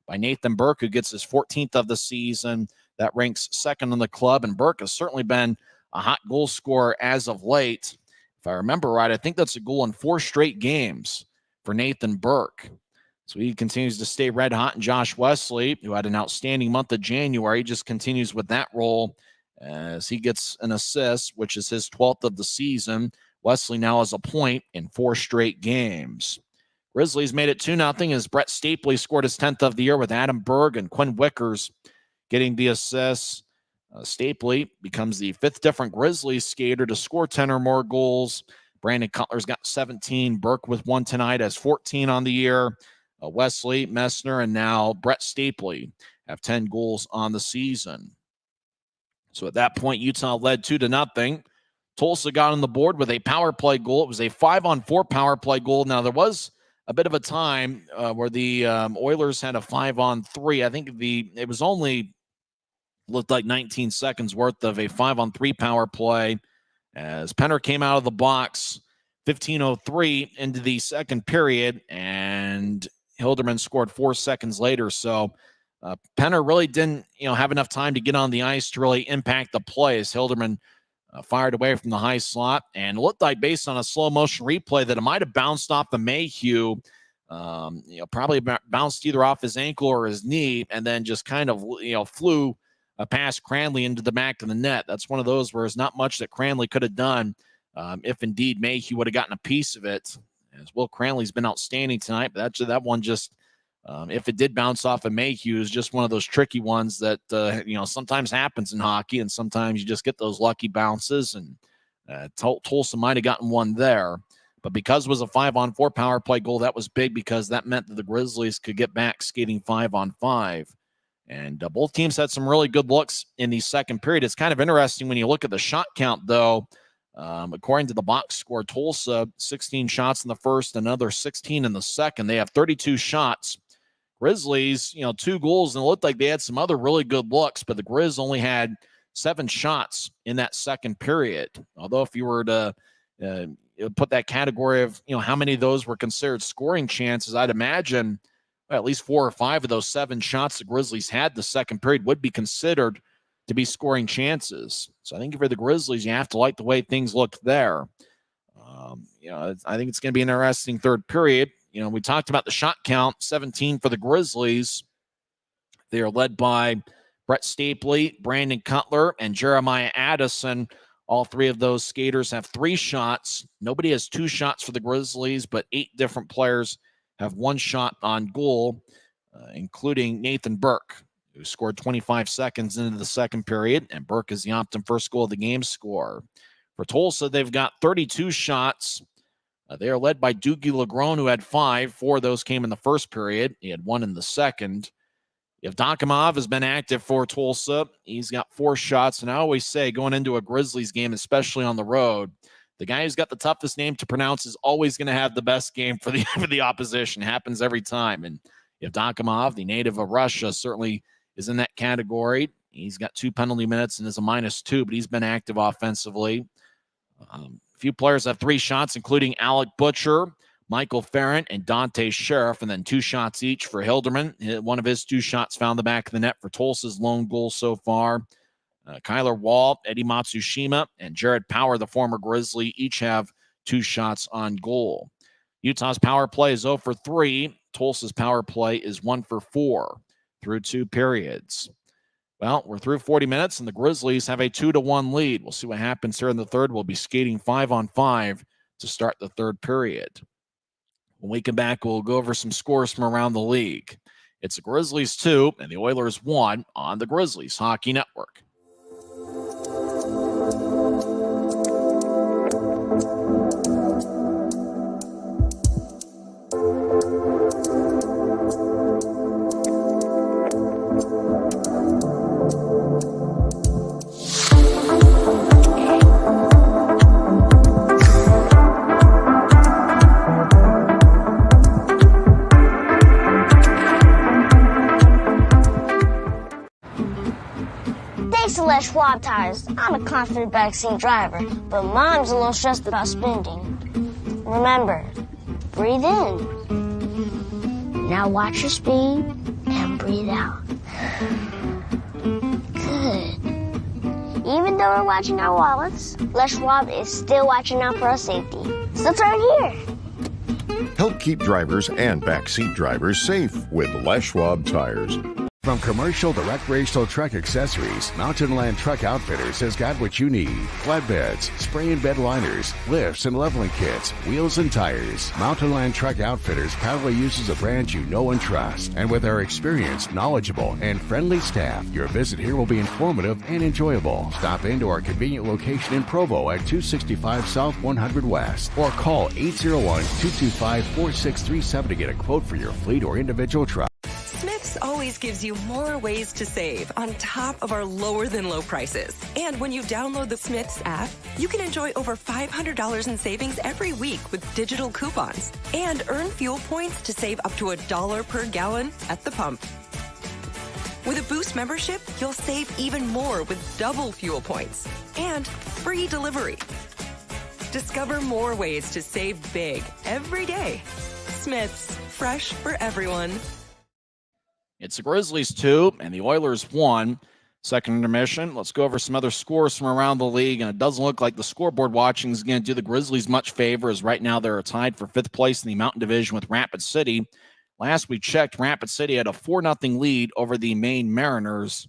by Nathan Burke, who gets his 14th of the season. That ranks second in the club, and Burke has certainly been a hot goal scorer as of late. If I remember right, I think that's a goal in 4 straight games for Nathan Burke. So he continues to stay red hot, and Josh Wesley, who had an outstanding month of January, just continues with that role as he gets an assist, which is his 12th of the season. Wesley now has a point in 4 straight games. Grizzlies made it 2-0 as Brett Stapley scored his 10th of the year with Adam Berg and Quinn Wickers getting the assists. Stapley becomes the 5th different Grizzlies skater to score 10 or more goals. Brandon Cutler's got 17. Burke with 1 tonight has 14 on the year. Wesley, Messner, and now Brett Stapley have 10 goals on the season. So at that point, Utah led 2-0. Tulsa got on the board with a power play goal. It was a 5-on-4 power play goal. Now, there was a bit of a time where the Oilers had a 5-on-3. I think it was only looked like 19 seconds worth of a 5-on-3 power play as Penner came out of the box 15:03 into the second period, and Hilderman scored 4 seconds later. So Penner really didn't have enough time to get on the ice to really impact the play as Hilderman fired away from the high slot, and it looked like based on a slow motion replay that it might have bounced off the Mayhew, probably bounced either off his ankle or his knee, and then just kind of flew past Cranley into the back of the net. That's one of those where there's not much that Cranley could have done if indeed Mayhew would have gotten a piece of it. As Will Cranley's been outstanding tonight, but that one just If it did bounce off of Mayhew, is just one of those tricky ones that, sometimes happens in hockey, and sometimes you just get those lucky bounces, and Tulsa might have gotten one there. But because it was a 5-on-4 power play goal, that was big because that meant that the Grizzlies could get back skating 5-on-5. And both teams had some really good looks in the second period. It's kind of interesting when you look at the shot count, though. According to the box score, Tulsa, 16 shots in the first, another 16 in the second. They have 32 shots. Grizzlies, 2 goals, and it looked like they had some other really good looks, but the Grizz only had 7 shots in that second period. Although if you were to put that category of, how many of those were considered scoring chances, I'd imagine at least 4 or 5 of those 7 shots the Grizzlies had the second period would be considered to be scoring chances. So I think for the Grizzlies, you have to like the way things look there. I think it's going to be an interesting third period. We talked about the shot count, 17 for the Grizzlies. They are led by Brett Stapley, Brandon Cutler, and Jeremiah Addison. All 3 of those skaters have 3 shots. Nobody has 2 shots for the Grizzlies, but 8 different players have 1 shot on goal, including Nathan Burke, who scored 25 seconds into the second period, and Burke is the Optum first goal of the game scorer. For Tulsa, they've got 32 shots. They are led by Doogie Legrone, who had 5. 4 of those came in the first period. He had 1 in the second. Yevdokimov has been active for Tulsa. He's got 4 shots. And I always say, going into a Grizzlies game, especially on the road, the guy who's got the toughest name to pronounce is always going to have the best game for the opposition. Happens every time. And Yevdokimov, the native of Russia, certainly is in that category. He's got 2 penalty minutes and is a -2, but he's been active offensively. A few players have 3 shots, including Alec Butcher, Michael Ferrant, and Dante Sheriff, and then 2 shots each for Hilderman. One of his 2 shots found the back of the net for Tulsa's lone goal so far. Kyler Wall, Eddie Matsushima, and Jared Power, the former Grizzly, each have 2 shots on goal. Utah's power play is 0 for 3. Tulsa's power play is 1 for 4 through 2 periods. Well, we're through 40 minutes, and the Grizzlies have a 2-1 lead. We'll see what happens here in the third. We'll be skating 5-on-5 to start the third period. When we come back, we'll go over some scores from around the league. It's the Grizzlies 2 and the Oilers 1 on the Grizzlies Hockey Network. Schwab tires. I'm a confident backseat driver, but Mom's a little stressed about spending. Remember, breathe in. Now watch your speed and breathe out. Good. Even though we're watching our wallets, Les Schwab is still watching out for our safety. So turn here. Help keep drivers and backseat drivers safe with Les Schwab tires. From commercial to recreational truck accessories, Mountain Land Truck Outfitters has got what you need. Flatbeds, spray and bed liners, lifts and leveling kits, wheels and tires. Mountain Land Truck Outfitters proudly uses a brand you know and trust. And with our experienced, knowledgeable, and friendly staff, your visit here will be informative and enjoyable. Stop into our convenient location in Provo at 265 South 100 West or call 801-225-4637 to get a quote for your fleet or individual truck. Smith's always gives you more ways to save on top of our lower than low prices. And when you download the Smith's app, you can enjoy over $500 in savings every week with digital coupons and earn fuel points to save up to $1 per gallon at the pump. With a Boost membership, you'll save even more with double fuel points and free delivery. Discover more ways to save big every day. Smith's, fresh for everyone. It's the Grizzlies 2 and the Oilers 1. Second intermission. Let's go over some other scores from around the league. And it doesn't look like the scoreboard watching is going to do the Grizzlies much favor, as right now they're tied for 5th place in the Mountain Division with Rapid City. Last we checked, Rapid City had a 4-0 lead over the Maine Mariners.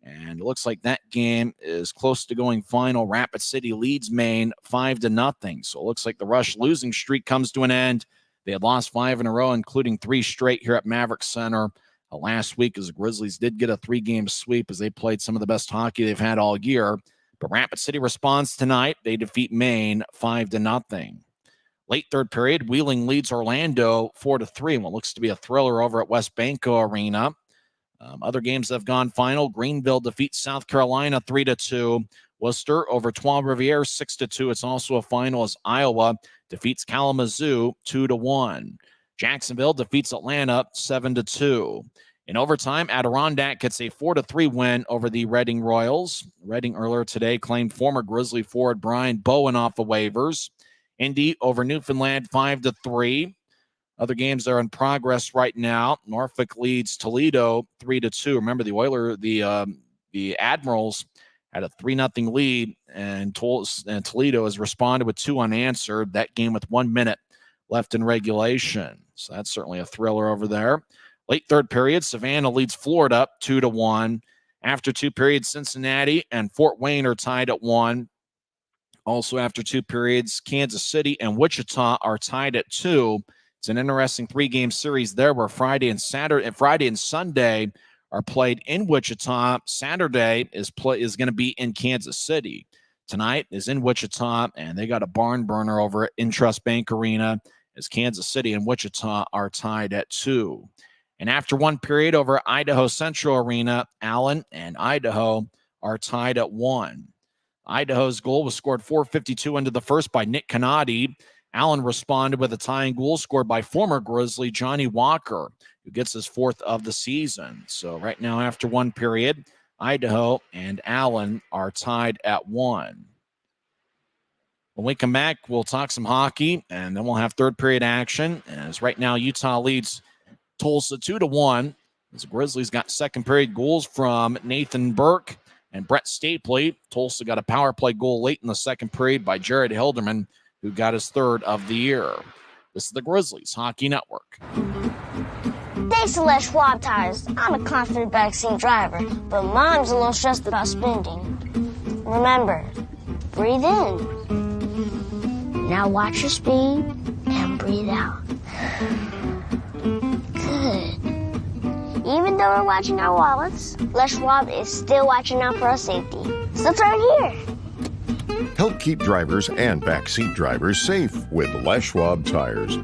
And it looks like that game is close to going final. Rapid City leads Maine 5-0. So it looks like the Rush losing streak comes to an end. They had lost 5 in a row, including 3 straight here at Maverick Center last week, as the Grizzlies did get a 3-game sweep as they played some of the best hockey they've had all year. But Rapid City responds tonight. They defeat Maine 5-0. Late third period, Wheeling leads Orlando 4-3 in what looks to be a thriller over at West Banco Arena. Other games that have gone final. Greenville defeats South Carolina 3-2. Worcester over Trois-Rivières 6-2. It's also a final as Iowa defeats Kalamazoo 2-1. Jacksonville defeats Atlanta 7-2. In overtime, Adirondack gets a 4-3 win over the Reading Royals. Reading earlier today claimed former Grizzly forward Brian Bowen off the waivers. Indy over Newfoundland 5-3. Other games are in progress right now. Norfolk leads Toledo 3-2. Remember, the Admirals had a 3-0 lead, and Toledo has responded with 2 unanswered. That game with 1 minute left in regulation. So that's certainly a thriller over there. Late third period, Savannah leads Florida 2-1. After 2 periods, Cincinnati and Fort Wayne are tied at 1. Also after 2 periods, Kansas City and Wichita are tied at 2. It's an interesting 3-game series there where Friday and Sunday are played in Wichita. Saturday is going to be in Kansas City. Tonight is in Wichita, and they got a barn burner over at Intrust Bank Arena as Kansas City and Wichita are tied at 2. And after 1 period over at Idaho Central Arena, Allen and Idaho are tied at 1. Idaho's goal was scored 4:52 into the first by Nick Canati. Allen responded with a tying goal scored by former Grizzly Johnny Walker, who gets his 4th of the season. So right now, after 1 period, Idaho and Allen are tied at 1. When we come back, we'll talk some hockey, and then we'll have third period action. As right now, Utah leads Tulsa 2-1. As the Grizzlies got second period goals from Nathan Burke and Brett Stapley. Tulsa got a power play goal late in the second period by Jared Hilderman, who got his 3rd of the year. This is the Grizzlies Hockey Network. Thanks to Les Schwab Tires, I'm a confident backseat driver, but Mom's a little stressed about spending. Remember, breathe in. Now watch your speed and breathe out. Good. Even though we're watching our wallets, Les Schwab is still watching out for our safety. So it's right here. Help keep drivers and backseat drivers safe with Les Schwab Tires.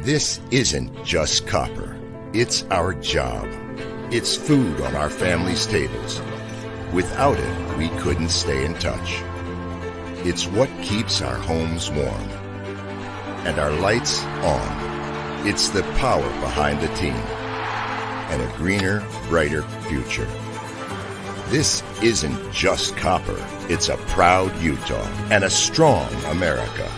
This isn't just copper. It's our job. It's food on our family's tables. Without it, we couldn't stay in touch. It's what keeps our homes warm and our lights on. It's the power behind the team and a greener, brighter future. This isn't just copper. It's a proud Utah and a strong America.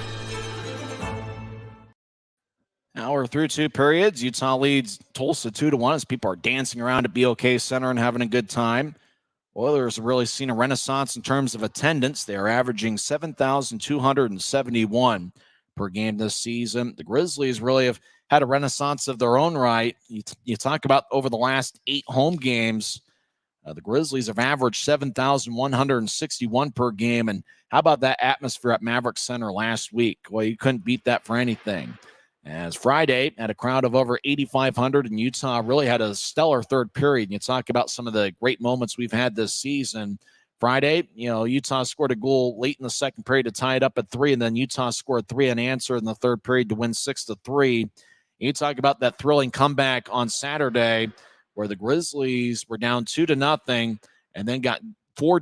Now we're through 2 periods. Utah leads Tulsa 2-1 as people are dancing around at BOK Center and having a good time. Oilers have really seen a renaissance in terms of attendance. They are averaging 7,271 per game this season. The Grizzlies really have had a renaissance of their own right. You talk about over the last 8 home games, the Grizzlies have averaged 7,161 per game. And how about that atmosphere at Maverick Center last week? Well, you couldn't beat that for anything. As Friday had a crowd of over 8,500, and Utah really had a stellar third period. You talk about some of the great moments we've had this season. Friday, Utah scored a goal late in the second period to tie it up at 3, and then Utah scored 3 unanswered in the third period to win 6-3. You talk about that thrilling comeback on Saturday where the Grizzlies were down 2-0 and then got four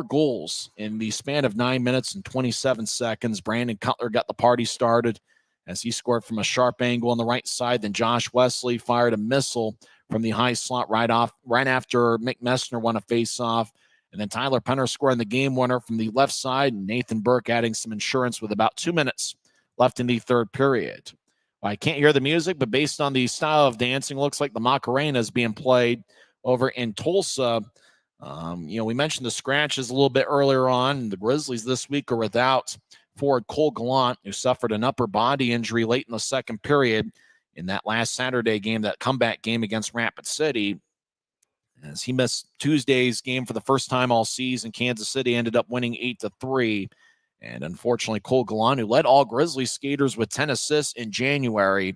goals in the span of 9 minutes and 27 seconds. Brandon Cutler got the party started as he scored from a sharp angle on the right side. Then Josh Wesley fired a missile from the high slot right after Mick Messner won a face-off. And then Tyler Penner scoring the game winner from the left side, and Nathan Burke adding some insurance with about 2 minutes left in the third period. I can't hear the music, but based on the style of dancing, looks like the Macarena is being played over in Tulsa. We mentioned the scratches a little bit earlier on. The Grizzlies this week are without forward Cole Gallant, who suffered an upper body injury late in the second period in that last Saturday game, that comeback game against Rapid City, as he missed Tuesday's game for the first time all season. Kansas City ended up winning 8-3. And unfortunately, Cole Gallant, who led all Grizzlies skaters with 10 assists in January,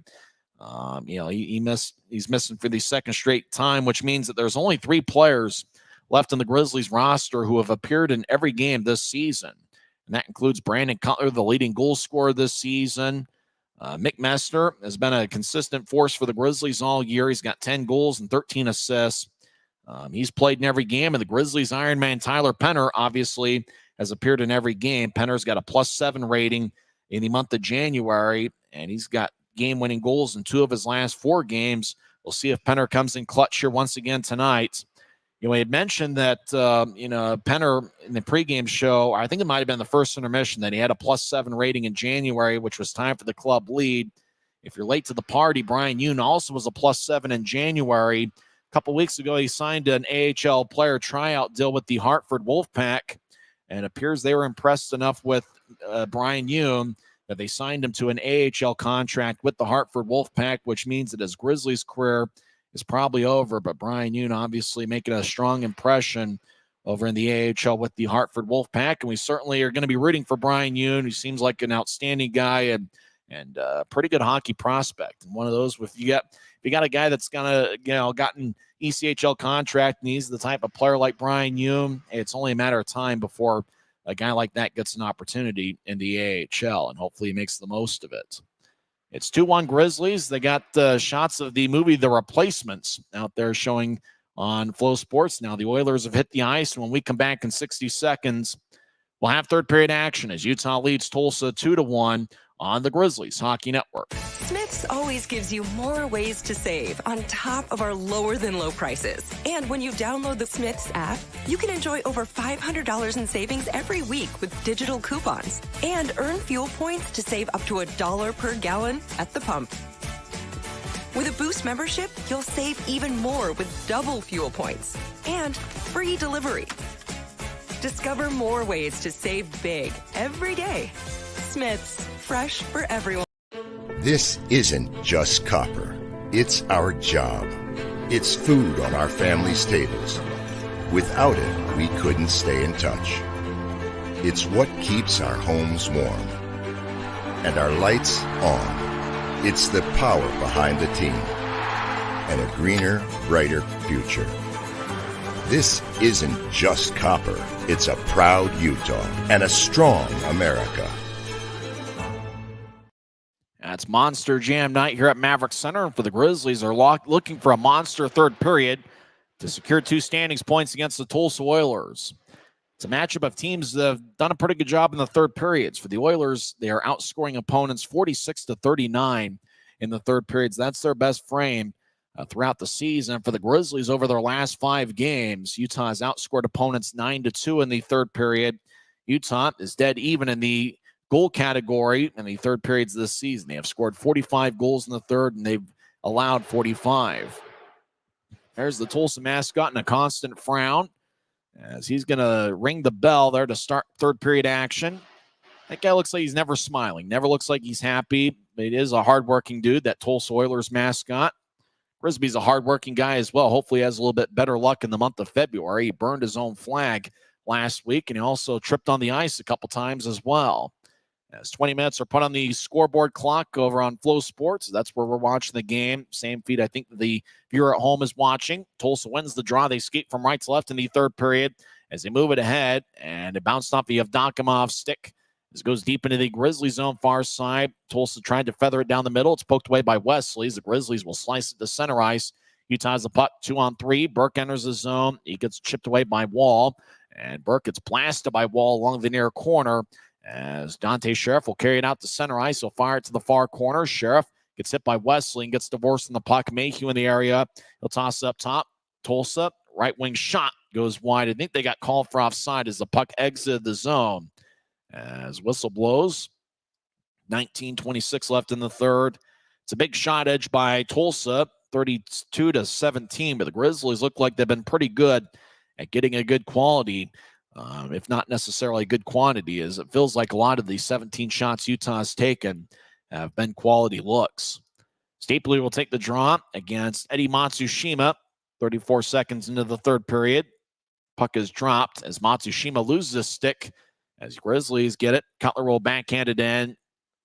he's missing for the second straight time, which means that there's only 3 players left in the Grizzlies roster who have appeared in every game this season. And that includes Brandon Cutler, the leading goal scorer this season. Mick Messner has been a consistent force for the Grizzlies all year. He's got 10 goals and 13 assists. He's played in every game, and the Grizzlies Ironman Tyler Penner obviously has appeared in every game. Penner's got a +7 rating in the month of January, and he's got game-winning goals in 2 of his last 4 games. We'll see if Penner comes in clutch here once again tonight. We had mentioned that, Penner in the pregame show, I think it might have been the first intermission, that he had a +7 rating in January, which was time for the club lead. If you're late to the party, Brian Yoon also was a +7 in January. A couple weeks ago, he signed an AHL player tryout deal with the Hartford Wolfpack, and it appears they were impressed enough with Brian Yoon that they signed him to an AHL contract with the Hartford Wolfpack, which means that his Grizzlies career is probably over. But Brian Yoon obviously making a strong impression over in the AHL with the Hartford Wolfpack, and we certainly are going to be rooting for Brian Yoon, who seems like an outstanding guy and pretty good hockey prospect. And one of those, if you got a guy that's gotten ECHL contract, and he's the type of player like Brian Yoon, it's only a matter of time before a guy like that gets an opportunity in the AHL, and hopefully he makes the most of it. It's 2-1 Grizzlies. They got shots of the movie The Replacements out there showing on Flow Sports. Now the Oilers have hit the ice, and when we come back in 60 seconds, we'll have third period action as Utah leads Tulsa 2-1 on the Grizzlies Hockey Network. Smith's always gives you more ways to save on top of our lower than low prices. And when you download the Smith's app, you can enjoy over $500 in savings every week with digital coupons and earn fuel points to save up to $1 per gallon at the pump. With a Boost membership, you'll save even more with double fuel points and free delivery. Discover more ways to save big every day. Smith's, fresh for everyone. This isn't just copper. It's our job. It's food on our family's tables. Without it, we couldn't stay in touch. It's what keeps our homes warm and our lights on. It's the power behind the team and a greener, brighter future. This isn't just copper. It's a proud Utah and a strong America. That's Monster Jam night here at Maverick Center. And for the Grizzlies, are looking for a monster third period to secure 2 standings points against the Tulsa Oilers. It's a matchup of teams that have done a pretty good job in the third periods. For the Oilers, they are outscoring opponents 46-39 in the third periods. That's their best frame throughout the season. For the Grizzlies, over their last 5 games, Utah has outscored opponents 9-2 in the third period. Utah is dead even in the goal category in the third periods this season. They have scored 45 goals in the third, and they've allowed 45. There's the Tulsa mascot in a constant frown as he's going to ring the bell there to start third period action. That guy looks like he's never smiling, never looks like he's happy. It is a hardworking dude, that Tulsa Oilers mascot. Frisbee's a hardworking guy as well. Hopefully he has a little bit better luck in the month of February. He burned his own flag last week, and he also tripped on the ice a couple times as well. As 20 minutes are put on the scoreboard clock over on Flow Sports. That's where we're watching the game. Same feed I think the viewer at home is watching. Tulsa wins the draw. They skate from right to left in the third period as they move it ahead, and it bounced off the Yevdokimov's stick. This goes deep into the Grizzlies zone far side. Tulsa tried to feather it down the middle. It's poked away by Wesley's. The Grizzlies will slice it to center ice. Utah has the puck 2-on-3. Burke enters the zone. He gets chipped away by Wall, and Burke gets blasted by Wall along the near corner. As Dante Sheriff will carry it out to center ice. He'll fire it to the far corner. Sheriff gets hit by Wesley and gets divorced in the puck. Mayhew in the area. He'll toss it up top. Tulsa, right wing shot goes wide. I think they got called for offside as the puck exited the zone. As whistle blows, 19:26 left in the third. It's a big shot edge by Tulsa, 32-17, but the Grizzlies look like they've been pretty good at getting a good quality if not necessarily a good quantity, as it feels like a lot of the 17 shots Utah's taken have been quality looks. Stapley will take the draw against Eddie Matsushima. 34 seconds into the third period. Puck is dropped as Matsushima loses a stick as Grizzlies get it. Cutler will backhand it in.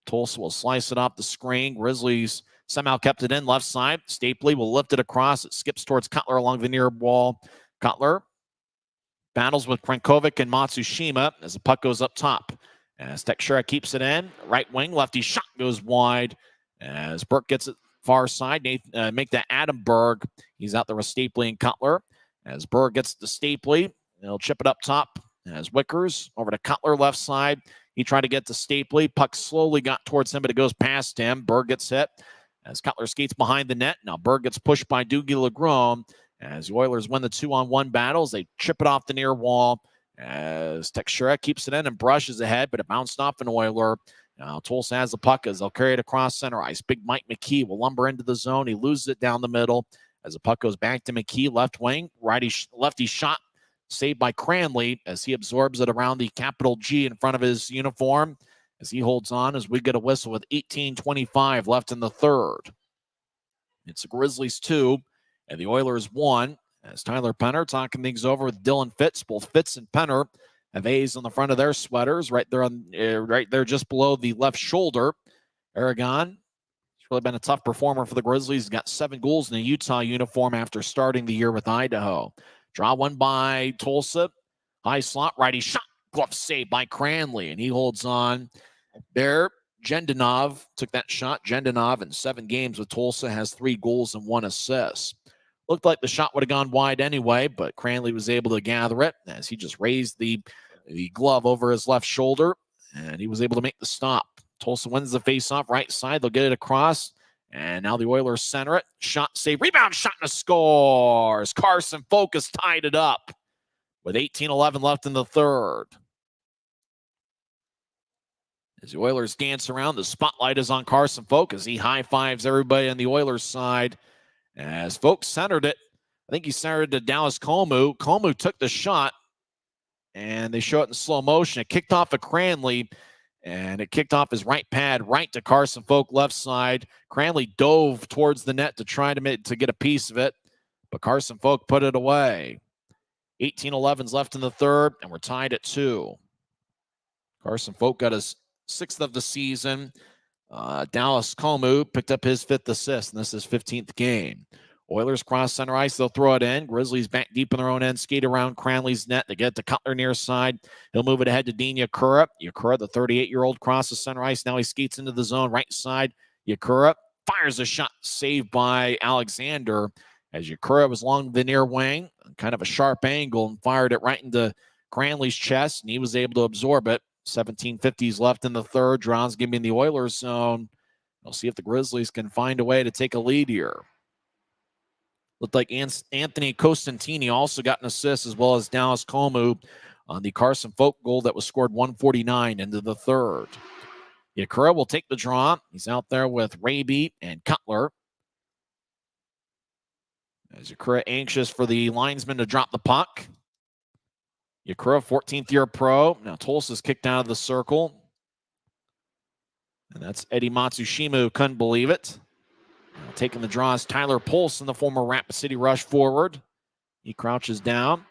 Tulsa will slice it off the screen. Grizzlies somehow kept it in left side. Stapley will lift it across. It skips towards Cutler along the near wall. Cutler battles with Krankovic and Matsushima as the puck goes up top. As Tekshira keeps it in. Right wing, lefty shot goes wide as Burke gets it far side. Make that Adam Berg. He's out there with Stapley and Cutler. As Berg gets to Stapley, he'll chip it up top. As Wickers over to Cutler left side. He tried to get to Stapley. Puck slowly got towards him, but it goes past him. Berg gets hit as Cutler skates behind the net. Now Berg gets pushed by Dougie Legrom as the Oilers win the 2-on-1 battles. They chip it off the near wall as Tekshira keeps it in and brushes ahead, but it bounced off an Oiler. Now Tulsa has the puck as they'll carry it across center ice. Big Mike McKee will lumber into the zone. He loses it down the middle as the puck goes back to McKee, left wing. Lefty shot saved by Cranley as he absorbs it around the capital G in front of his uniform as he holds on as we get a whistle with 18:25 left in the third. It's the Grizzlies 2 and the Oilers 1 as Tyler Penner talking things over with Dylan Fitz. Both Fitz and Penner have A's on the front of their sweaters right there just below the left shoulder. Aragon, he's really been a tough performer for the Grizzlies. He's got 7 goals in a Utah uniform after starting the year with Idaho. Draw one by Tulsa. High slot, righty shot. Glove save by Cranley, and he holds on there. Jendanov took that shot. Jendanov in 7 games with Tulsa has 3 goals and 1 assist. Looked like the shot would have gone wide anyway, but Cranley was able to gather it as he just raised the glove over his left shoulder, and he was able to make the stop. Tulsa wins the faceoff right side. They'll get it across. And now the Oilers center it. Shot, save, rebound, shot, and a score. Carson Focus tied it up with 18:11 left in the third. As the Oilers dance around, the spotlight is on Carson Focus. He high-fives everybody on the Oilers side. As Focus centered it, I think he centered it to Dallas Comu. Comu took the shot, and they show it in slow motion. It kicked off of Cranley. And it kicked off his right pad right to Carson Folk left side. Cranley dove towards the net to try to get a piece of it, but Carson Folk put it away. 18:11's left in the third, and we're tied at 2. Carson Folk got his 6th of the season. Dallas Comu picked up his 5th assist, and this is his 15th game. Oilers cross center ice. They'll throw it in. Grizzlies back deep in their own end. Skate around Cranley's net. They get to Cutler near side. He'll move it ahead to Dean Yakura. Yakura, the 38-year-old, crosses center ice. Now he skates into the zone right side. Yakura fires a shot saved by Alexander as Yakura was along the near wing. Kind of a sharp angle and fired it right into Cranley's chest, and he was able to absorb it. 17:50s left in the third. Draws giving the Oilers zone. We'll see if the Grizzlies can find a way to take a lead here. Looked like Anthony Costantini also got an assist, as well as Dallas Comu on the Carson Folk goal that was scored 1:49 into the third. Yakura will take the draw. He's out there with Raby and Cutler. As Yakura anxious for the linesman to drop the puck. Yakura, 14th year pro. Now Tulsa's kicked out of the circle. And that's Eddie Matsushima, who couldn't believe it. Now taking the draw is Tyler Polson, the former Rapid City Rush forward. He crouches down.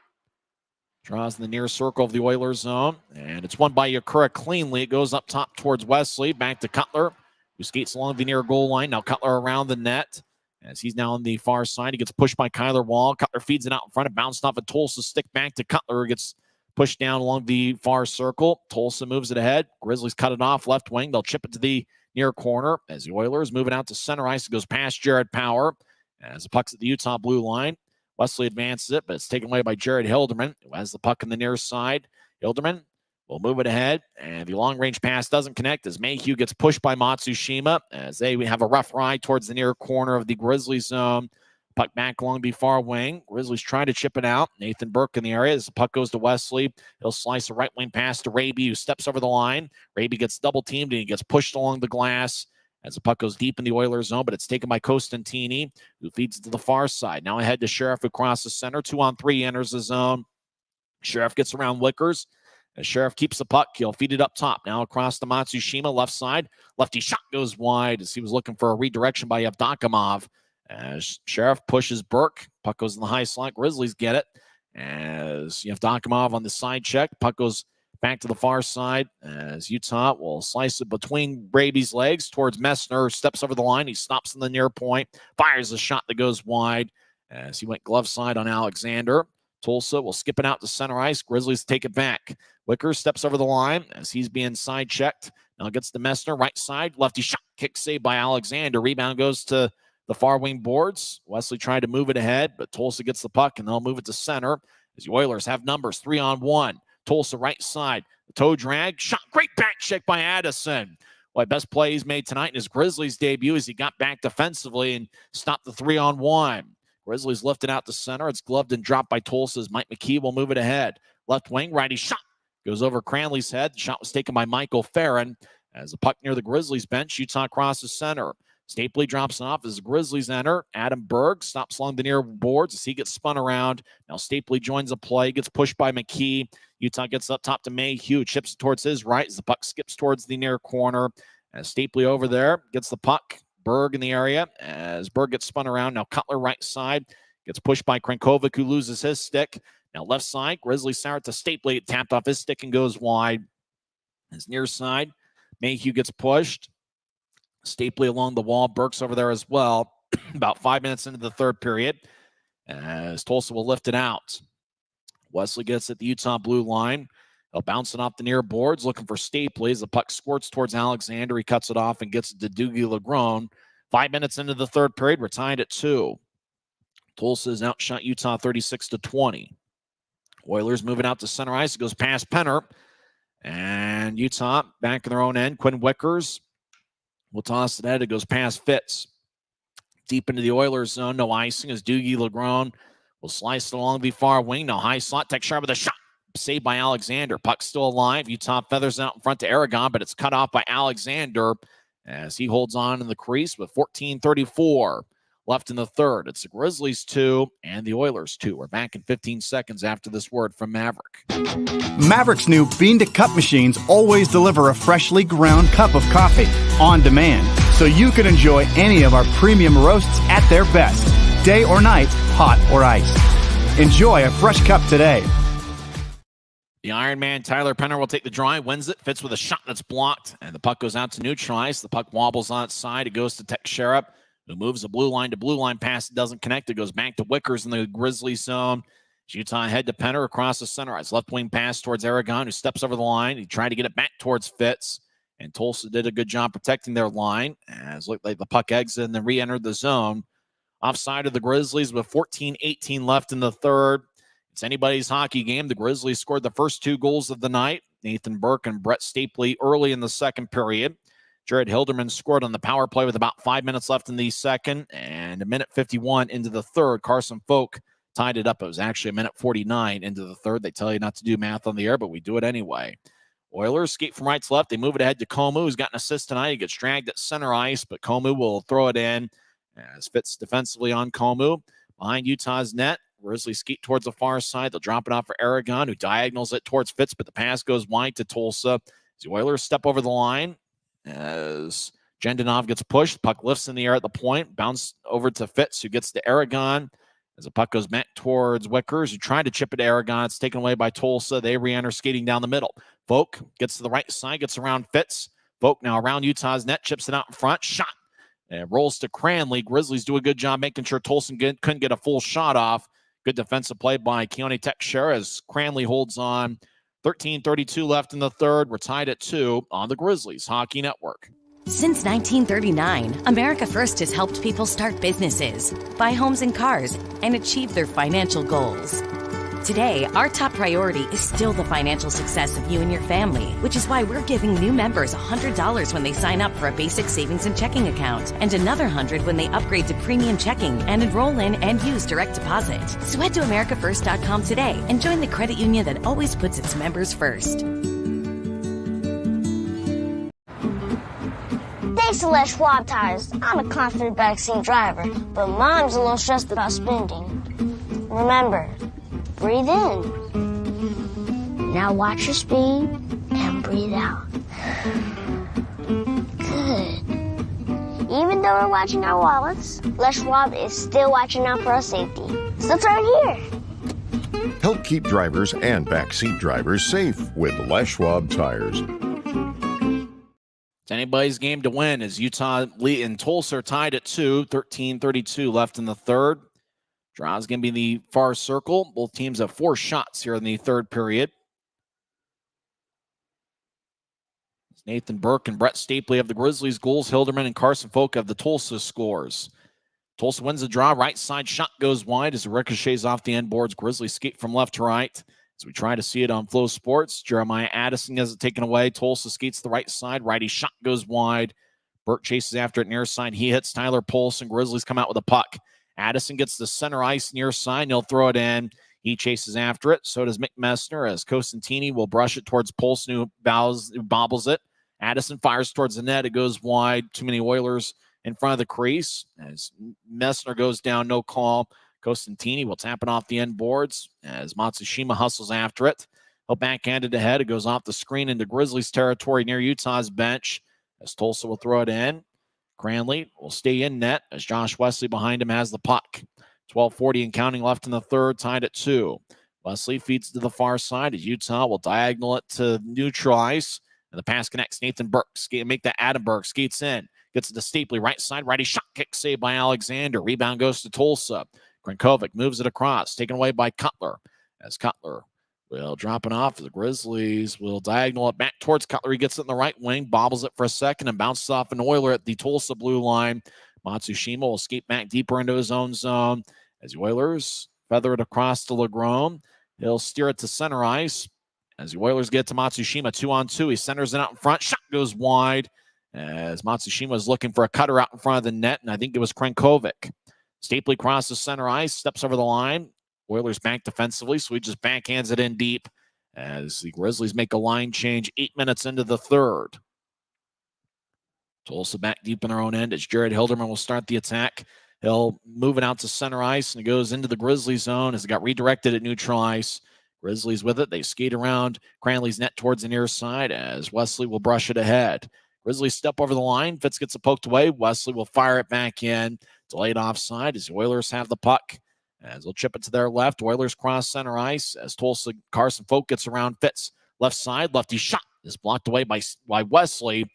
Draws in the near circle of the Oilers zone. And it's won by Yakura cleanly. It goes up top towards Wesley. Back to Cutler, who skates along the near goal line. Now Cutler around the net. As he's now on the far side, he gets pushed by Kyler Wall. Cutler feeds it out in front. It bounced off a Tulsa stick back to Cutler, who gets pushed down along the far circle. Tulsa moves it ahead. Grizzlies cut it off left wing. They'll chip it to the near corner as the Oilers move it out to center ice. It goes past Jared Power as the puck's at the Utah blue line. Wesley advances it, but it's taken away by Jared Hilderman, who has the puck in the near side. Hilderman will move it ahead, and the long-range pass doesn't connect as Mayhew gets pushed by Matsushima as they have a rough ride towards the near corner of the Grizzlies zone. Puck back along the far wing. Grizzlies trying to chip it out. Nathan Burke in the area as the puck goes to Wesley. He'll slice a right wing pass to Raby, who steps over the line. Raby gets double teamed, and he gets pushed along the glass as the puck goes deep in the Oilers zone, but it's taken by Costantini, who feeds it to the far side. Now ahead to Sheriff, who crosses center. 2-on-3 enters the zone. Sheriff gets around Wickers. As Sheriff keeps the puck, he'll feed it up top. Now across to Matsushima, left side. Lefty shot goes wide as he was looking for a redirection by Yevdokimov. As Sheriff pushes Burke, puck goes in the high slot. Grizzlies get it. As Yevdokimov on the side check, puck goes back to the far side. As Utah will slice it between Brady's legs towards Messner. Steps over the line. He stops in the near point. Fires a shot that goes wide as he went glove side on Alexander. Tulsa will skip it out to center ice. Grizzlies take it back. Wickers steps over the line as he's being side checked. Now gets to Messner, right side. Lefty shot, kick saved by Alexander. Rebound goes to the far wing boards. Wesley tried to move it ahead, but Tulsa gets the puck, and they'll move it to center as the Oilers have numbers 3-on-1. Tulsa right side. The toe drag. Shot. Great back check by Addison. Well, best play he's made tonight in his Grizzlies debut as he got back defensively and stopped the 3-on-1. Grizzlies lifted out to center. It's gloved and dropped by Tulsa's Mike McKee will move it ahead. Left wing, righty shot. Goes over Cranley's head. The shot was taken by Michael Farron. As the puck near the Grizzlies bench, Utah crosses center. Stapley drops off as the Grizzlies enter. Adam Berg stops along the near boards as he gets spun around. Now Stapley joins the play, gets pushed by McKee. Utah gets up top to Mayhew, chips it towards his right as the puck skips towards the near corner. As Stapley over there gets the puck. Berg in the area as Berg gets spun around. Now Cutler right side gets pushed by Krankovic, who loses his stick. Now left side, Grizzlies center to Stapley. It tapped off his stick and goes wide. His near side, Mayhew gets pushed. Stapley along the wall. Burke's over there as well. About 5 minutes into the third period as Tulsa will lift it out. Wesley gets at the Utah blue line. He'll bounce it off the near boards, looking for Stapley as the puck squirts towards Alexander. He cuts it off and gets it to Doogie Legron. 5 minutes into the third period, we're tied at 2. Tulsa has outshot Utah 36-20. Oilers moving out to center ice. It goes past Penner. And Utah back in their own end. Quinn Wickers will toss it ahead. It goes past Fitz. Deep into the Oilers zone. No icing as Doogie Legron will slice it along the far wing. Now high slot. Tech Sharp with a shot. Saved by Alexander. Puck still alive. Utah feathers out in front to Aragon, but it's cut off by Alexander as he holds on in the crease with 14:34 left in the third. It's the Grizzlies 2 and the Oilers 2. We're back in 15 seconds after this word from Maverick. Maverick's new bean-to-cup machines always deliver a freshly ground cup of coffee on demand, so you can enjoy any of our premium roasts at their best, day or night, hot or iced. Enjoy a fresh cup today. The Iron Man, Tyler Penner, will take the drive, wins it, Fits with a shot that's blocked, and the puck goes out to neutralize. The puck wobbles on its side. It goes to Teixeira, who moves the blue line to blue line pass. It doesn't connect. It goes back to Wickers in the Grizzlies zone. Utah head to Penner across the center ice. Left wing pass towards Aragon, who steps over the line. He tried to get it back towards Fitz, and Tulsa did a good job protecting their line. As looked like the puck exited and then re-entered the zone. Offside of the Grizzlies with 14:18 left in the third. It's anybody's hockey game. The Grizzlies scored the first 2 goals of the night. Nathan Burke and Brett Stapley early in the second period. Jared Hilderman scored on the power play with about 5 minutes left in the second. And a minute 51 into the third, Carson Folk tied it up. It was actually a minute 49 into the third. They tell you not to do math on the air, but we do it anyway. Oilers skate from right to left. They move it ahead to Komu, who's got an assist tonight. He gets dragged at center ice, but Komu will throw it in as Fitz defensively on Komu. Behind Utah's net, Grizzlies skate towards the far side. They'll drop it off for Aragon, who diagonals it towards Fitz, but the pass goes wide to Tulsa. The Oilers step over the line as Jendanov gets pushed. Puck lifts in the air at the point. Bounce over to Fitz, who gets to Aragon. As the puck goes back towards Wickers, who tried to chip it to Aragon. It's taken away by Tulsa. They re-enter skating down the middle. Folk gets to the right side, gets around Fitz. Folk now around Utah's net, chips it out in front. Shot. And rolls to Cranley. Grizzlies do a good job making sure Tulsa couldn't get a full shot off. Good defensive play by Keone Teixeira as Cranley holds on. 13:32 left in the third. We're tied at 2 on the Grizzlies Hockey Network. Since 1939, America First has helped people start businesses, buy homes and cars, and achieve their financial goals. Today, our top priority is still the financial success of you and your family, which is why we're giving new members $100 when they sign up for a basic savings and checking account, and another $100 when they upgrade to premium checking and enroll in and use direct deposit. So head to AmericaFirst.com today and join the credit union that always puts its members first. Thanks to Les Schwab Tires, I'm a confident backseat driver, but Mom's a little stressed about spending. Remember, breathe in. Now watch your speed and breathe out. Good. Even though we're watching our wallets, Les Schwab is still watching out for our safety. So it's right here. Help keep drivers and backseat drivers safe with Les Schwab tires. It's anybody's game to win as Utah and Tulsa are tied at 2, 13:32 left in the third. Draw is going to be in the far circle. Both teams have 4 shots here in the third period. Nathan Burke and Brett Stapley of the Grizzlies goals. Hilderman and Carson Folk of the Tulsa scores. Tulsa wins the draw. Right side shot goes wide as it ricochets off the end boards. Grizzlies skate from left to right. As we try to see it on Flow Sports, Jeremiah Addison has it taken away. Tulsa skates the right side. Righty shot goes wide. Burke chases after it near side. He hits Tyler Polson. Grizzlies come out with a puck. Addison gets the center ice near side, and he'll throw it in. He chases after it. So does Mick Messner as Cosentini will brush it towards Polson, who bobbles it. Addison fires towards the net. It goes wide. Too many Oilers in front of the crease. As Messner goes down, no call. Cosentini will tap it off the end boards as Matsushima hustles after it. He'll backhand it ahead. It goes off the screen into Grizzlies territory near Utah's bench as Tulsa will throw it in. Cranley will stay in net as Josh Wesley behind him has the puck. 12:40 and counting left in the third, tied at 2. Wesley feeds to the far side as Utah will diagonal it to neutral ice. And the pass connects. Nathan Burke make that. Adam Burke skates in. Gets it to Stapley. Right side. Righty shot kick saved by Alexander. Rebound goes to Tulsa. Krenkovic moves it across. Taken away by Cutler. As Cutler will drop it off. The Grizzlies will diagonal it back towards Cutler. He gets it in the right wing. Bobbles it for a second and bounces off an Oiler at the Tulsa blue line. Matsushima will skate back deeper into his own zone. As the Oilers feather it across to LeGrome. He'll steer it to center ice. As the Oilers get to Matsushima, 2-on-2. He centers it out in front. Shot goes wide as Matsushima is looking for a cutter out in front of the net, and I think it was Krenkovic. Stapley crosses center ice, steps over the line. Oilers back defensively, so he just backhands it in deep as the Grizzlies make a line change 8 minutes into the third. Tulsa back deep in their own end as Jared Hilderman will start the attack. He'll move it out to center ice, and it goes into the Grizzlies zone as it got redirected at neutral ice. Grizzlies with it. They skate around Cranley's net towards the near side as Wesley will brush it ahead. Grizzlies step over the line. Fitz gets it poked away. Wesley will fire it back in. Delayed offside as the Oilers have the puck. As they'll chip it to their left. Oilers cross center ice as Tulsa Carson Folk gets around Fitz. Left side. Lefty shot is blocked away by Wesley.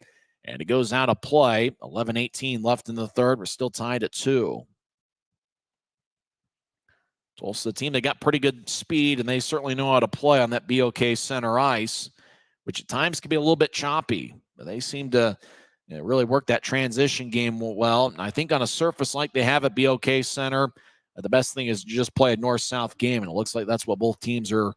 And it goes out of play. 11:18 left in the third. We're still tied at 2. Tulsa team, they got pretty good speed, and they certainly know how to play on that BOK Center ice, which at times can be a little bit choppy. But they seem to really work that transition game well. And I think on a surface like they have at BOK Center, the best thing is to just play a north-south game, and it looks like that's what both teams are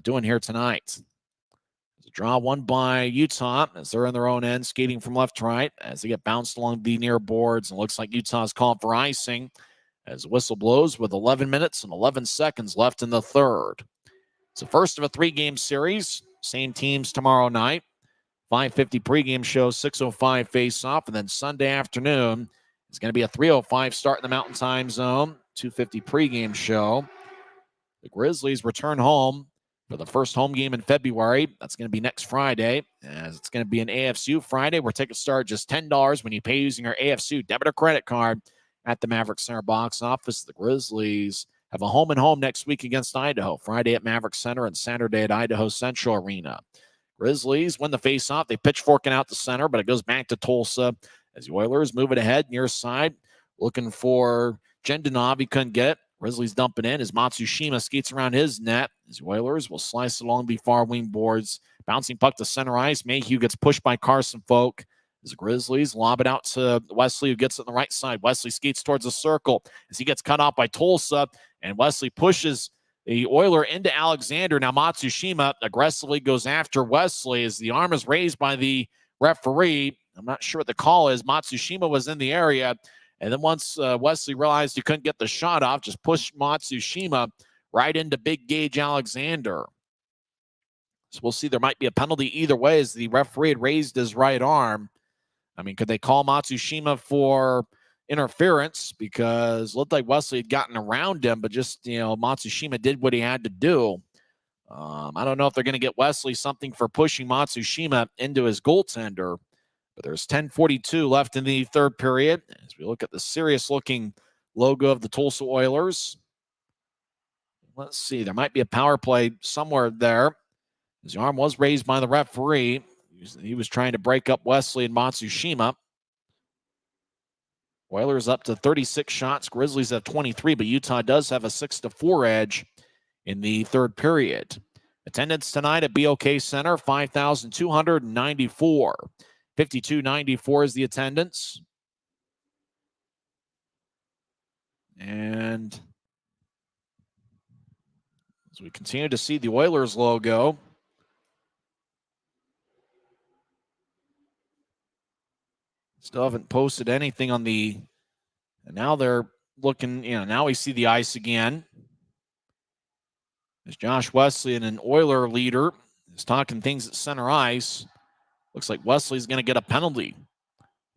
doing here tonight. There's a draw won by Utah as they're in their own end, skating from left to right as they get bounced along the near boards. And it looks like Utah's called for icing as the whistle blows with 11 minutes and 11 seconds left in the third. It's the first of a 3-game series. Same teams tomorrow night. 5:50 pregame show, 6:05 face-off, and then Sunday afternoon is going to be a 3:05 start in the Mountain Time Zone. 2:50 pregame show. The Grizzlies return home for the first home game in February. That's going to be next Friday, as it's going to be an AFCU Friday where tickets start just $10 when you pay using your AFCU debit or credit card at the Maverick Center box office. The Grizzlies have a home-and-home next week against Idaho, Friday at Maverick Center and Saturday at Idaho Central Arena. Grizzlies win the face-off. They pitchfork it out the center, but it goes back to Tulsa as the Oilers move it ahead near side, looking for Jendanov. He couldn't get it. Grizzlies dump it in as Matsushima skates around his net. As the Oilers will slice along the far wing boards. Bouncing puck to center ice. Mayhew gets pushed by Carson Folk. As the Grizzlies lob it out to Wesley, who gets it on the right side. Wesley skates towards the circle as he gets cut off by Tulsa, and Wesley pushes the Oiler into Alexander. Now Matsushima aggressively goes after Wesley as the arm is raised by the referee. I'm not sure what the call is. Matsushima was in the area, and then once Wesley realized he couldn't get the shot off, just pushed Matsushima right into Big Gage Alexander. So we'll see. There might be a penalty either way as the referee had raised his right arm. I mean, could they call Matsushima for interference? Because it looked like Wesley had gotten around him, but just, Matsushima did what he had to do. I don't know if they're going to get Wesley something for pushing Matsushima into his goaltender, but there's 10:42 left in the third period. As we look at the serious-looking logo of the Tulsa Oilers. Let's see. There might be a power play somewhere there. His arm was raised by the referee. He was trying to break up Wesley and Matsushima. Oilers up to 36 shots. Grizzlies have 23, but Utah does have a 6-4 edge in the third period. Attendance tonight at BOK Center, 5,294. 5294 is the attendance. And as we continue to see the Oilers logo, still haven't posted anything on the, and now they're looking, now we see the ice again. As Josh Wesley and an Oiler leader is talking things at center ice. Looks like Wesley's going to get a penalty.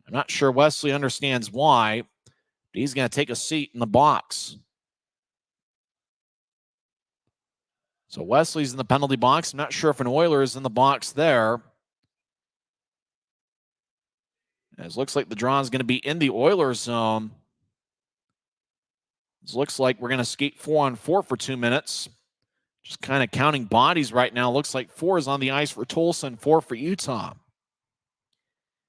I'm not sure Wesley understands why, but he's going to take a seat in the box. So Wesley's in the penalty box. I'm not sure if an Oiler is in the box there. As looks like the draw is going to be in the Oilers zone. It looks like we're going to skate 4-on-4 for 2 minutes. Just kind of counting bodies right now. Looks like 4 is on the ice for Tulsa and 4 for Utah.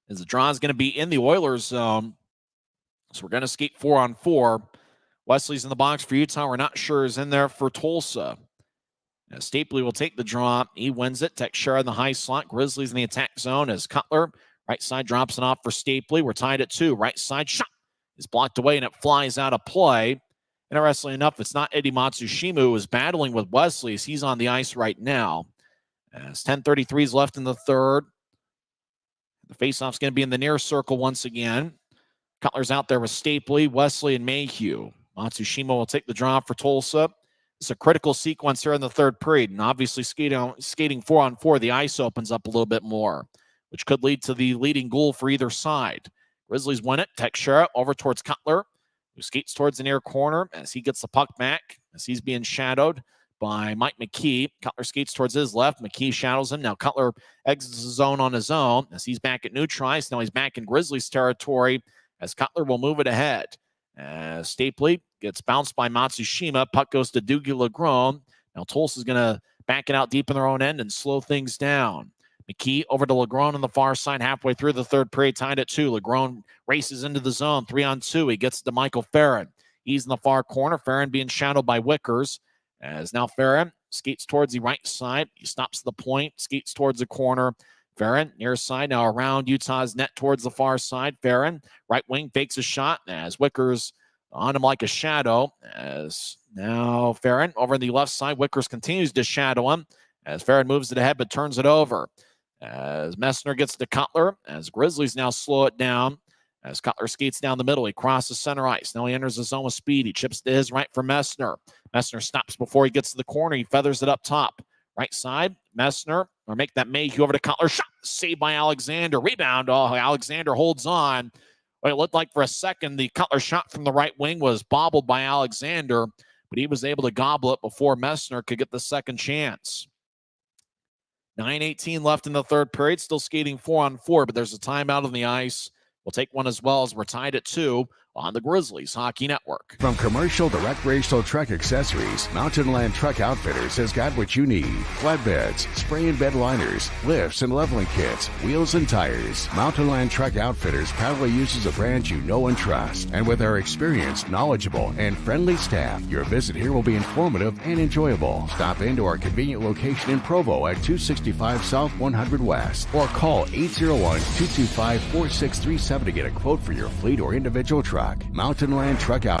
As the draw is going to be in the Oilers zone. So we're going to skate 4-on-4. Wesley's in the box for Utah. We're not sure is in there for Tulsa. As Stapley will take the draw. He wins it. Tekshera in the high slot. Grizzlies in the attack zone as Cutler. Right side drops it off for Stapley. We're tied at 2. Right side shot is blocked away and it flies out of play. Interestingly enough, it's not Eddie Matsushima who is battling with Wesley as he's on the ice right now. As 10:33 is left in the third. The faceoff's going to be in the near circle once again. Cutler's out there with Stapley, Wesley, and Mayhew. Matsushima will take the draw for Tulsa. It's a critical sequence here in the third period. And obviously skating 4-on-4, the ice opens up a little bit more, which could lead to the leading goal for either side. Grizzlies win it. Tekshera over towards Cutler, who skates towards the near corner as he gets the puck back as he's being shadowed by Mike McKee. Cutler skates towards his left. McKee shadows him. Now Cutler exits the zone on his own as he's back at neutral ice. Now he's back in Grizzlies territory as Cutler will move it ahead. As Stapley gets bounced by Matsushima. Puck goes to Dougie Legron. Now Tulsa's going to back it out deep in their own end and slow things down. McKee over to Legron on the far side halfway through the third period, tied at 2. Legron races into the zone, 3-on-2. He gets to Michael Farron. He's in the far corner. Farron being shadowed by Wickers. As now Farron skates towards the right side. He stops the point, skates towards the corner. Farron near side, now around Utah's net towards the far side. Farron, right wing, fakes a shot as Wickers on him like a shadow. As now Farron over on the left side. Wickers continues to shadow him as Farron moves it ahead but turns it over. As Messner gets to Cutler, as Grizzlies now slow it down. As Cutler skates down the middle, he crosses center ice. Now he enters the zone with speed. He chips to his right for Messner. Messner stops before he gets to the corner. He feathers it up top. Right side, Messner, or make that Mayhew over to Cutler. Shot, saved by Alexander. Rebound, Alexander holds on. Well, it looked like for a second the Cutler shot from the right wing was bobbled by Alexander, but he was able to gobble it before Messner could get the second chance. 9:18 left in the third period, still skating 4-on-4, but there's a timeout on the ice. We'll take one as well as we're tied at 2 on the Grizzlies Hockey Network. From commercial to recreational truck accessories, Mountain Land Truck Outfitters has got what you need. Flatbeds, spray and bed liners, lifts and leveling kits, wheels and tires. Mountain Land Truck Outfitters proudly uses a brand you know and trust. And with our experienced, knowledgeable, and friendly staff, your visit here will be informative and enjoyable. Stop into our convenient location in Provo at 265 South 100 West or call 801-225-4637 to get a quote for your fleet or individual truck. Mountain Land Truck Out.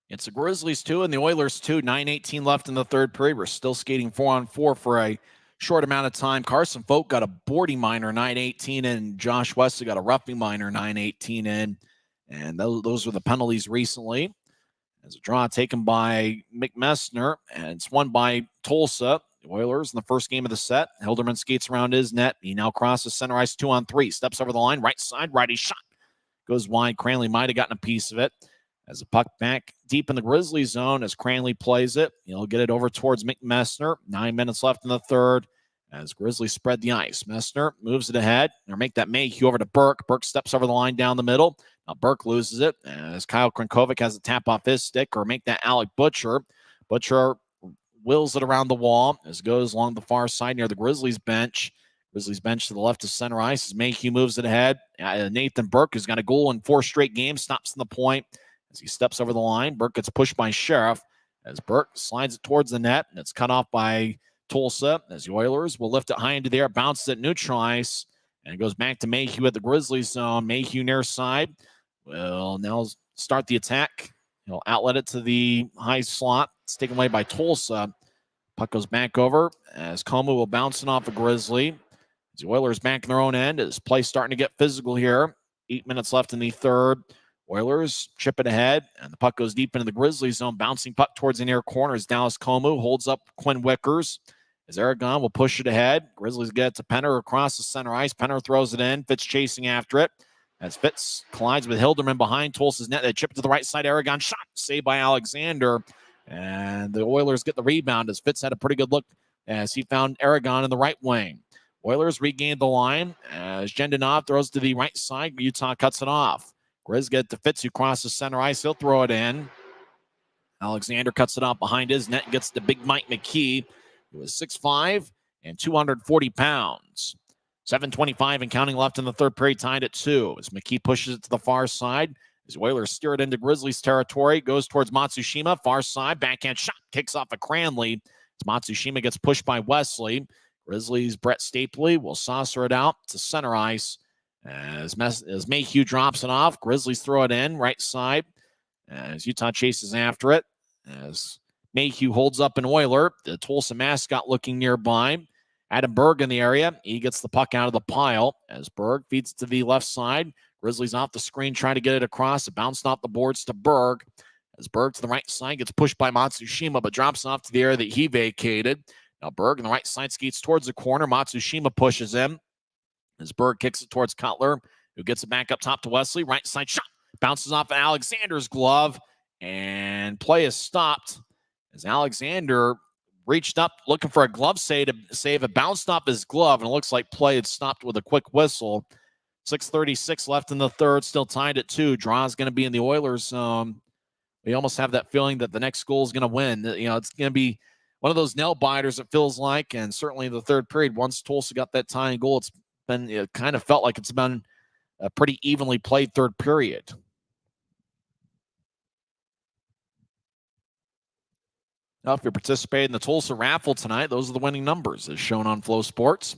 It's the Grizzlies 2 and the Oilers 2. 9:18 left in the third period. We're still skating 4-on-4 for a short amount of time. Carson Folk got a boarding minor, 9:18 in. Josh Wesley got a roughing minor, 9:18 in. And those were the penalties recently. As a draw taken by McMessner, and it's won by Tulsa. The Oilers in the first game of the set. Hilderman skates around his net. He now crosses center ice 2-on-3. Steps over the line, right side, righty shot. Goes wide. Cranley might have gotten a piece of it. As a puck back deep in the Grizzlies zone as Cranley plays it. He'll get it over towards McMessner. 9 minutes left in the third as Grizzlies spread the ice. Messner moves it ahead. Or make that Mayhew over to Burke. Burke steps over the line down the middle. Now Burke loses it as Kyle Krankovic has a tap off his stick, or make that Alec Butcher. Butcher wills it around the wall as it goes along the far side near the Grizzlies bench. Grizzlies bench to the left of center ice as Mayhew moves it ahead. Nathan Burke, who's got a goal in 4 straight games, stops in the point as he steps over the line. Burke gets pushed by Sheriff as Burke slides it towards the net, and it's cut off by Tulsa as the Oilers will lift it high into the air, bounces it neutral ice, and it goes back to Mayhew at the Grizzlies zone. Mayhew near side will now start the attack. He'll outlet it to the high slot. It's taken away by Tulsa. Puck goes back over as Como will bounce it off a Grizzly. The Oilers back in their own end as play starting to get physical here. 8 minutes left in the third. Oilers chip it ahead, and the puck goes deep into the Grizzlies zone. Bouncing puck towards the near corner as Dallas Como holds up Quinn Wickers. As Aragon will push it ahead. Grizzlies get it to Penner across the center ice. Penner throws it in. Fitz chasing after it. As Fitz collides with Hilderman behind Tulsa's net. They chip it to the right side. Aragon shot. Saved by Alexander. And the Oilers get the rebound as Fitz had a pretty good look as he found Aragon in the right wing. Oilers regained the line as Jendenov throws to the right side. Utah cuts it off. Grizz get it to Fitz, who crosses center ice. He'll throw it in. Alexander cuts it off behind his net. Gets the big Mike McKee, who is 6'5" and 240 pounds. 7:25 and counting left in the third period, tied at 2. As McKee pushes it to the far side. As Oilers steer it into Grizzlies territory. Goes towards Matsushima. Far side. Backhand shot. Kicks off a Cranley. As Matsushima gets pushed by Wesley. Grizzlies' Brett Stapley will saucer it out to center ice. As Mayhew drops it off. Grizzlies throw it in. Right side. As Utah chases after it. As Mayhew holds up an Oiler. The Tulsa mascot looking nearby. Adam Berg in the area. He gets the puck out of the pile. As Berg feeds to the left side. Grizzlies off the screen trying to get it across. It bounced off the boards to Berg. As Berg to the right side gets pushed by Matsushima, but drops off to the area that he vacated. Now Berg on the right side skates towards the corner. Matsushima pushes him. As Berg kicks it towards Cutler, who gets it back up top to Wesley. Right side shot. Bounces off Alexander's glove. And play is stopped. As Alexander reached up looking for a glove save. It bounced off his glove, and it looks like play had stopped with a quick whistle. 6:36 left in the third, still tied at 2. Draw is going to be in the Oilers. We almost have that feeling that the next goal is going to win. You know, it's going to be one of those nail biters, it feels like, and certainly the third period, once Tulsa got that tying goal, it kind of felt like it's been a pretty evenly played third period. Now, if you participate in the Tulsa raffle tonight, those are the winning numbers as shown on Flow Sports.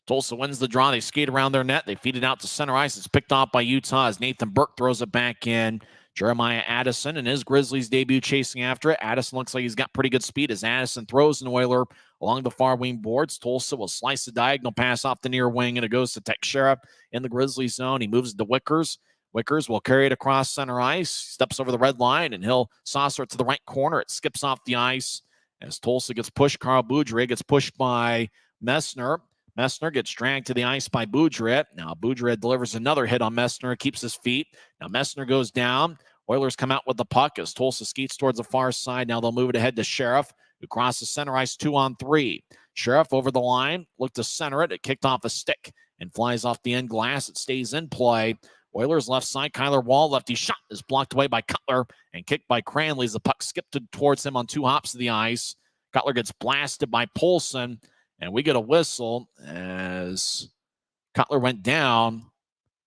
Tulsa wins the draw. They skate around their net. They feed it out to center ice. It's picked off by Utah as Nathan Burke throws it back in. Jeremiah Addison and his Grizzlies debut chasing after it. Addison looks like he's got pretty good speed as Addison throws an Oiler along the far wing boards. Tulsa will slice the diagonal pass off the near wing, and it goes to Teixeira in the Grizzlies zone. He moves it to Wickers. Wickers will carry it across center ice, steps over the red line, and he'll saucer it to the right corner. It skips off the ice as Tulsa gets pushed. Carl Boudreau gets pushed by Messner. Messner gets dragged to the ice by Boudreau. Now Boudreau delivers another hit on Messner, keeps his feet. Now Messner goes down. Oilers come out with the puck as Tulsa skates towards the far side. Now they'll move it ahead to Sheriff, who crosses center ice 2-on-3. Sheriff over the line, looked to center it. It kicked off a stick and flies off the end glass. It stays in play. Oilers left side, Kyler Wall, lefty shot is blocked away by Cutler and kicked by Cranley as the puck skipped towards him on 2 hops of the ice. Cutler gets blasted by Polson, and we get a whistle as Cutler went down.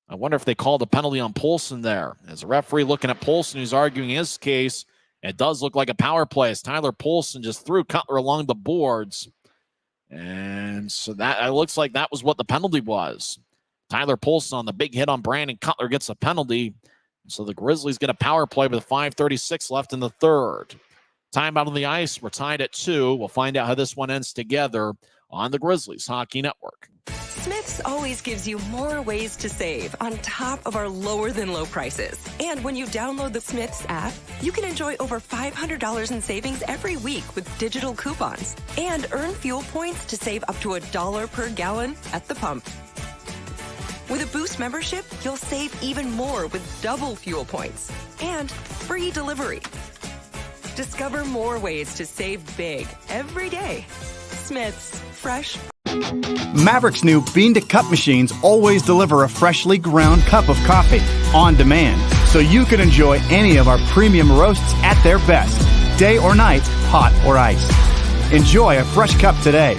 I wonder if they called a penalty on Polson there. As a referee looking at Polson, who's arguing his case, it does look like a power play as Tyler Polson just threw Cutler along the boards. And so that it looks like that was what the penalty was. Tyler Polson on the big hit on Brandon Cutler gets a penalty. So the Grizzlies get a power play with 5:36 left in the third. Time out on the ice. We're tied at 2. We'll find out how this one ends together on the Grizzlies Hockey Network. Smith's always gives you more ways to save on top of our lower than low prices. And when you download the Smith's app, you can enjoy over $500 in savings every week with digital coupons and earn fuel points to save up to $1 per gallon at the pump. With a Boost membership, you'll save even more with double fuel points and free delivery. Discover more ways to save big every day. Smith's, fresh. Maverick's new bean-to-cup machines always deliver a freshly ground cup of coffee on demand, so you can enjoy any of our premium roasts at their best, day or night, hot or iced. Enjoy a fresh cup today.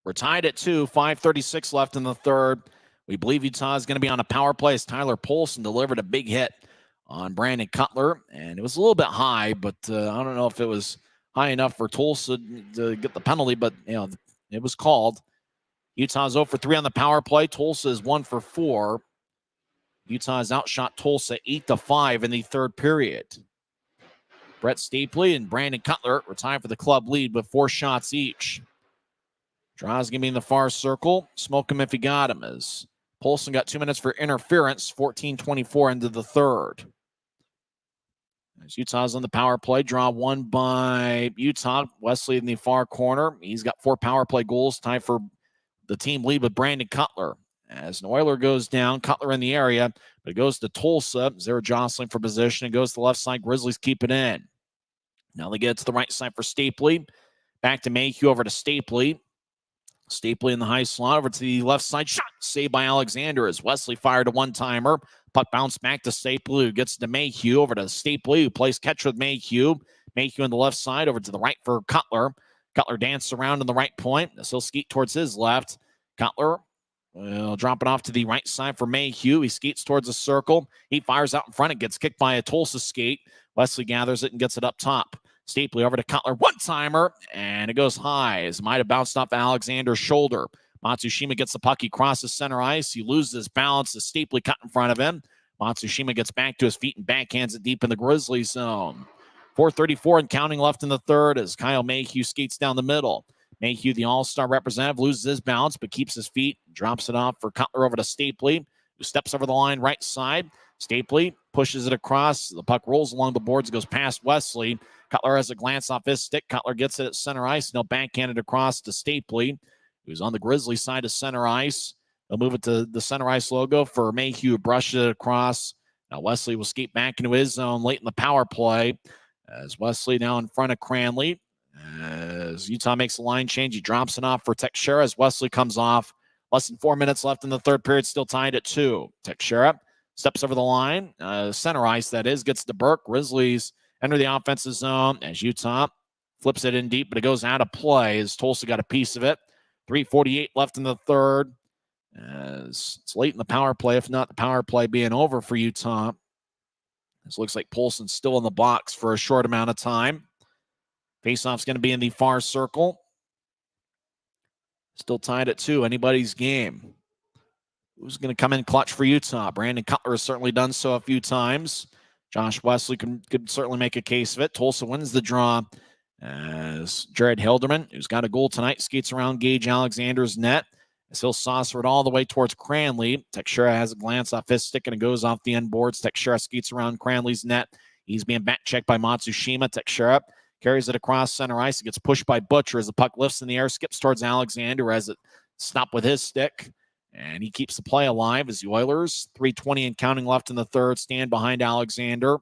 We're tied at 2, 5:36 left in the third. We believe Utah is going to be on a power play as Tyler Polson delivered a big hit on Brandon Cutler, and it was a little bit high, but I don't know if it was high enough for Tulsa to get the penalty, but it was called. Utah's 0 for 3 on the power play. Tulsa is 1 for 4. Utah has outshot Tulsa 8-5 in the third period. Brett Stapley and Brandon Cutler were tied for the club lead with 4 shots each. Draws going to be in the far circle. Smoke him if you got him, as Polson got 2 minutes for interference, 14-24 into the third. As Utah's on the power play, draw one by Utah. Wesley in the far corner. He's got 4 power play goals, tied for the team lead with Brandon Cutler. As an Oiler goes down, Cutler in the area, but it goes to Tulsa. They're jostling for position. It goes to the left side. Grizzlies keep it in. Now they get it to the right side for Stapley. Back to Mayhew, over to Stapley. Stapley in the high slot, over to the left side. Shot saved by Alexander as Wesley fired a one-timer. Puck bounced back to Stapley, who gets to Mayhew. Over to Stapley, who plays catch with Mayhew. Mayhew on the left side, over to the right for Cutler. Cutler dances around on the right point. He'll skeet towards his left. Cutler will drop it off to the right side for Mayhew. He skates towards the circle. He fires out in front. It gets kicked by a Tulsa skate. Wesley gathers it and gets it up top. Stapley over to Cutler. One-timer, and it goes high. As it might have bounced off Alexander's shoulder. Matsushima gets the puck. He crosses center ice. He loses his balance as Stapley cut in front of him. Matsushima gets back to his feet and backhands it deep in the Grizzlies zone. 4:34 and counting left in the third as Kyle Mayhew skates down the middle. Mayhew, the all-star representative, loses his balance but keeps his feet. Drops it off for Cutler over to Stapley, who steps over the line right side. Stapley pushes it across. The puck rolls along the boards, goes past Wesley. Cutler has a glance off his stick. Cutler gets it at center ice. And he'll backhand it across to Stapley, who's on the Grizzlies side of center ice. They'll move it to the center ice logo for Mayhew, brush it across. Now Wesley will skate back into his zone late in the power play. As Wesley now in front of Cranley. As Utah makes a line change, he drops it off for Teixeira as Wesley comes off. Less than 4 minutes left in the third period, still tied at 2. Teixeira steps over the line, center ice that is, gets to Burke. Grizzlies enter the offensive zone as Utah flips it in deep, but it goes out of play as Tulsa got a piece of it. 3:48 left in the third. As it's late in the power play, if not the power play being over for Utah. This looks like Polson's still in the box for a short amount of time. Faceoff's going to be in the far circle. Still tied at 2. Anybody's game. Who's going to come in clutch for Utah? Brandon Cutler has certainly done so a few times. Josh Wesley could certainly make a case of it. Tulsa wins the draw as Jared Hilderman, who's got a goal tonight, skates around Gage Alexander's net. As he'll saucer it all the way towards Cranley. Teixeira has a glance off his stick and it goes off the end boards. Teixeira skates around Cranley's net. He's being back checked by Matsushima. Teixeira carries it across center ice. It gets pushed by Butcher as the puck lifts in the air, skips towards Alexander as it stopped with his stick. And he keeps the play alive as the Oilers, 3:20 and counting left in the third, stand behind Alexander.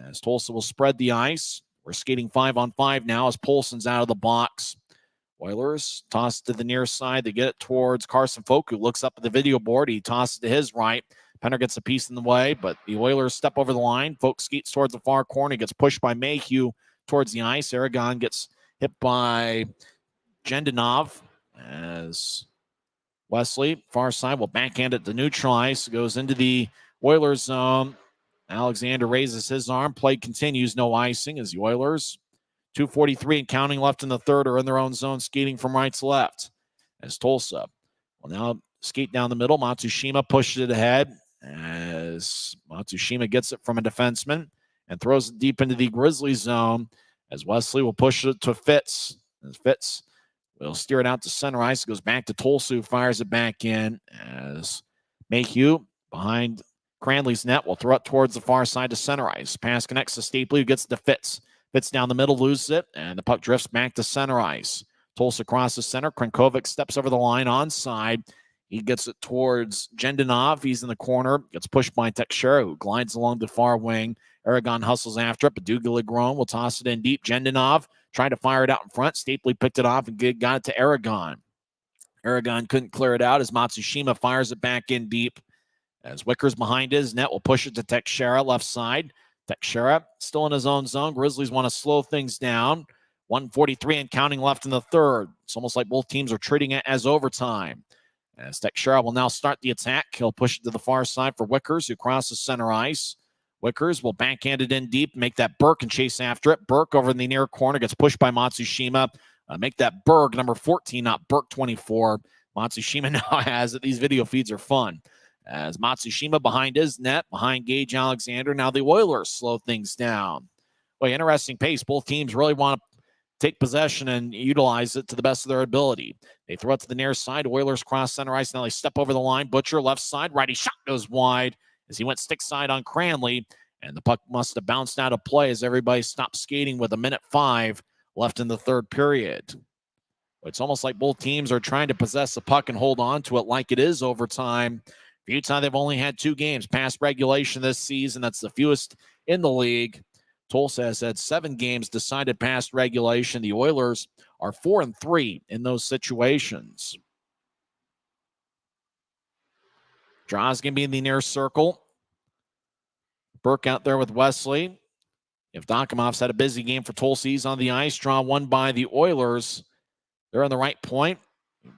As Tulsa will spread the ice. We're skating 5-on-5 now as Polson's out of the box. Oilers toss it to the near side. They get it towards Carson Folk, who looks up at the video board. He tosses it to his right. Penner gets a piece in the way, but the Oilers step over the line. Folk skates towards the far corner. He gets pushed by Mayhew towards the ice. Aragon gets hit by Jendanov as Wesley, far side, will backhand it to neutral ice. Goes into the Oilers zone. Alexander raises his arm. Play continues. No icing as the Oilers, 2:43 and counting left in the third, are in their own zone, skating from right to left. As Tulsa will now skate down the middle. Matsushima pushes it ahead as Matsushima gets it from a defenseman and throws it deep into the Grizzlies zone as Wesley will push it to Fitz. As Fitz will steer it out to center ice. It goes back to Tulsa, who fires it back in as Mayhew behind Cranley's net will throw it towards the far side to center ice. Pass connects to Stapley, who gets to Fitz. Fitz down the middle, loses it, and the puck drifts back to center ice. Tulsa crosses center. Krenkovic steps over the line onside. He gets it towards Jendenov. He's in the corner. Gets pushed by Teixeira, who glides along the far wing. Aragon hustles after it, but Duguay-Legron will toss it in deep. Jendenov trying to fire it out in front. Stapley picked it off and got it to Aragon. Aragon couldn't clear it out as Matsushima fires it back in deep. As Wickers behind his net will push it to Teixeira, left side. Teixeira still in his own zone. Grizzlies want to slow things down. 1:43 and counting left in the third. It's almost like both teams are treating it as overtime. As Teixeira will now start the attack. He'll push it to the far side for Wickers, who crosses center ice. Wickers will backhand it in deep, make that Burke and chase after it. Burke over in the near corner gets pushed by Matsushima. Make that Berg, number 14, not Burke 24. Matsushima now has it. These video feeds are fun. As Matsushima behind his net, behind Gage Alexander. Now the Oilers slow things down. Well, interesting pace. Both teams really want to take possession and utilize it to the best of their ability. They throw it to the near side. Oilers cross center ice. Now they step over the line. Butcher left side. Righty shot goes wide as he went stick side on Cranley. And the puck must have bounced out of play as everybody stopped skating with 1:05 left in the third period. It's almost like both teams are trying to possess the puck and hold on to it like it is overtime. For Utah, they've only had 2 games past regulation this season. That's the fewest in the league. Tulsa has had 7 games decided past regulation. The Oilers are 4-3 in those situations. Draws going to be in the near circle. Burke out there with Wesley. If Dokimov's had a busy game for Tulsa, he's on the ice. Draw won by the Oilers. They're on the right point.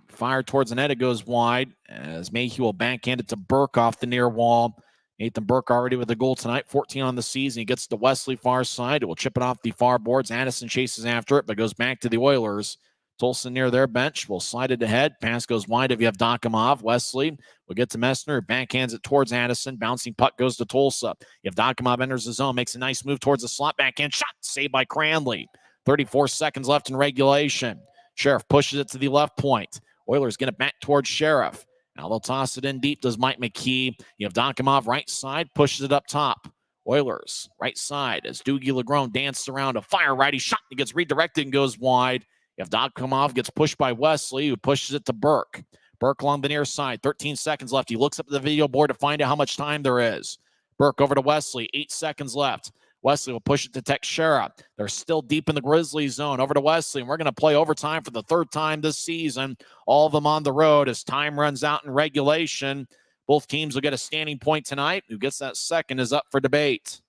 Fired towards the net. It goes wide as Mayhew will backhand it to Burke off the near wall. Nathan Burke already with a goal tonight, 14 on the season. He gets to Wesley far side. It will chip it off the far boards. Addison chases after it, but goes back to the Oilers. Tulsa near their bench will slide it ahead. Pass goes wide if you have Dokimov. Wesley will get to Messner. Backhands it towards Addison. Bouncing puck goes to Tulsa. If Dokimov enters the zone, makes a nice move towards the slot. Backhand shot. Saved by Cranley. 34 seconds left in regulation. Sheriff pushes it to the left point. Oilers get it back towards Sheriff. Now they'll toss it in deep. Does Mike McKee. You have Dokimov right side. Pushes it up top. Oilers right side as Duguay-Legron dances around a fire righty shot. He gets redirected and goes wide. If Dokimov gets pushed by Wesley, who pushes it to Burke. Burke along the near side. 13 seconds left. He looks up at the video board to find out how much time there is. Burke over to Wesley. 8 seconds left. Wesley will push it to Teixeira. They're still deep in the Grizzlies zone. Over to Wesley, and we're going to play overtime for the 3rd time this season. All of them on the road as time runs out in regulation. Both teams will get a standing point tonight. Who gets that second is up for debate.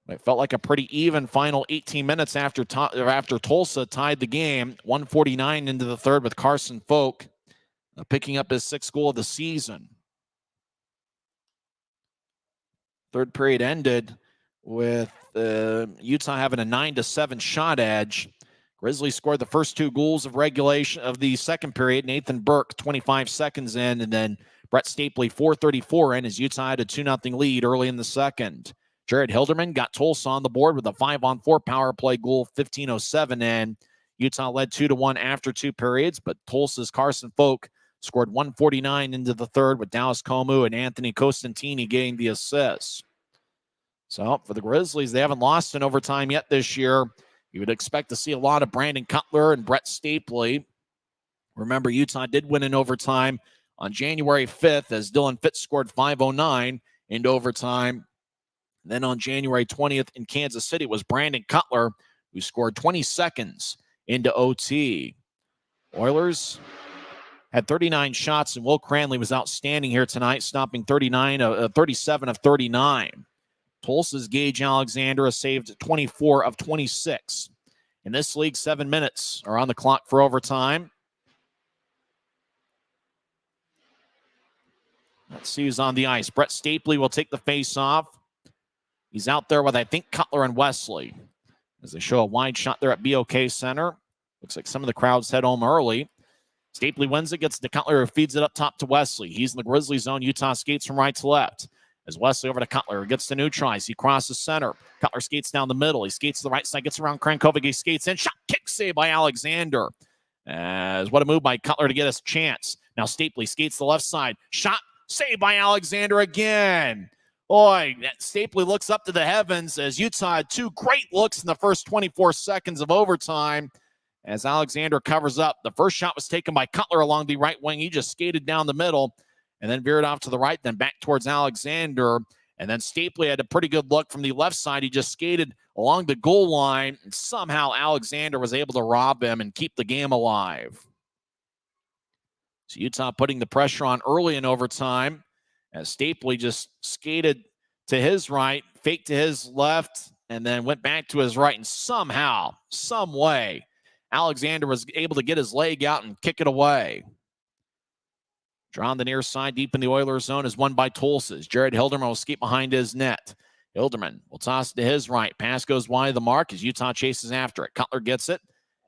It felt like a pretty even final 18 minutes after Tulsa tied the game. 1:49 into the third with Carson Folk picking up his 6th goal of the season. Third period ended with Utah having a 9-7 shot edge. Grizzlies scored the first 2 goals of regulation of the second period. Nathan Burke, 25 seconds in, and then Brett Stapley, 4:34 in, as Utah had a 2-0 lead early in the second. Jared Hilderman got Tulsa on the board with a 5-on-4 power play goal, 15:07 in. Utah led 2-1 after 2 periods, but Tulsa's Carson Folk scored 1:49 into the third with Dallas Comu and Anthony Costantini getting the assists. So for the Grizzlies, they haven't lost in overtime yet this year. You would expect to see a lot of Brandon Cutler and Brett Stapley. Remember, Utah did win in overtime on January 5th as Dylan Fitz scored 5:09 into overtime. Then on January 20th in Kansas City, it was Brandon Cutler who scored 20 seconds into OT. Oilers had 39 shots, and Will Cranley was outstanding here tonight, stopping 37 of 39. Tulsa's Gage Alexander has saved 24 of 26. In this league, 7 minutes are on the clock for overtime. Let's see who's on the ice. Brett Stapley will take the face-off. He's out there with, I think, Cutler and Wesley. As they show a wide shot there at BOK Center. Looks like some of the crowds head home early. Stapley wins it, gets to Cutler, who feeds it up top to Wesley. He's in the Grizzlies zone. Utah skates from right to left. As Wesley over to Cutler, gets to neutralize. He crosses center. Cutler skates down the middle. He skates to the right side, gets around Krankovic. He skates in. Shot, kick save by Alexander. As what a move by Cutler to get us a chance. Now Stapley skates to the left side. Shot, save by Alexander again. Boy, Stapley looks up to the heavens as Utah had two great looks in the first 24 seconds of overtime. As Alexander covers up, the first shot was taken by Cutler along the right wing. He just skated down the middle and then veered off to the right, then back towards Alexander. And then Stapley had a pretty good look from the left side. He just skated along the goal line, and somehow Alexander was able to rob him and keep the game alive. So Utah putting the pressure on early in overtime as Stapley just skated to his right, faked to his left, and then went back to his right. And somehow, some way, Alexander was able to get his leg out and kick it away. Draw on the near side, deep in the Oilers zone, is won by Tulsa's. Jared Hilderman will skate behind his net. Hilderman will toss it to his right. Pass goes wide of the mark as Utah chases after it. Cutler gets it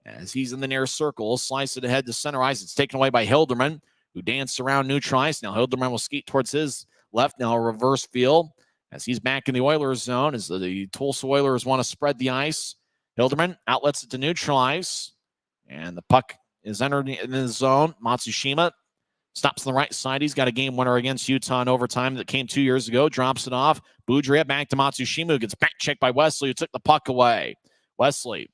as he's in the near circle. He'll slice it ahead to center ice. It's taken away by Hilderman, who danced around neutralized. Now Hilderman will skate towards his left. Now a reverse field as he's back in the Oilers zone as the Tulsa Oilers want to spread the ice. Hilderman outlets it to neutralize, and the puck is entered in the zone. Matsushima stops on the right side. He's got a game winner against Utah in overtime that came 2 years ago. Drops it off. Boudria back to Matsushima, who gets back checked by Wesley, who took the puck away. Wesley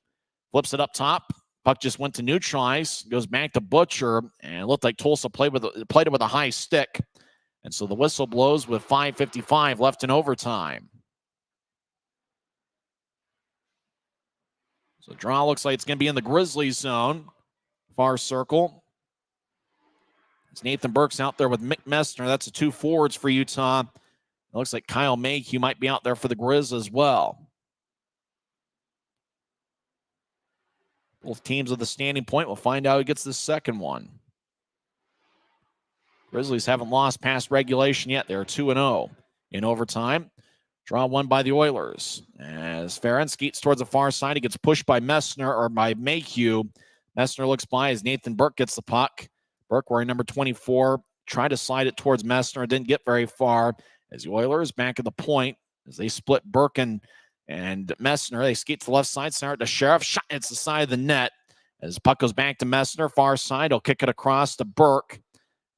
flips it up top. Puck just went to neutralize. Goes back to Butcher, and it looked like Tulsa played it with a high stick. And so the whistle blows with 5:55 left in overtime. So draw looks like it's going to be in the Grizzlies zone. Far circle. It's Nathan Burke's out there with Mick Messner. That's the two forwards for Utah. It looks like Kyle Mayhew might be out there for the Grizz as well. Both teams with the standing point. We'll find out who gets the second one. Grizzlies haven't lost past regulation yet. They're 2-0 in overtime. Draw won by the Oilers. As Farron skates towards the far side, he gets pushed by Messner or by Mayhew. Messner looks by as Nathan Burke gets the puck. Burke, wearing number 24, tried to slide it towards Messner. Didn't get very far. As the Oilers back at the point, as they split Burke and Messner, they skate to the left side, center to Sheriff. Shot hits the side of the net. As puck goes back to Messner, far side, he'll kick it across to Burke.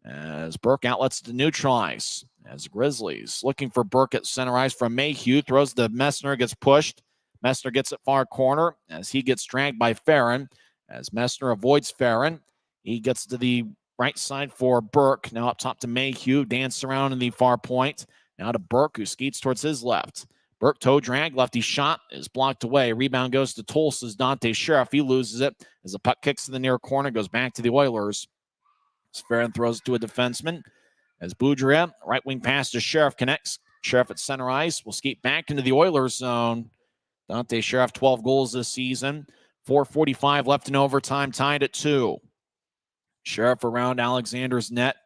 As Burke outlets to neutralize. As Grizzlies looking for Burke at center ice from Mayhew. Throws to Messner, gets pushed. Messner gets it far corner as he gets dragged by Farron. As Messner avoids Farron, he gets to the right side for Burke. Now up top to Mayhew. Dance around in the far point. Now to Burke, who skates towards his left. Burke toe drag. Lefty shot is blocked away. Rebound goes to Tulsa's Dante Sheriff. He loses it as the puck kicks to the near corner. Goes back to the Oilers. As Farron throws it to a defenseman. As Boudria, right wing pass to Sheriff connects. Sheriff at center ice will skate back into the Oilers zone. Dante Sheriff, 12 goals this season. 4:45 left in overtime, tied at 2. Sheriff around Alexander's net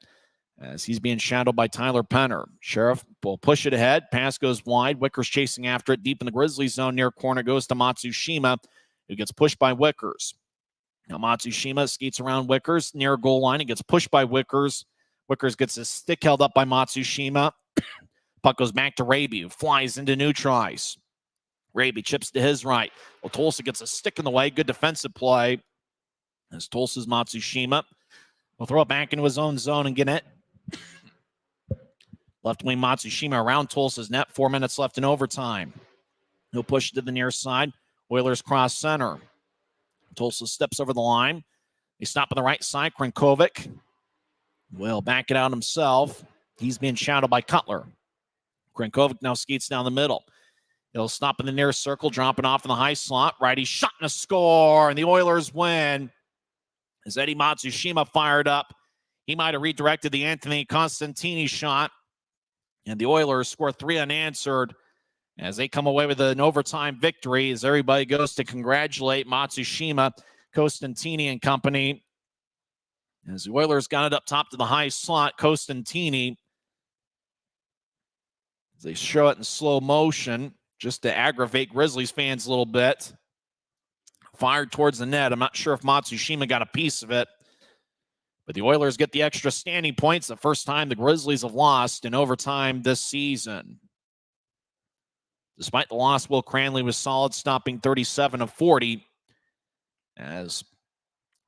as he's being shadowed by Tyler Penner. Sheriff will push it ahead. Pass goes wide. Wickers chasing after it deep in the Grizzlies zone. Near corner goes to Matsushima, who gets pushed by Wickers. Now Matsushima skates around Wickers near goal line. He gets pushed by Wickers. Wickers gets his stick held up by Matsushima. Puck goes back to Raby, who flies into neutralize. Raby chips to his right. Well, Tulsa gets a stick in the way. Good defensive play. As Tulsa's Matsushima will throw it back into his own zone and get it. Left wing Matsushima around Tulsa's net. 4 minutes left in overtime. He'll push it to the near side. Oilers cross center. Tulsa steps over the line. They stop on the right side. Krankovic will back it out himself. He's being shadowed by Cutler. Krankovic now skates down the middle. He'll stop in the near circle, dropping off in the high slot. Righty shot and a score, and the Oilers win. As Eddie Matsushima fired up, he might have redirected the Anthony Constantini shot, and the Oilers score 3 unanswered as they come away with an overtime victory as everybody goes to congratulate Matsushima, Costantini, and company. As the Oilers got it up top to the high slot, Costantini, as they show it in slow motion, just to aggravate Grizzlies fans a little bit, fired towards the net. I'm not sure if Matsushima got a piece of it, But the Oilers get the extra standing points, the first time the Grizzlies have lost in overtime this season. Despite the loss, Will Cranley was solid, stopping 37 of 40. As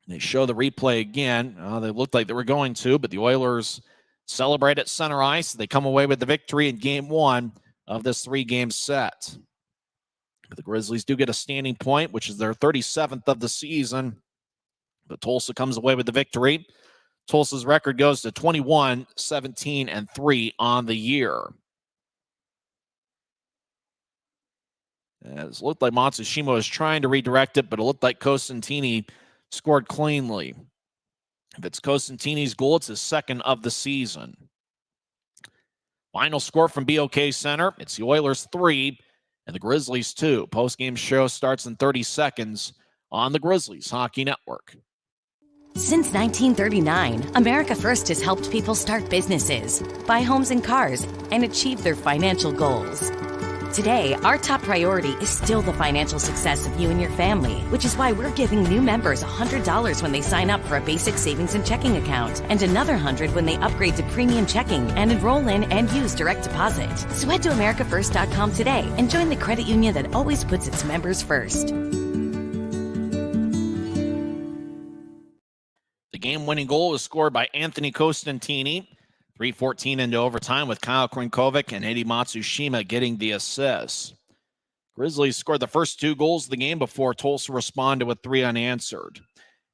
they show the replay again, they looked like they were going to, but the Oilers celebrate at center ice. They come away with the victory in Game 1 of this 3-game set. But the Grizzlies do get a standing point, which is their 37th of the season. But Tulsa comes away with the victory. Tulsa's record goes to 21-17-3 on the year. It looked like Matsushima was trying to redirect it, but it looked like Costantini scored cleanly. If it's Costantini's goal, it's his second of the season. Final score from BOK Center, it's the Oilers 3 and the Grizzlies 2. Post-game show starts in 30 seconds on the Grizzlies Hockey Network. Since 1939, America First has helped people start businesses, buy homes and cars, and achieve their financial goals. Today, our top priority is still the financial success of you and your family, which is why we're giving new members $100 when they sign up for a basic savings and checking account, and another $100 when they upgrade to premium checking and enroll in and use direct deposit. So head to AmericaFirst.com today and join the credit union that always puts its members first. The game-winning goal was scored by Anthony Costantini. 3:14 into overtime with Kyle Krinkovic and Eddie Matsushima getting the assists. Grizzlies scored the first 2 goals of the game before Tulsa responded with 3 unanswered.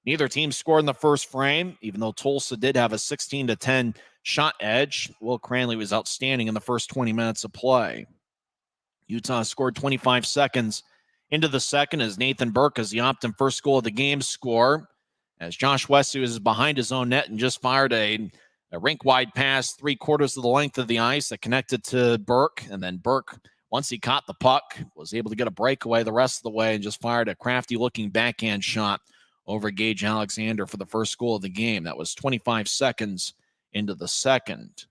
Neither team scored in the first frame, even though Tulsa did have a 16-10 shot edge. Will Cranley was outstanding in the first 20 minutes of play. Utah scored 25 seconds into the second as Nathan Burke as the opt-in first goal of the game score, as Josh Wesley was behind his own net and just fired a rink-wide pass 3/4 of the length of the ice that connected to Burke. And then Burke, once he caught the puck, was able to get a breakaway the rest of the way and just fired a crafty-looking backhand shot over Gage Alexander for the first goal of the game. That was 25 seconds into the second.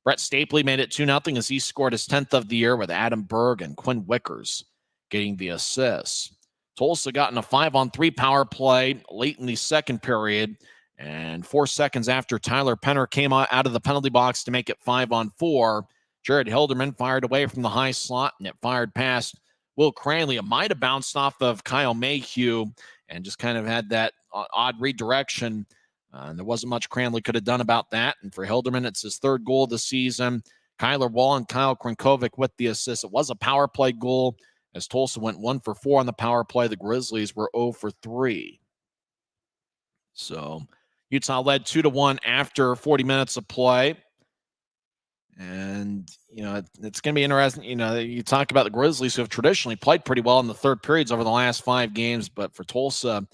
Brett Stapley made it 2-0 as he scored his 10th of the year with Adam Berg and Quinn Wickers getting the assists. Tulsa got in a 5-on-3 power play late in the second period, and 4 seconds after Tyler Penner came out of the penalty box to make it 5-on-4, Jared Hilderman fired away from the high slot, and it fired past Will Cranley. It might have bounced off of Kyle Mayhew and just kind of had that odd redirection. And there wasn't much Cranley could have done about that. And for Hilderman, it's his 3rd goal of the season. Kyler Wall and Kyle Krinkovic with the assist. It was a power play goal as Tulsa went 1 for 4 on the power play. The Grizzlies were 0 for 3. So Utah led 2-1 after 40 minutes of play. And, it's going to be interesting. You talk about the Grizzlies who have traditionally played pretty well in the third periods over the last 5 games. But for Tulsa,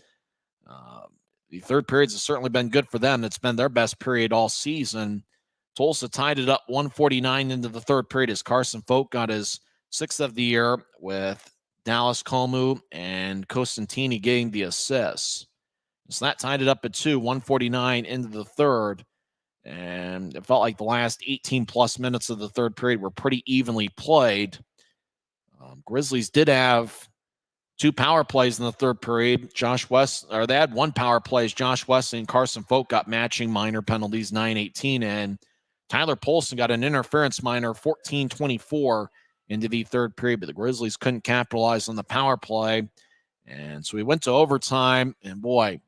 the third periods have certainly been good for them. It's been their best period all season. Tulsa tied it up 1:49 into the third period as Carson Folk got his 6th of the year with Dallas Colmu and Costantini getting the assists. So that tied it up at 1:49 into the third. And it felt like the last 18-plus minutes of the third period were pretty evenly played. Grizzlies did have 2 power plays in the third period. They had 1 power play as Josh Wesley and Carson Folk got matching minor penalties, 9-18. And Tyler Polson got an interference minor, 14-24 into the third period. But the Grizzlies couldn't capitalize on the power play. And so we went to overtime. And boy,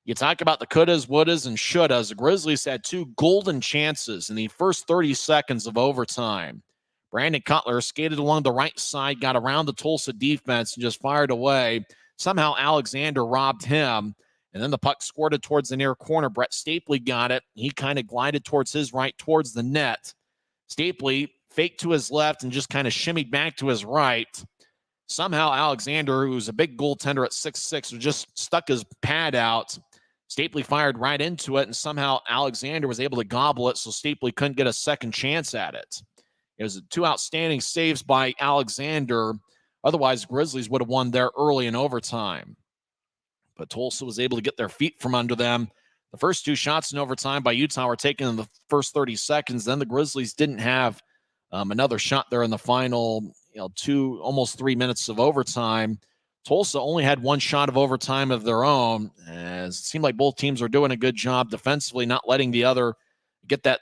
you talk about the couldas, wouldas, and shouldas. The Grizzlies had 2 golden chances in the first 30 seconds of overtime. Brandon Cutler skated along the right side, got around the Tulsa defense, and just fired away. Somehow Alexander robbed him, and then the puck squirted towards the near corner. Brett Stapley got it. He kind of glided towards his right, towards the net. Stapley faked to his left and just kind of shimmied back to his right. Somehow Alexander, who's a big goaltender at 6'6", just stuck his pad out. Stapley fired right into it, and somehow Alexander was able to gobble it, so Stapley couldn't get a second chance at it. It was 2 outstanding saves by Alexander. Otherwise, Grizzlies would have won there early in overtime. But Tulsa was able to get their feet from under them. The first 2 shots in overtime by Utah were taken in the first 30 seconds. Then the Grizzlies didn't have another shot there in the final 2, almost 3 minutes of overtime. Tulsa only had one shot of overtime of their own, as it seemed like both teams were doing a good job defensively, not letting the other get that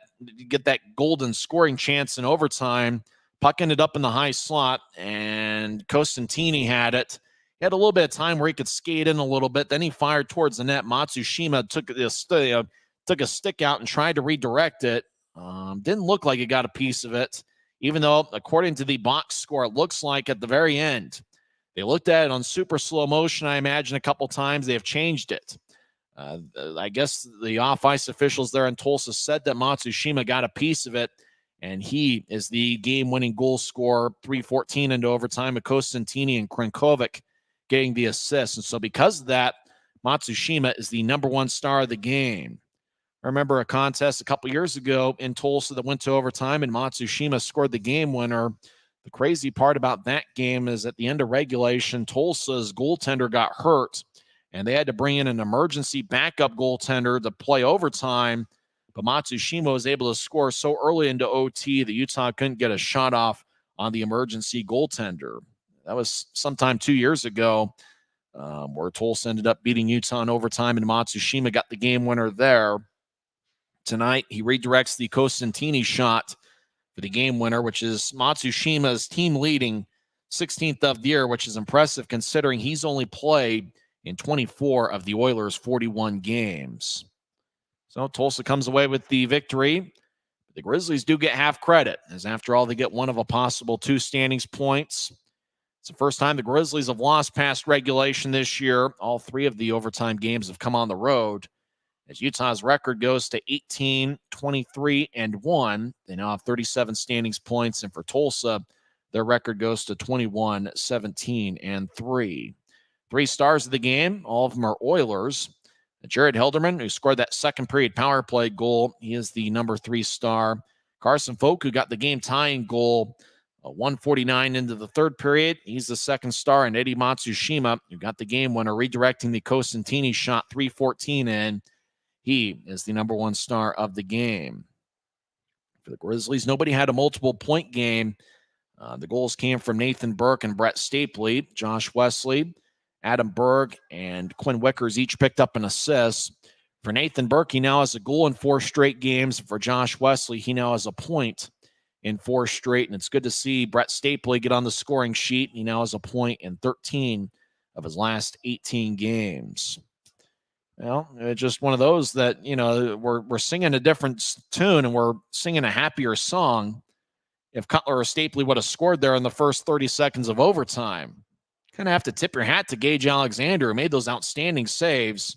golden scoring chance in overtime. Puck ended up in the high slot, and Costantini had it. He had a little bit of time where he could skate in a little bit. Then he fired towards the net. Matsushima took a stick out and tried to redirect it. Didn't look like he got a piece of it, even though, according to the box score, it looks like at the very end, they looked at it on super slow motion, I imagine, a couple times. They have changed it. I guess the off-ice officials there in Tulsa said that Matsushima got a piece of it, and he is the game-winning goal scorer, 3:14 into overtime, with Costantini and Krenkovic getting the assist. And so because of that, Matsushima is the number one star of the game. I remember a contest a couple years ago in Tulsa that went to overtime, and Matsushima scored the game winner. The crazy part about that game is at the end of regulation, Tulsa's goaltender got hurt, and they had to bring in an emergency backup goaltender to play overtime. But Matsushima was able to score so early into OT that Utah couldn't get a shot off on the emergency goaltender. That was sometime 2 years ago, where Tulsa ended up beating Utah in overtime, and Matsushima got the game winner there. Tonight, he redirects the Costantini shot for the game winner, which is Matsushima's team-leading 16th of the year, which is impressive considering he's only played in 24 of the Oilers' 41 games. So Tulsa comes away with the victory. The Grizzlies do get half credit, as after all, they get one of a possible 2 standings points. It's the first time the Grizzlies have lost past regulation this year. All 3 of the overtime games have come on the road. As Utah's record goes to 18, 23, and 1, they now have 37 standings points. And for Tulsa, their record goes to 21, 17, and 3. 3 stars of the game, all of them are Oilers. Jared Hilderman, who scored that second period power play goal, he is the number 3 star. Carson Folk, who got the game tying goal, 1:49 into the third period, he's the second star. And Eddie Matsushima, who got the game winner, redirecting the Costantini shot 3:14 in. He is the number 1 star of the game. For the Grizzlies, nobody had a multiple point game. The goals came from Nathan Burke and Brett Stapley. Josh Wesley, Adam Berg, and Quinn Wickers each picked up an assist. For Nathan Burke, he now has a goal in 4 straight games. For Josh Wesley, he now has a point in 4 straight. And it's good to see Brett Stapley get on the scoring sheet. He now has a point in 13 of his last 18 games. Well, it's just one of those that, we're singing a different tune and we're singing a happier song. If Cutler or Stapley would have scored there in the first 30 seconds of overtime, kind of have to tip your hat to Gage Alexander, who made those outstanding saves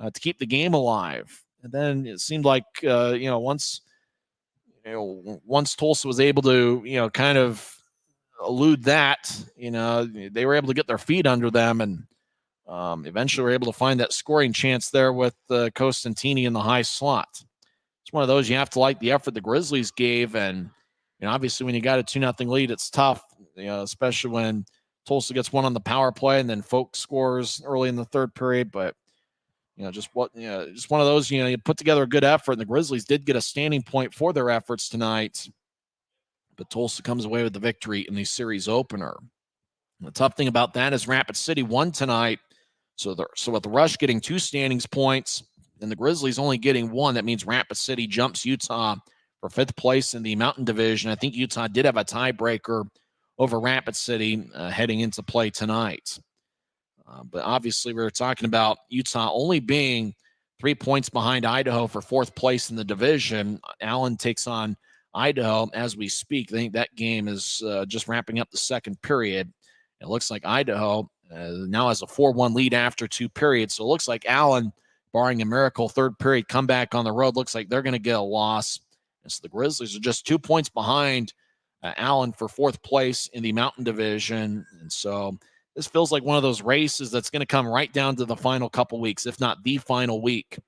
to keep the game alive. And then it seemed like, once Tulsa was able to, kind of elude that, they were able to get their feet under them and eventually were able to find that scoring chance there with Costantini in the high slot. It's one of those you have to like the effort the Grizzlies gave. And, obviously when you got a 2-0 lead, it's tough, especially when Tulsa gets one on the power play and then Folk scores early in the third period. But, just one of those, you put together a good effort, and the Grizzlies did get a standing point for their efforts tonight. But Tulsa comes away with the victory in the series opener. The tough thing about that is Rapid City won tonight. So with the Rush getting 2 standings points and the Grizzlies only getting 1, that means Rapid City jumps Utah for 5th place in the Mountain Division. I think Utah did have a tiebreaker over Rapid City heading into play tonight. But obviously we were talking about Utah only being 3 points behind Idaho for 4th place in the division. Allen takes on Idaho as we speak. I think that game is just wrapping up the second period. It looks like Idaho now has a 4-1 lead after 2 periods. So it looks like Allen, barring a miracle third period comeback on the road, looks like they're going to get a loss. And so the Grizzlies are just 2 points behind Allen for 4th place in the Mountain Division. And so this feels like one of those races that's going to come right down to the final couple weeks, if not the final week,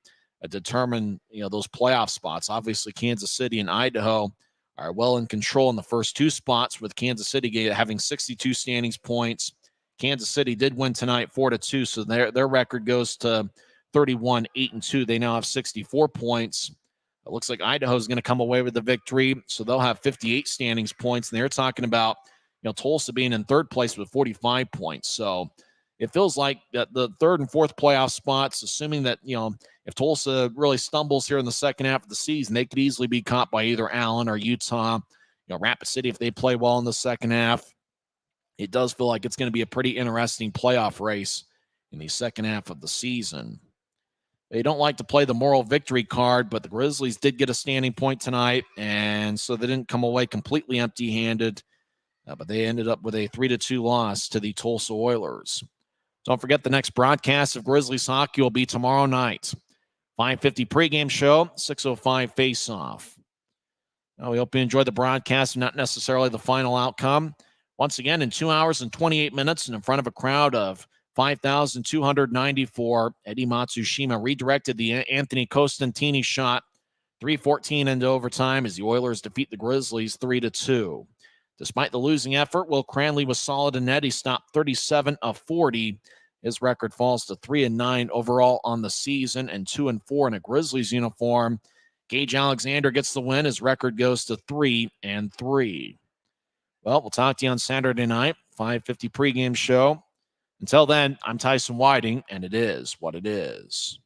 to determine those playoff spots. Obviously, Kansas City and Idaho are well in control in the first 2 spots, with Kansas City having 62 standings points. Kansas City did win tonight 4-2, so their record goes to 31, 8-2. They now have 64 points. It looks like Idaho is going to come away with the victory, so they'll have 58 standings points. And they're talking about Tulsa being in 3rd place with 45 points. So it feels like that the third and fourth playoff spots, assuming that, if Tulsa really stumbles here in the second half of the season, they could easily be caught by either Allen or Utah. Rapid City, if they play well in the second half, it does feel like it's going to be a pretty interesting playoff race in the second half of the season. They don't like to play the moral victory card, but the Grizzlies did get a standing point tonight, and so they didn't come away completely empty-handed, but they ended up with a 3-2 loss to the Tulsa Oilers. Don't forget the next broadcast of Grizzlies hockey will be tomorrow night. 5:50 pregame show, 6:05 face-off. Now, we hope you enjoyed the broadcast, not necessarily the final outcome. Once again, in 2 hours and 28 minutes and in front of a crowd of 5,294, Eddie Matsushima redirected the Anthony Costantini shot, 3:14 into overtime as the Oilers defeat the Grizzlies 3-2. Despite the losing effort, Will Cranley was solid in net. He stopped 37 of 40. His record falls to 3-9 overall on the season and 2-4 in a Grizzlies uniform. Gage Alexander gets the win. His record goes to 3-3. Well, we'll talk to you on Saturday night, 5:50 pregame show. Until then, I'm Tyson Whiting, and it is what it is.